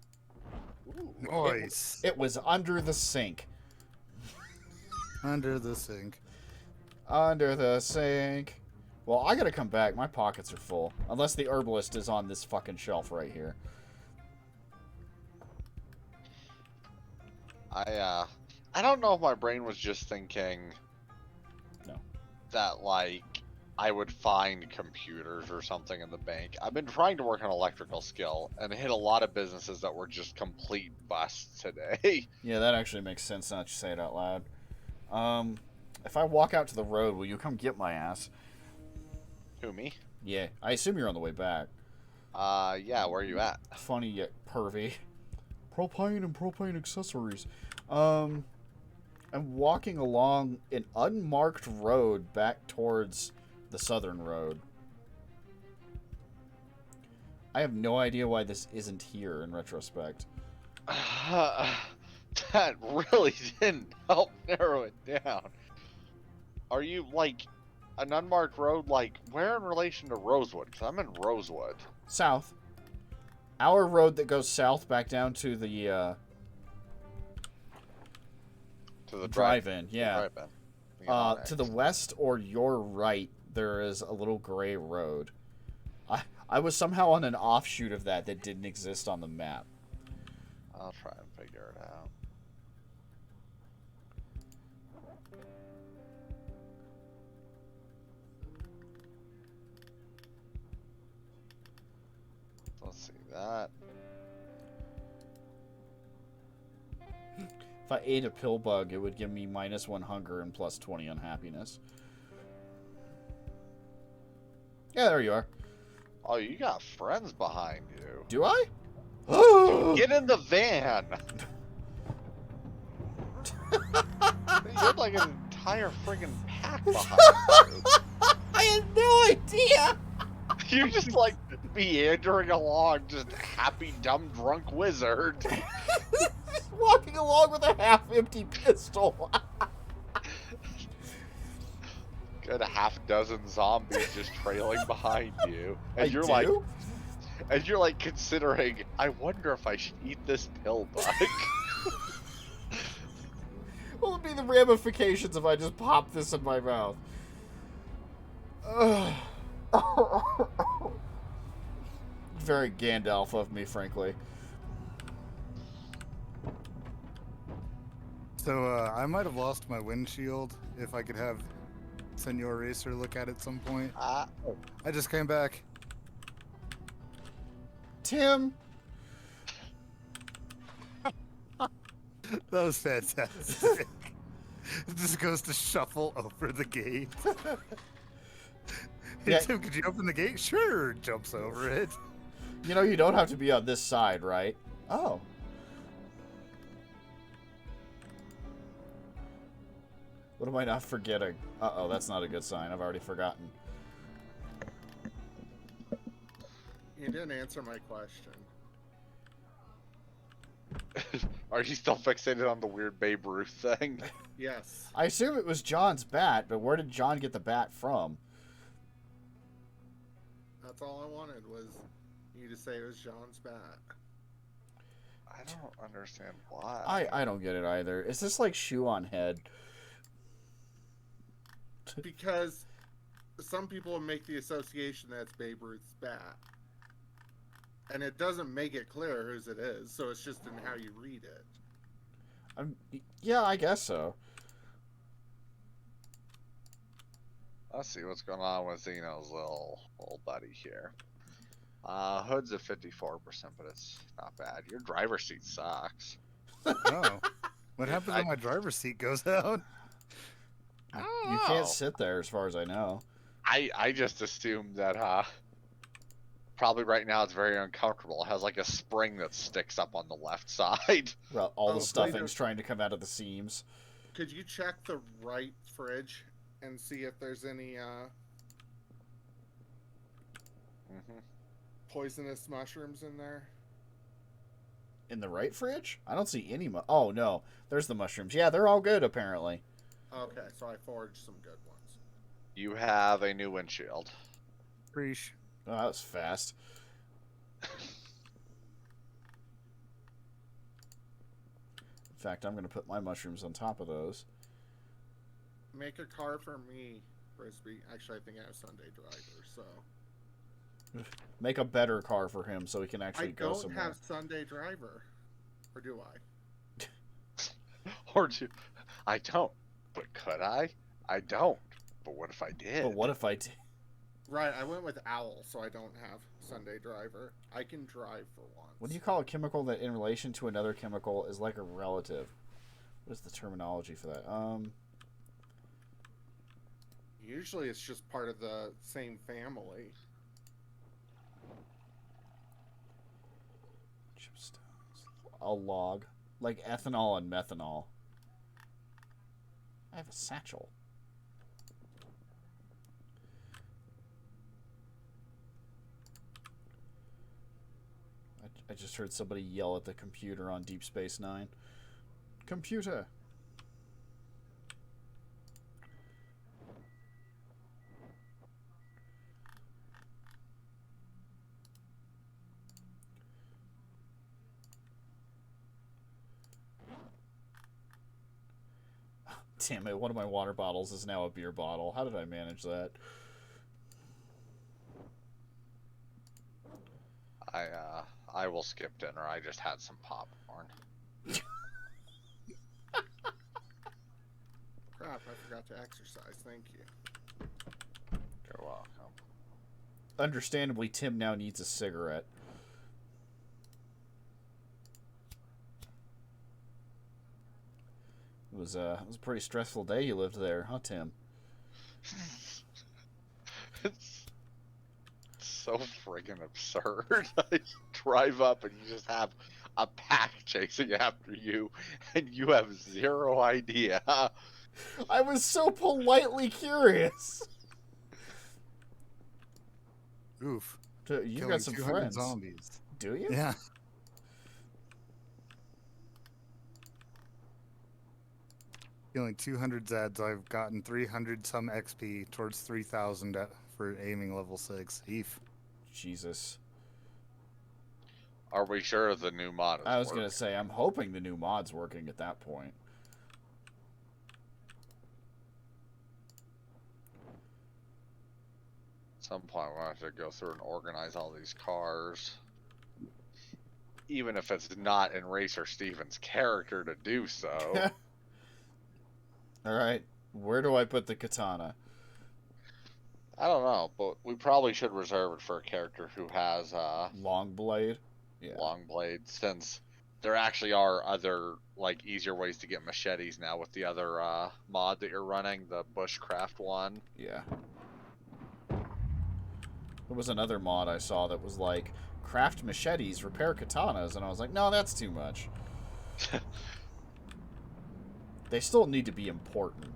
Nice. It was under the sink. Under the sink. Under the sink. Well, I gotta come back. My pockets are full. Unless the herbalist is on this fucking shelf right here. I don't know if my brain was just thinking No. that, like, I would find computers or something in the bank. I've been trying to work on electrical skill and hit a lot of businesses that were just complete busts today. Yeah, that actually makes sense now that you say it out loud. If I walk out to the road, will you come get my ass? Who, me? Yeah, I assume you're on the way back. Yeah, where are you at? Funny yet pervy. Propane and propane accessories. I'm walking along an unmarked road back towards the southern road. I have no idea why this isn't here in retrospect. That really didn't help narrow it down. Are you, like, an unmarked road, like, where in relation to Rosewood? Because I'm in Rosewood. South. Our road that goes south back down to the To the drive-in, yeah. Drive-in. To the west or your right, there is a little gray road. I was somehow on an offshoot of that didn't exist on the map. I'll try and figure it out. Let's see that. If I ate a pill bug, it would give me -1 hunger and +20 unhappiness. Yeah, there you are. Oh, you got friends behind you. Do I? Get in the van! You had like an entire friggin' pack behind you. I had no idea! You're just like meandering along, just happy, dumb, drunk wizard. Just walking along with a half-empty pistol. Got a half-dozen zombies just trailing behind you, and I do? you're like considering, I wonder if I should eat this pill bug. What would be the ramifications if I just popped this in my mouth? Very Gandalf of me, frankly. So, I might have lost my windshield. If I could have Senor Racer look at it some point. I just came back. Tim! That was fantastic. It just goes to shuffle over the gate. Hey, Yeah. Tim, could you open the gate? Sure, jumps over it. You know, you don't have to be on this side, right? Oh. What am I not forgetting? Uh-oh, that's not a good sign. I've already forgotten. You didn't answer my question. Are you still fixated on the weird Babe Ruth thing? Yes. I assume it was John's bat, but where did John get the bat from? That's all I wanted was you to say it was John's bat. I don't understand why. I don't get it either. Is this like shoe on head? Because some people make the association that it's Babe Ruth's bat. And it doesn't make it clear whose it is, so it's just in how you read it. Yeah, I guess so. Let's see what's going on with Zeno's little buddy here. Hood's at 54%, but it's not bad. Your driver's seat sucks. Oh. What happens when my driver's seat goes out? You can't sit there, as far as I know. I just assumed that probably right now it's very uncomfortable. It has like a spring that sticks up on the left side. Well, all the Oh, stuffing's trying to come out of the seams. Could you check the right fridge and see if there's any poisonous mushrooms in there? In the right fridge? I don't see any oh, no. There's the mushrooms. Yeah, they're all good, apparently. Okay, so I foraged some good ones. You have a new windshield. Preach. Oh, that was fast. In fact, I'm going to put my mushrooms on top of those. Make a car for me, Frisbee. Actually, I think I have Sunday Driver, so... Make a better car for him so he can actually go somewhere. I don't have Sunday Driver. Or do I? Or do I don't. But could I? I don't. But what if I did? But what if I did? Right, I went with Owl, so I don't have Sunday Driver. I can drive for once. What do you call a chemical that in relation to another chemical is like a relative? What is the terminology for that? Usually it's just part of the same family. A log. Like ethanol and methanol. I have a satchel. I just heard somebody yell at the computer on Deep Space Nine. Computer! Damn it, one of my water bottles is now a beer bottle. How did I manage that? I will skip dinner. I just had some popcorn. Crap, I forgot to exercise. Thank you. You're welcome. Understandably, Tim now needs a cigarette. It was a pretty stressful day you lived there, huh, Tim? It's so friggin' absurd. I drive up and you just have a pack chasing after you, and you have zero idea. I was so politely curious. Oof. You've Killing got some 200 friends. zombies. Do you? Yeah. Killing 200 Zeds, I've gotten 300 some XP towards 3,000 for aiming level 6. Eef. Jesus. Are we sure the new mod is I was working? going to say, I'm hoping the new mod's working at that point. At some point, we'll have to go through and organize all these cars. Even if it's not in Racer Steven's character to do so. Alright, where do I put the katana? I don't know, but we probably should reserve it for a character who has Long blade? Yeah. long blade, since there actually are other like easier ways to get machetes now with the other mod that you're running, the bushcraft one. Yeah. There was another mod I saw that was like, craft machetes, repair katanas, and I was like, no, that's too much. They still need to be important.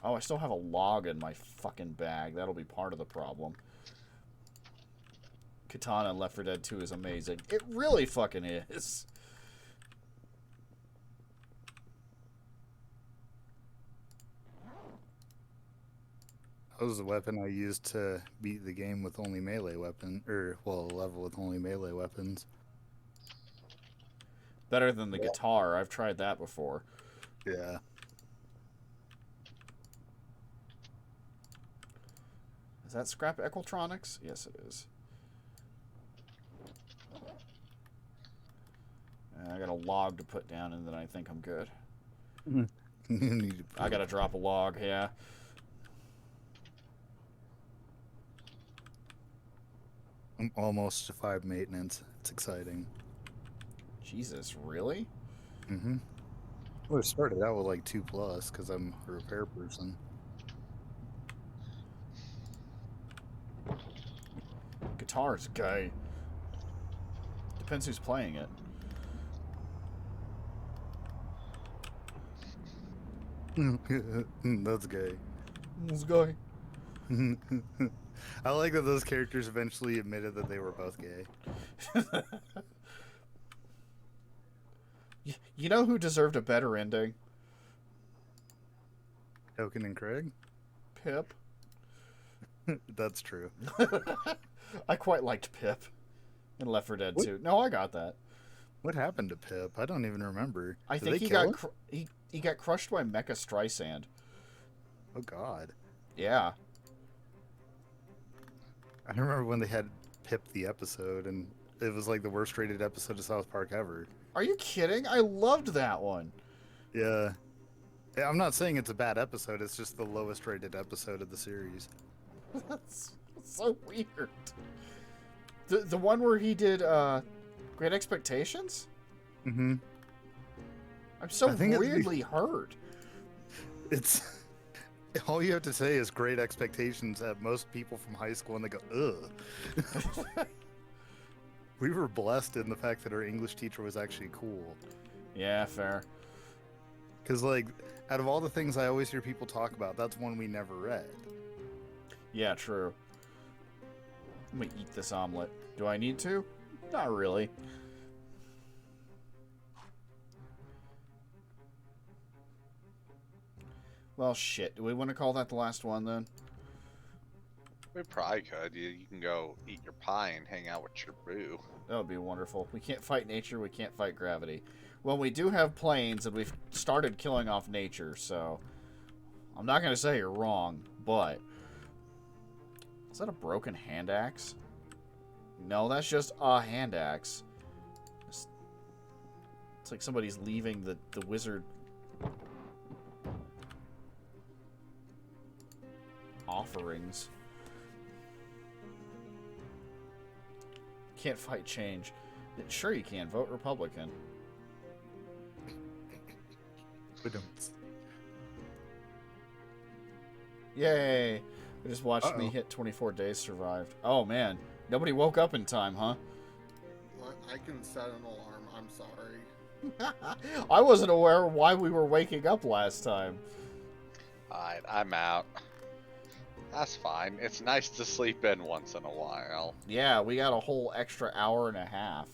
Oh, I still have a log in my fucking bag. That'll be part of the problem. Katana in Left 4 Dead 2 is amazing. It really fucking is. That was the weapon I used to beat the game with only melee weapon, or, well, a level with only melee weapons. Better than the guitar. I've tried that before. Yeah. Is that Scrap Equatronics? Yes, it is. I got a log to put down, and then I think I'm good. I gotta drop a log, yeah. I'm almost to 5 maintenance. It's exciting. Jesus, really? Mm-hmm. Well, I started out with like 2+ because I'm a repair person. Guitar's gay. Depends who's playing it. That's gay. This guy. I like that those characters eventually admitted that they were both gay. You know who deserved a better ending? Token and Craig? Pip. That's true. I quite liked Pip in Left 4 Dead 2. No, I got that. What happened to Pip? I don't even remember. I Did think they he kill got him? he got crushed by Mecha Streisand. Oh God. Yeah. I remember when they had Pip the episode, and it was like the worst rated episode of South Park ever. Are you kidding? I loved that one. Yeah. I'm not saying it's a bad episode, it's just the lowest rated episode of the series. That's so weird. The one where he did Great Expectations? Mm-hmm. I'm so I think it's weirdly hurt. It's all you have to say is Great Expectations at most people from high school, and they go, ugh. We were blessed in the fact that our English teacher was actually cool. Yeah, fair. Because, like, out of all the things I always hear people talk about, that's one we never read. Yeah, true. I'm gonna eat this omelet. Do I need to? Not really. Well, shit. Do we want to call that the last one, then? We probably could. You can go eat your pie and hang out with your boo. That would be wonderful. We can't fight nature, we can't fight gravity. Well, we do have planes, and we've started killing off nature, so... I'm not going to say you're wrong, but... Is that a broken hand axe? No, that's just a hand axe. It's like somebody's leaving the wizard... offerings. Can't fight change. Sure you can. Vote Republican. We don't. Yay! I just watched me hit 24 days survived. Oh man, nobody woke up in time, huh? I can set an alarm. I'm sorry. I wasn't aware why we were waking up last time. Alright, I'm out. That's fine. It's nice to sleep in once in a while. Yeah, we got a whole extra hour and a half.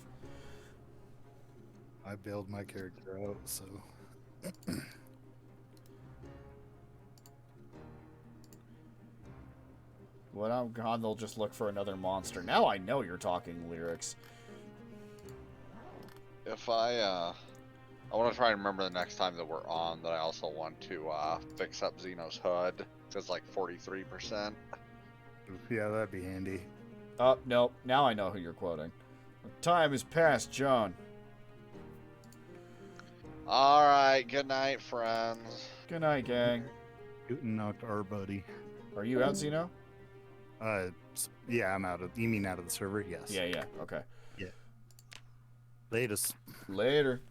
I bailed my character out, so... Well, oh god, they'll just look for another monster. Now I know you're talking lyrics. If I want to try and remember the next time that we're on that I also want to fix up Xeno's hood. It's like 43%. Yeah, that'd be handy. Oh, no. Now I know who you're quoting. Time has passed, John. Alright, good night, friends. Good night, gang. Shooting out our buddy. Are you out, Xeno? Yeah, I'm out of... You mean out of the server? Yes. Yeah, okay. Yeah. Latest. Later.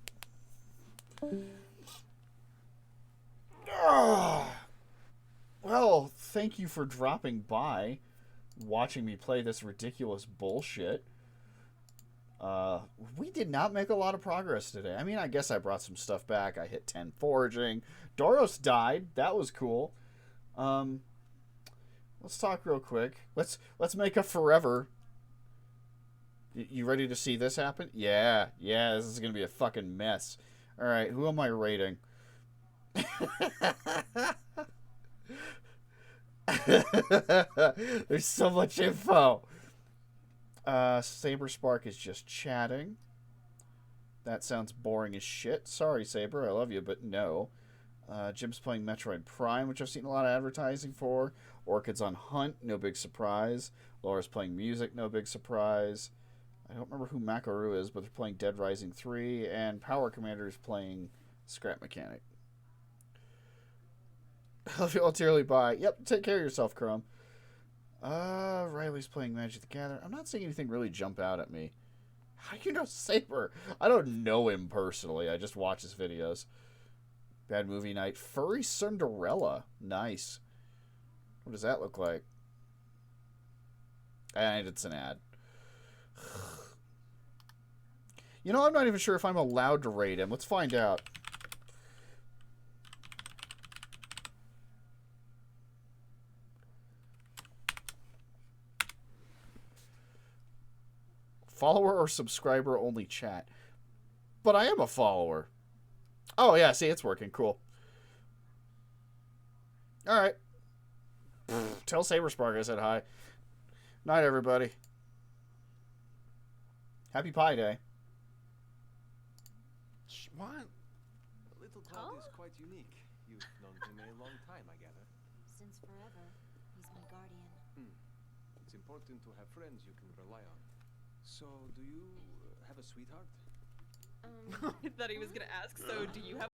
Well, thank you for dropping by, watching me play this ridiculous bullshit. We did not make a lot of progress today. I mean, I guess I brought some stuff back. I hit 10 foraging. Doros died. That was cool. Let's talk real quick. Let's make a forever. You ready to see this happen? Yeah, this is gonna be a fucking mess. All right, who am I rating? There's so much info. Saber Spark is just chatting. That sounds boring as shit. Sorry, Saber, I love you, but no. Jim's playing Metroid Prime, which I've seen a lot of advertising for. Orchid's on Hunt, no big surprise. Laura's playing music, no big surprise. I don't remember who Makaru is, but they're playing Dead Rising 3. And Power Commander is playing Scrap Mechanic. I'll dearly buy. Yep, take care of yourself, Chrome. Riley's playing Magic the Gathering. I'm not seeing anything really jump out at me. How do you know Saber? I don't know him personally. I just watch his videos. Bad Movie Night. Furry Cinderella. Nice. What does that look like? And it's an ad. You know, I'm not even sure if I'm allowed to rate him. Let's find out. Follower or subscriber only chat. But I am a follower. Oh, yeah, see, it's working. Cool. Alright. Tell Saberspark I said hi. Night, everybody. Happy Pie Day. What? The little dog is quite unique. You've known him a long time, I gather. Since forever. He's my guardian. It's important to have friends you can rely on. So, do you have a sweetheart? I thought he was gonna ask, so do you have